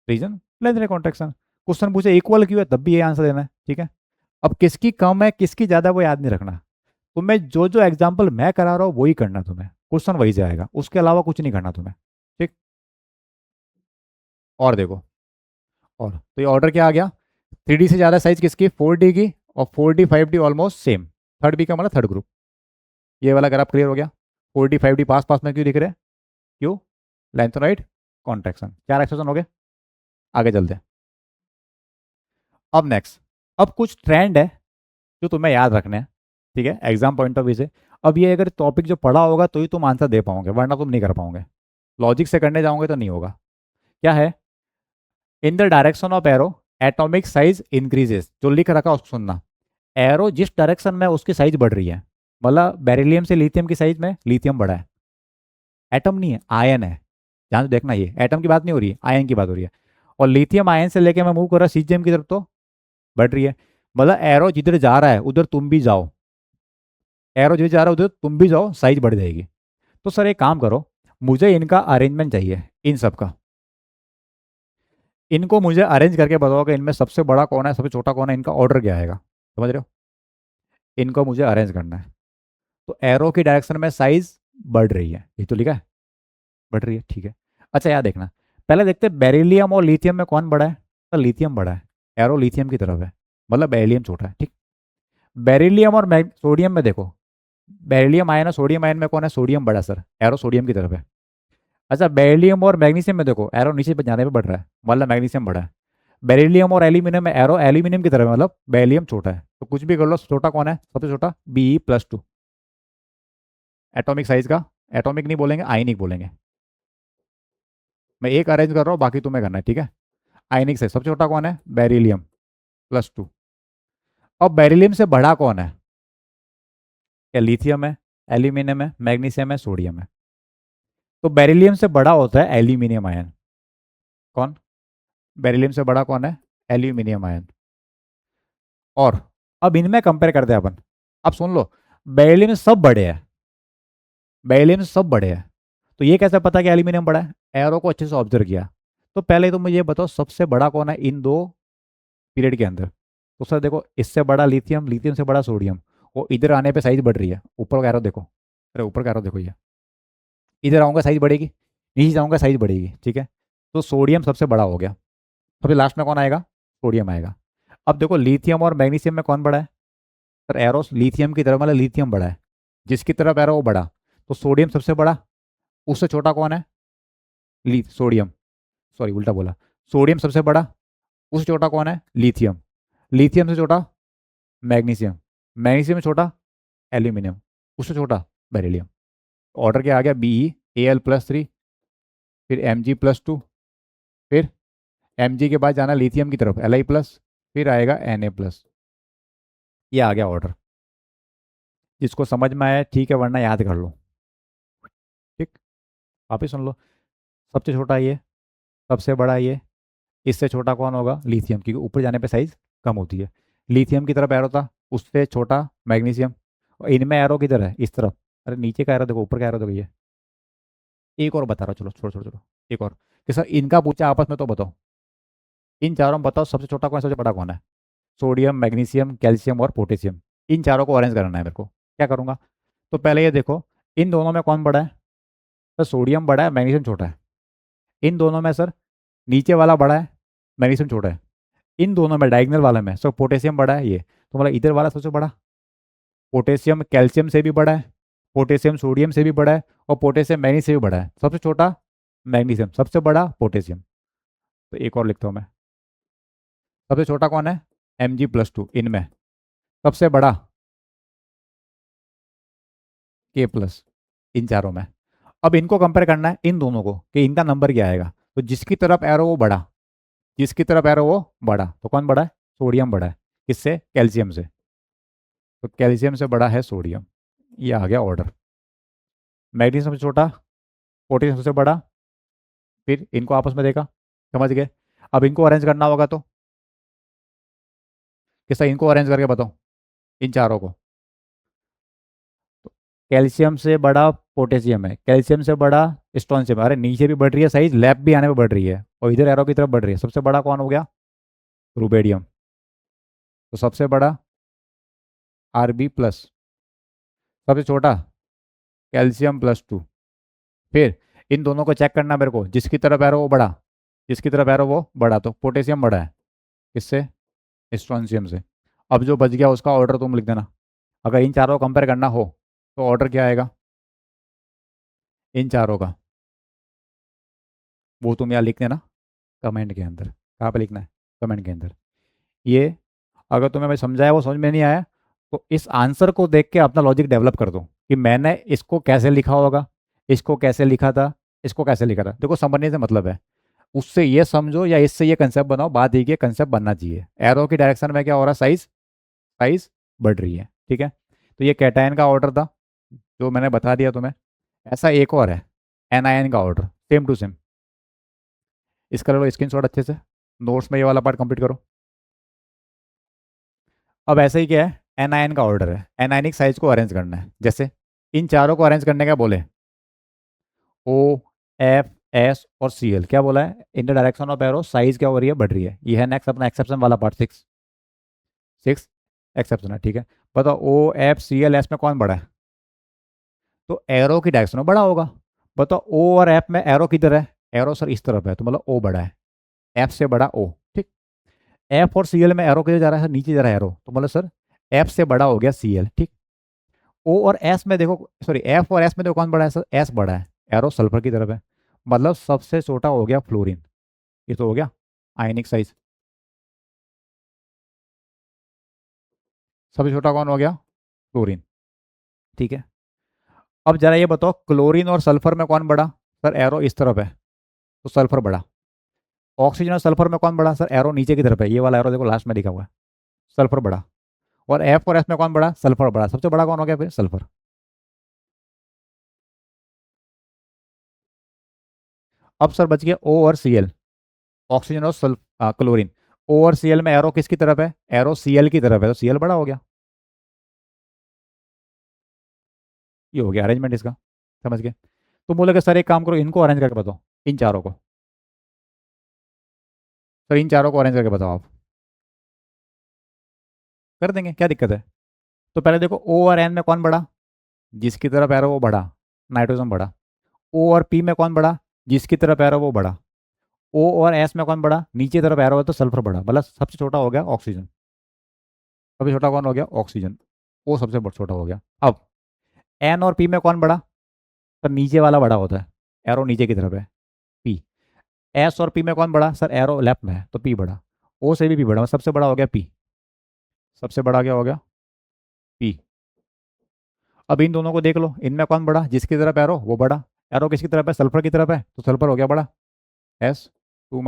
reason lanthanide contraction. Question पूछे इक्वल क्यों है, तब भी ये आंसर देना है, ठीक है। अब किसकी कम है किसकी ज्यादा वो याद नहीं रखना, तुम्हें जो जो एग्जाम्पल मैं करा रहा हूँ वही करना, तुम्हें क्वेश्चन वही जाएगा, उसके अलावा कुछ नहीं करना तुम्हें, ठीक। और देखो, और तो ये ऑर्डर क्या आ गया, 3D से ज़्यादा साइज किसकी? 4D की, और 4D 5D almost same, third B का मतलब थर्ड ग्रुप। ये वाला ग्राफ क्लियर हो गया? 4D 5D पास पास में क्यों दिख रहे हैं? क्यों? लेंथोनाइड कॉन्ट्रैक्शन। 4 एक्सेप्शन हो गए, आगे चलते हैं। अब नेक्स्ट, अब कुछ ट्रेंड है जो तुम्हें याद रखने हैं, ठीक है, एग्जाम पॉइंट ऑफ व्यू से। अब ये अगर टॉपिक जो पढ़ा होगा तो ही तुम आंसर दे पाओगे, वरना तुम नहीं कर पाओगे, लॉजिक से करने जाओगे तो नहीं होगा। क्या है? In the direction of arrow atomic size increases, जो लिख रखा है उसको सुनना। एरो जिस डायरेक्शन में उसकी साइज बढ़ रही है, मतलब बेरिलियम से लिथियम की साइज में लिथियम बढ़ा है, एटम नहीं है, आयन है। ध्यान से देखना, ये एटम की बात नहीं हो रही है, आयन की बात हो रही है। और लिथियम आयन से लेके मैं मूव कर रहा सीजियम की तरफ, तो बढ़ रही है। मतलब एरो जिधर जा रहा है उधर तुम भी जाओ, एरो जिधर जा रहा है उधर तुम भी जाओ, साइज बढ़ जाएगी। तो सर एक काम करो, मुझे इनका अरेंजमेंट चाहिए, इन सब का, इनको मुझे अरेंज करके बताओ कि इनमें सबसे बड़ा कौन है, सबसे छोटा कौन है, इनका ऑर्डर क्या आएगा। समझ रहे हो? इनको मुझे अरेंज करना है। तो एरो की डायरेक्शन में साइज बढ़ रही है, ये तो लिखा है, बढ़ रही है, ठीक है। अच्छा याद देखना, पहले देखते हैं बेरिलियम और लिथियम में कौन बड़ा है। तो लिथियम बड़ा है, एरो लिथियम की तरफ है, मतलब बेरिलियम छोटा है, ठीक। बेरिलियम और सोडियम में देखो, बेरिलियम आयन और सोडियम आयन में कौन है? सोडियम बड़ा सर, एरो सोडियम की तरफ है। अच्छा बेरिलियम और मैग्नीशियम में देखो, एरो नीचे जाने पे बढ़ रहा है, मतलब मैग्नीशियम बड़ा है। बेरिलियम और एल्यूमिनियम में एरो एल्यूमिनियम की तरफ है, मतलब बेरिलियम छोटा है। तो कुछ भी कर लो, छोटा कौन है सबसे छोटा? Be+2, एटॉमिक साइज का, एटॉमिक नहीं बोलेंगे, आयनिक बोलेंगे। मैं एक अरेंज कर रहा हूँ, बाकी तुम्हें करना है, ठीक है। आयनिक साइज सबसे छोटा कौन है? Be+2। अब बेरिलियम से बड़ा कौन है? क्या लिथियम है, एल्यूमिनियम है, मैग्नीशियम है, सोडियम है। तो बेरिलियम से बड़ा होता है एल्यूमिनियम आयन। कौन? बेरिलियम से बड़ा कौन है? Aluminium ion. और अब इनमें कंपेयर करते हैं अपन। अब सुन लो, बेरिलियम में सब बड़े हैं, बेरिलियम में सब बड़े हैं। तो ये कैसे पता कि एल्यूमिनियम बड़ा है? एरो को अच्छे से ऑब्जर्व किया। तो पहले तो मुझे ये बताओ सबसे बड़ा कौन है इन दो पीरियड के अंदर। तो सर देखो, इससे बड़ा लिथियम, लिथियम से बड़ा सोडियम, वो इधर आने पे साइज बढ़ रही है, ऊपर का एरो देखो, अरे ऊपर का एरो देखो, ये इधर आऊँगा साइज बढ़ेगी, नीचे जाऊँगा साइज बढ़ेगी, ठीक है। तो सोडियम सबसे बड़ा हो गया। सबसे लास्ट में कौन आएगा? सोडियम आएगा। अब देखो लिथियम और मैग्नीशियम में कौन बड़ा है? सर एरो लिथियम की तरफ, मतलब लिथियम बड़ा है, जिसकी तरफ एरो वो बड़ा। तो सोडियम सबसे बड़ा, उससे छोटा कौन है? सोडियम, सॉरी उल्टा बोला, सोडियम सबसे बड़ा, उससे छोटा कौन है? लिथियम, लिथियम से छोटा मैग्नीशियम, मैग्नीशियम से छोटा एल्यूमिनियम, उससे छोटा बेरिलियम। ऑर्डर क्या आ गया? BeAl+3, फिर Mg+2, फिर Mg के बाद जाना लिथियम की तरफ Li+, फिर आएगा Na+। ये आ गया ऑर्डर। जिसको समझ में आया ठीक है, वरना याद कर लो। ठीक, वापिस सुन लो। सबसे छोटा ये, सबसे बड़ा ये, इससे छोटा कौन होगा? लिथियम, क्योंकि ऊपर जाने पे साइज कम होती है। लिथियम की तरफ एरो था, उससे छोटा मैग्नीशियम। और इनमें एरो किधर है? इस तरफ। अरे नीचे का एरो देखो, ऊपर का एरो देखो ये। एक और बता रहा हूँ, चलो छोड़ो छोड़ो छोड़ो। एक और कि सर इनका पूछा आपस में तो बताओ, इन चारों में बताओ सबसे छोटा कौन है, सबसे बड़ा कौन है? सोडियम, मैग्नीशियम, कैल्शियम और पोटेशियम। इन चारों को अरेंज करना है मेरे को। क्या करूँगा? तो पहले ये देखो, इन दोनों में कौन बड़ा है? सर सोडियम बड़ा है, मैग्नीशियम छोटा है। इन दोनों में सर नीचे वाला बड़ा है, मैग्नीशियम छोटा है। इन दोनों में डायगनल वाले में सर पोटेशियम बड़ा है ये, तो मतलब इधर वाला सबसे बड़ा। पोटेशियम कैल्शियम से भी बड़ा है, पोटेशियम सोडियम से भी बड़ा है, और पोटेशियम मैग्नीशियम से भी बड़ा है। सबसे छोटा मैग्नीशियम, सबसे बड़ा पोटेशियम। तो एक और लिखता हूँ मैं। सबसे छोटा कौन है? Mg+2 इनमें। सबसे बड़ा K+, इन चारों में। अब इनको कंपेयर करना है इन दोनों को कि इनका नंबर क्या आएगा। तो जिसकी तरफ एरो वो बड़ा, जिसकी तरफ एरो वो बड़ा, तो कौन बड़ा है? सोडियम बड़ा है। किससे? कैल्शियम से। तो कैल्शियम से बड़ा है सोडियम। ये आ गया ऑर्डर। मैग्नीशियम सबसे छोटा, पोटेशियम सबसे बड़ा, फिर इनको आपस में देखा। समझ गए? अब इनको अरेंज करना होगा तो किससे? इनको अरेंज करके बताओ, इन चारों को। कैल्शियम से बड़ा पोटेशियम है, कैल्शियम से बड़ा स्ट्रॉन्शियम। अरे नीचे भी बढ़ रही है साइज, लैप भी आने में बढ़ रही है, और इधर एरो की तरफ बढ़ रही है। सबसे बड़ा कौन हो गया? रुबेडियम। तो सबसे बड़ा Rb+। सबसे छोटा कैल्शियम+2। फिर इन दोनों को चेक करना मेरे को, जिसकी तरफ एरो वो बड़ा, जिसकी तरफ एरो वो बड़ा, तो पोटेशियम बड़ा है। किससे? स्ट्रॉन्शियम से। अब जो बच गया उसका ऑर्डर तुम लिख देना। अगर इन चारों को कंपेयर करना हो तो ऑर्डर क्या आएगा इन चारों का? वो तुम यहाँ लिख देना कमेंट के अंदर। कहाँ पे लिखना है? कमेंट के अंदर। ये अगर तुम्हें मैं समझाया वो समझ में नहीं आया, तो इस आंसर को देख के अपना लॉजिक डेवलप कर दो कि मैंने इसको कैसे लिखा होगा, इसको कैसे लिखा था, इसको कैसे लिखा था। देखो समझने से मतलब है, उससे ये समझो या इससे ये कंसेप्ट बनाओ, बात एक ही कंसेप्ट बनना चाहिए। एरो की डायरेक्शन में क्या हो रहा है? साइज, साइज बढ़ रही है। ठीक है, तो ये कैटायन का ऑर्डर था जो मैंने बता दिया तुम्हें। ऐसा एक और है एनायन का ऑर्डर, सेम टू सेम। इसका लो स्क्रीनशॉट अच्छे से, नोट्स में ये वाला पार्ट कंप्लीट करो। अब ऐसे ही क्या है, एनायन का ऑर्डर है, एनायनिक साइज को अरेंज करना है। जैसे इन चारों को अरेंज करने का बोले, ओ, एफ, एस और सी एल। क्या बोला है? In the direction of arrow size क्या हो रही है? बढ़ रही है। ये है नेक्स्ट अपना एक्सेप्शन वाला पार्ट, सिक्स। सिक्स एक्सेप्शन है। ठीक है, बताओ ओ, एफ, सी एल, एस में कौन बड़ा है? तो एरो की डायरेक्शन में बड़ा होगा। बताओ ओ और एफ में एरो किधर है? एरो सर इस तरफ है, तो मतलब ओ बड़ा है, एफ से बड़ा ओ। ठीक, एफ और सी एल में एरो किधर जा रहा है? नीचे जा रहा है एरो, तो मतलब सर एफ से बड़ा हो गया सी एल। ठीक, ओ और एस में देखो, सॉरी एफ और एस में देखो कौन बड़ा है? सर एस बड़ा है, एरो सल्फर की तरफ है, मतलब सबसे छोटा हो गया फ्लोरीन। ये तो हो गया आयनिक साइज। सबसे छोटा कौन हो गया? फ्लोरीन। ठीक है, अब जरा ये बताओ क्लोरीन और सल्फर में कौन बड़ा? सर एरो इस तरफ है, तो सल्फर बड़ा। ऑक्सीजन और सल्फर में कौन बड़ा? सर एरो नीचे की तरफ है, ये वाला एरो देखो लास्ट में लिखा हुआ है, सल्फर बड़ा। और एफ और एस में कौन बड़ा? सल्फर बड़ा। सबसे बड़ा कौन हो गया फिर? सल्फर। अब सर बच गया ओ और सी एल, ऑक्सीजन और क्लोरीन। ओ और सी एल में एरो किसकी तरफ है? एरो सी एल की तरफ है, तो सी एल बड़ा हो गया। ये हो गया अरेंजमेंट इसका। समझ गए? तो बोले कि सर एक काम करो, इनको अरेंज करके बताओ, इन चारों को। सर इन चारों को अरेंज करके बताओ आप। कर देंगे, क्या दिक्कत है? तो पहले देखो ओ और एन में कौन बड़ा? जिसकी तरफ एरो वो बड़ा, नाइट्रोजन बड़ा। ओ और पी में कौन बड़ा? जिसकी तरफ एरो वो बड़ा। ओ और एस में कौन बड़ा? नीचे तरफ एरो है तो सल्फर बड़ा, मतलब सबसे छोटा हो गया ऑक्सीजन। सबसे छोटा कौन हो गया? ऑक्सीजन। ओ सबसे छोटा हो गया। अब एन और पी में कौन बड़ा? सर नीचे वाला बड़ा होता है, एरो नीचे की तरफ है, पी। एस और पी में कौन बड़ा? सर एरो लेफ्ट में है, तो पी बड़ा। ओ से भी पी बड़ा, सबसे बड़ा हो गया पी। सबसे बड़ा क्या हो गया? पी। अब इन दोनों को देख लो, इनमें कौन बड़ा? जिसकी तरफ एरो वो बड़ा। एरो किसकी तरफ है? सल्फर की तरफ है, तो सल्फर हो गया बड़ा, S2 -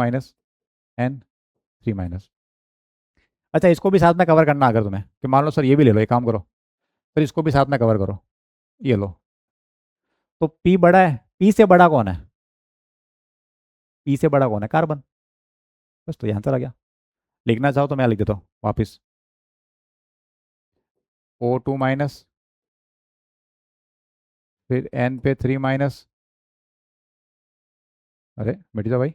N3 - अच्छा इसको भी साथ में कवर करना अगर तुम्हें, कि मान लो सर ये भी ले लो, एक काम करो, फिर इसको भी साथ में कवर करो। ये लो। तो पी बड़ा है, पी से बड़ा कौन है? पी से बड़ा कौन है? कार्बन। बस, तो ये आंसर आ गया। लिखना चाहो तो मैं लिख देता हूँ वापिस। O2 माइनस, फिर N पे 3 माइनस, अरे मिट जाओ भाई,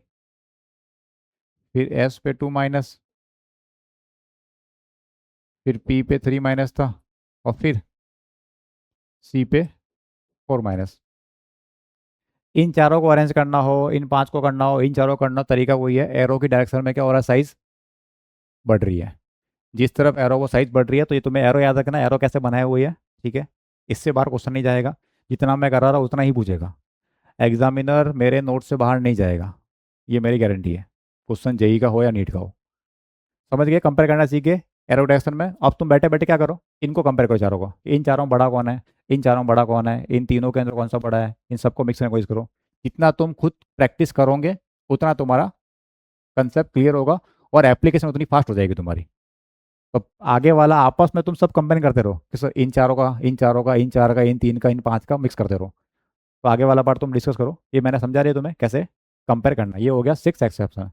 फिर S पे 2 माइनस, फिर P पे 3 माइनस था, और फिर C पे 4 माइनस। इन चारों को अरेंज करना हो, इन पांच को करना हो, इन चारों को करना हो, तरीका वही है। एरो की डायरेक्शन में क्या हो रहा है? साइज बढ़ रही है। जिस तरफ एरो वो साइज बढ़ रही है, तो ये तुम्हें एरो याद रखना, एरो कैसे बनाए हुई है। ठीक है, इससे बाहर क्वेश्चन नहीं जाएगा। जितना मैं करा रहा हूँ उतना ही पूछेगा। एग्जामिनर मेरे नोट से बाहर नहीं जाएगा, ये मेरी गारंटी है। क्वेश्चन जेई का हो या नीट का हो। समझ गए? कंपेयर करना सीखे एरो डायरेक्शन में। अब तुम बैठे बैठे क्या करो, इनको कंपेयर करो चारों को। इन चारों में बड़ा कौन है, इन चारों में बड़ा कौन है, इन तीनों के अंदर कौन सा बड़ा है, इन सबको मिक्स करने की कोशिश करो। जितना तुम खुद प्रैक्टिस करोगे उतना तुम्हारा कंसेप्ट क्लियर होगा, और एप्लीकेशन उतनी फास्ट हो जाएगी तुम्हारी। तो आगे वाला आपस में तुम सब कंपेयर करते रहो कि सर इन चारों का, इन चारों का, इन चार का, इन तीन का, इन पांच का मिक्स करते रहो। तो आगे वाला पार्ट तुम डिस्कस करो। ये मैंने समझा दिया तुम्हें कैसे कंपेयर करना। ये हो गया 6 एक्सेप्शन।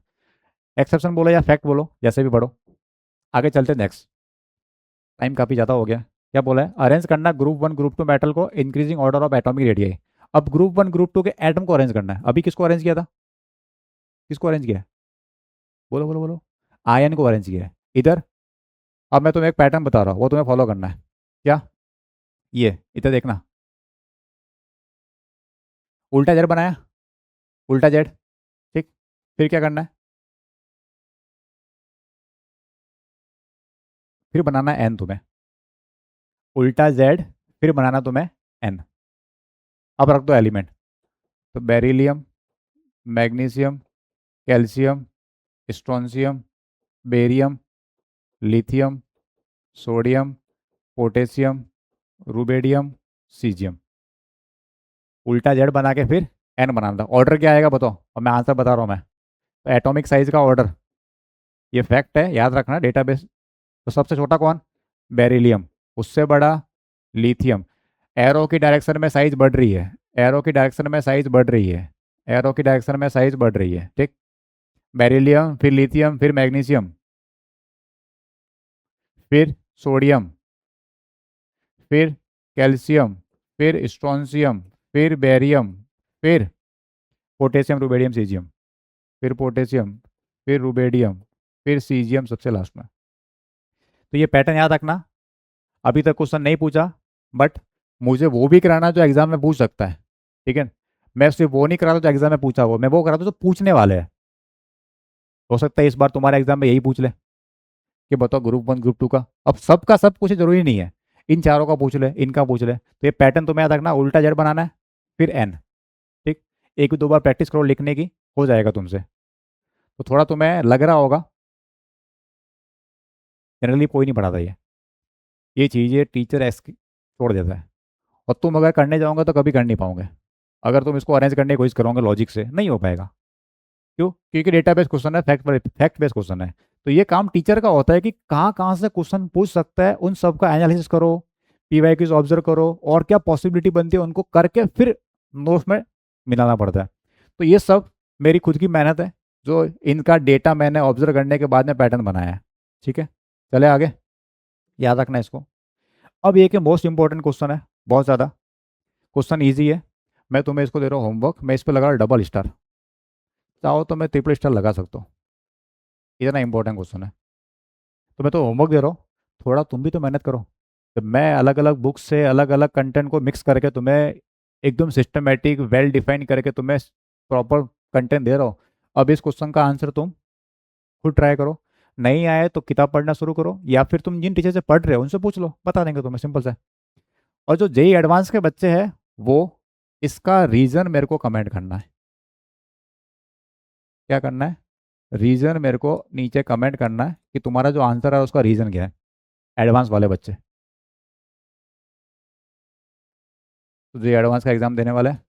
एक्सेप्शन बोलो या फैक्ट बोलो, जैसे भी पढ़ो। आगे चलते नेक्स्ट। टाइम काफ़ी ज़्यादा हो गया। क्या बोला है? अरेंज करना ग्रुप 1 ग्रुप 2 मेटल को increasing order of atomic radii. अब ग्रुप 1 ग्रुप 2 के एटम को अरेंज करना है। अभी किसको अरेंज किया था? किसको अरेंज किया है? बोलो बोलो बोलो। आयन को अरेंज किया है इधर। अब मैं तुम्हें एक पैटर्न बता रहा हूँ, वो तुम्हें फॉलो करना है। क्या? ये इधर देखना। उल्टा जेड बनाया, उल्टा जेड। ठीक। फिर क्या करना है? फिर बनाना है एन तुम्हें। उल्टा जेड, फिर बनाना तुम्हें एन। अब रख दो एलिमेंट। तो beryllium, magnesium, calcium, strontium, barium, lithium, sodium, potassium, rubidium, caesium. उल्टा जेड बना के फिर एन बनाना था। ऑर्डर क्या आएगा बताओ, और मैं आंसर बता रहा हूँ मैं। तो एटॉमिक साइज का ऑर्डर, ये फैक्ट है, याद रखना डेटाबेस। तो सबसे छोटा कौन? बेरिलियम। उससे बड़ा लिथियम। एरो की डायरेक्शन में साइज बढ़ रही है, एरो की डायरेक्शन में साइज बढ़ रही है, एरो की डायरेक्शन में साइज बढ़ रही है। ठीक। बेरिलियम, फिर लिथियम, फिर मैग्नीशियम, फिर सोडियम, फिर कैल्शियम, फिर स्ट्रोंशियम, फिर बेरियम, फिर पोटेशियम, रुबेडियम, सीजियम, फिर पोटेशियम, फिर रुबेडियम, फिर सीजियम सबसे लास्ट में। तो ये पैटर्न याद रखना। अभी तक क्वेश्चन नहीं पूछा, बट मुझे वो भी कराना जो एग्जाम में पूछ सकता है। ठीक है। मैं सिर्फ वो नहीं कराता जो एग्जाम में पूछा हुआ, मैं वो कराता जो पूछने वाले हैं। हो सकता है इस बार तुम्हारे एग्जाम में यही पूछ ले कि बताओ ग्रुप 1 ग्रुप 2 का। अब सबका सब कुछ जरूरी नहीं है, इन चारों का पूछ ले, इनका पूछ ले। तो ये पैटर्न तुम्हें याद रखना, उल्टा जेड बनाना है, फिर एन। ठीक। एक दो बार प्रैक्टिस करो लिखने की, हो जाएगा तुमसे। तो थोड़ा तुम्हें लग रहा होगा, जनरली कोई नहीं पढ़ाता ये चीज़ें टीचर ऐसे छोड़ देता है। और तुम अगर करने जाओगे तो कभी कर नहीं पाओगे। अगर तुम इसको अरेंज करने की कोशिश करोगे लॉजिक से, नहीं हो पाएगा। क्यों? क्योंकि डेटा बेस क्वेश्चन है, फैक्ट बेस क्वेश्चन है। तो ये काम टीचर का होता है कि कहाँ कहाँ से क्वेश्चन पूछ सकता है, उन सब का एनालिसिस करो, पीवाईक्यूज ऑब्जर्व करो, और क्या पॉसिबिलिटी बनती है उनको करके फिर नोट्स में मिलाना पड़ता है। तो ये सब मेरी खुद की मेहनत है, जो इनका डेटा मैंने ऑब्जर्व करने के बाद में पैटर्न बनाया है। ठीक है। चले आगे। याद रखना इसको। अब ये कि मोस्ट इंपॉर्टेंट क्वेश्चन है, बहुत ज़्यादा। क्वेश्चन ईजी है। मैं तुम्हें इसको दे रहा हूँ होमवर्क, मैं इस पर लगा रहा डबल स्टार। चाहो तो मैं ट्रिपल स्टार लगा सकता हूँ, इतना इंपॉर्टेंट क्वेश्चन है। तो मैं तो होमवर्क दे रहा हूँ, थोड़ा तुम भी तो मेहनत करो। तो मैं अलग अलग बुक्स से अलग अलग कंटेंट को मिक्स करके तुम्हें एकदम सिस्टमेटिक वेल डिफाइन करके तुम्हें प्रॉपर कंटेंट दे रहा हूँ। अब इस क्वेश्चन का आंसर तुम खुद ट्राई करो। नहीं आए तो किताब पढ़ना शुरू करो, या फिर तुम जिन टीचर से पढ़ रहे हो उनसे पूछ लो, बता देंगे तुम्हें, सिंपल सा है। और जो जेई एडवांस के बच्चे हैं, वो इसका रीज़न मेरे को कमेंट करना है। क्या करना है? रीज़न मेरे को नीचे कमेंट करना है कि तुम्हारा जो आंसर है उसका रीज़न क्या है। एडवांस वाले बच्चे, तो जो एडवांस का एग्ज़ाम देने वाले हैं,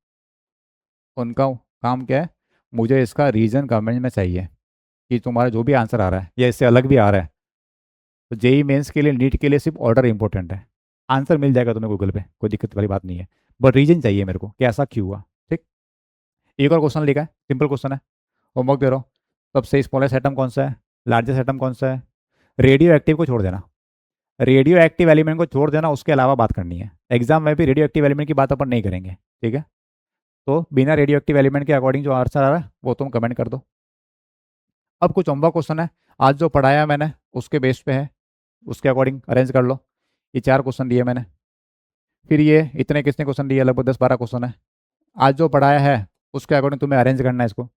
उनका काम क्या है? मुझे इसका रीज़न कमेंट में चाहिए कि तुम्हारा जो भी आंसर आ रहा है या इससे अलग भी आ रहा है। तो जेई मेंस के लिए, नीट के लिए सिर्फ ऑर्डर इंपॉर्टेंट है। आंसर मिल जाएगा तुम्हें गूगल पे, कोई दिक्कत वाली बात नहीं है, बट रीजन चाहिए मेरे को कि ऐसा क्यों हुआ। ठीक। एक और क्वेश्चन लिखा है, सिंपल क्वेश्चन है, होमवर्क दे रहा हूँ। सबसे स्मॉलेस्ट एटम कौन सा है, लार्जेस्ट एटम कौन सा है। रेडियो एक्टिव को छोड़ देना, रेडियो एक्टिव एलिमेंट को छोड़ देना, उसके अलावा बात करनी है। एग्जाम में भी रेडियो एक्टिव एलिमेंट की बात अपन नहीं करेंगे, ठीक है। तो बिना रेडियो एक्टिव एलिमेंट के अकॉर्डिंग जो आंसर आ रहा है वो तुम कमेंट कर दो। अब कुछ होमवर्क क्वेश्चन है, आज जो पढ़ाया मैंने उसके बेस पे है, उसके अकॉर्डिंग अरेंज कर लो। ये 4 क्वेश्चन दिए मैंने, फिर ये इतने किसने क्वेश्चन दिए, लगभग 10-12 क्वेश्चन है। आज जो पढ़ाया है उसके अकॉर्डिंग तुम्हें अरेंज करना है इसको।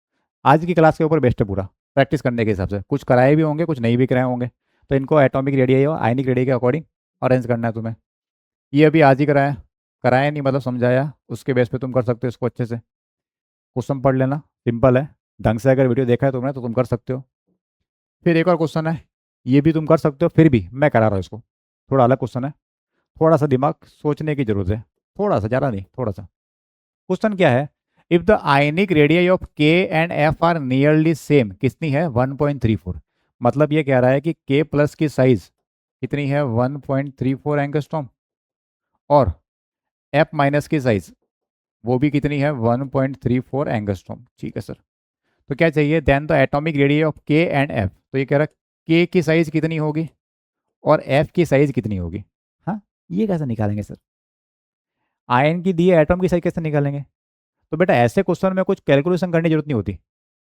आज की क्लास के ऊपर बेस्ट है पूरा, प्रैक्टिस करने के हिसाब से, कुछ कराए भी होंगे कुछ नहीं भी कराए होंगे, तो इनको एटॉमिक रेडियस और आयनिक रेडियस के अकॉर्डिंग अरेंज करना है तुम्हें। ये अभी आज ही कराया, कराया नहीं मतलब समझाया, उसके बेस पे तुम कर सकते हो इसको अच्छे से। क्वेश्चन पढ़ लेना, सिंपल है, ढंग से अगर वीडियो देखा है तुमने तो तुम कर सकते हो। फिर एक और क्वेश्चन है, ये भी तुम कर सकते हो, फिर भी मैं करा रहा हूँ इसको, थोड़ा अलग क्वेश्चन है, थोड़ा सा दिमाग सोचने की जरूरत है, थोड़ा सा, ज़्यादा नहीं, थोड़ा सा। क्वेश्चन क्या है, if the ionic radius of K and F are nearly same, कितनी है 1.34। मतलब ये कह रहा है कि के प्लस की साइज कितनी है 1.34 एंगस्ट्रॉम, और एफ माइनस की साइज वो भी कितनी है 1.34 एंगस्ट्रॉम। ठीक है सर, तो क्या चाहिए, then the atomic radius of K and F, तो ये कह रहा है के की साइज कितनी होगी और एफ की साइज कितनी होगी। हाँ, ये कैसे निकालेंगे सर, आयन की दी एटम की साइज कैसे निकालेंगे। तो बेटा ऐसे क्वेश्चन में कुछ कैलकुलेशन करने की जरूरत नहीं होती,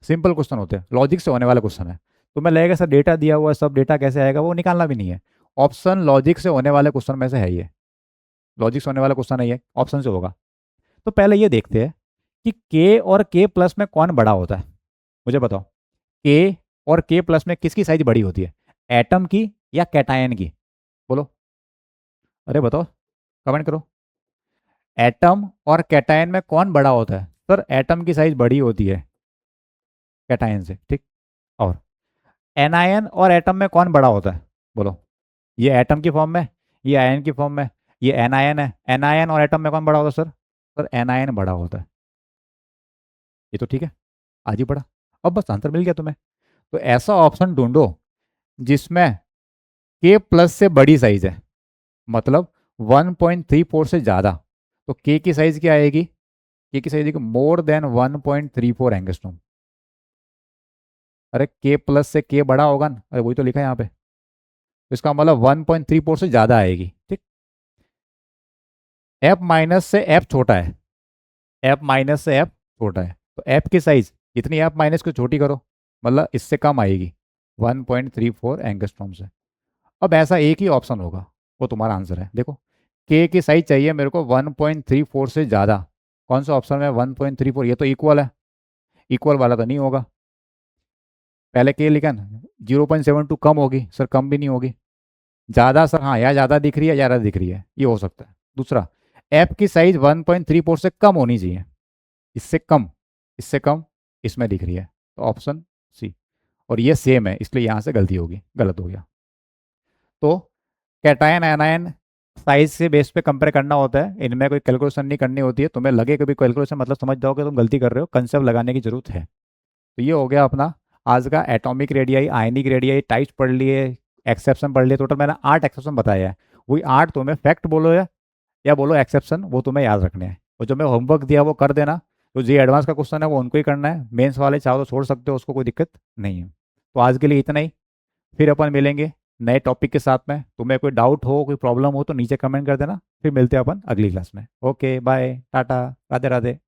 सिंपल क्वेश्चन होते हैं, लॉजिक से होने वाला क्वेश्चन है। तुम्हें लगेगा सर डेटा दिया हुआ है, सब डेटा कैसे आएगा, वो निकालना भी नहीं है। ऑप्शन लॉजिक से होने वाले क्वेश्चन में से है ये, लॉजिक से होने वाला क्वेश्चन नहीं है, ऑप्शन से होगा। तो पहले ये देखते हैं कि के और के प्लस में कौन बड़ा होता है, मुझे बताओ। के और के प्लस में किसकी साइज बड़ी होती है, एटम की या कैटायन की, बोलो, अरे बताओ, कमेंट करो। एटम और कैटायन में कौन बड़ा होता है, सर एटम की साइज बड़ी होती है कैटायन से, ठीक। और एनायन और एटम में कौन बड़ा होता है, बोलो। ये एटम की फॉर्म में, ये आयन की फॉर्म में, ये एनायन है, एनायन और एटम में कौन बड़ा होता है सर, सर एनायन बड़ा होता है। ये तो ठीक है, आज ही पढ़ा, अब बस आंसर मिल गया तुम्हें। तो ऐसा ऑप्शन ढूंढो जिसमें के प्लस से बड़ी साइज है, मतलब 1.34 से ज़्यादा। तो के की साइज क्या आएगी, के की साइज मोर देन 1.34 एंगस्ट्रॉम। अरे के प्लस से के बड़ा होगा ना, अरे वही तो लिखा है यहाँ पे, तो इसका मतलब 1.34 से ज़्यादा आएगी, ठीक। एफ माइनस से एफ छोटा है, एफ माइनस से एफ छोटा है, तो एफ की साइज इतनी, एफ माइनस को छोटी करो, मतलब इससे कम आएगी 1.34 एंगस्ट्रॉम से। अब ऐसा एक ही ऑप्शन होगा, वो तुम्हारा आंसर है। देखो के की साइज चाहिए मेरे को 1.34 से ज़्यादा, कौन सा ऑप्शन है 1.34, ये तो इक्वल है, इक्वल वाला तो नहीं होगा। पहले के लिखा ना, 0.72 कम होगी सर, कम भी नहीं होगी, ज़्यादा सर, हाँ या ज़्यादा दिख रही है या ज़्यादा दिख रही है, ये हो सकता है। दूसरा, एफ की साइज 1.34 से कम होनी चाहिए, इससे कम, इससे कम इसमें दिख रही है, तो ऑप्शन सी। और ये सेम है इसलिए यहाँ से गलती होगी, गलत हो गया। तो कैटायन एनायन साइज से बेस पे कंपेयर करना होता है, इनमें कोई कैलकुलेशन नहीं करनी होती है। तुम्हें लगे कभी कैलकुलेशन मतलब समझ जाओ कि तुम गलती कर रहे हो, कंसेप्ट लगाने की जरूरत है। तो ये हो गया अपना आज का atomic radii, ionic radii, types पढ़ लिए, एक्सेप्शन पढ़ लिए। टोटल मैंने 8 एक्सेप्शन बताया है, वही 8 तुम्हें फैक्ट बोलो या बोलो एक्सेप्शन, वो तुम्हें याद रखने हैं। और जो मैं होमवर्क दिया वो कर देना, तो जी एडवांस का क्वेश्चन है वो उनको ही करना है, मेंस वाले चाहो तो छोड़ सकते हो, उसको कोई दिक्कत नहीं है। तो आज के लिए इतना ही, फिर अपन मिलेंगे नए टॉपिक के साथ में। तुम्हें कोई डाउट हो, कोई प्रॉब्लम हो तो नीचे कमेंट कर देना, फिर मिलते हैं अपन अगली क्लास में। Okay bye, tata, Radhe Radhe.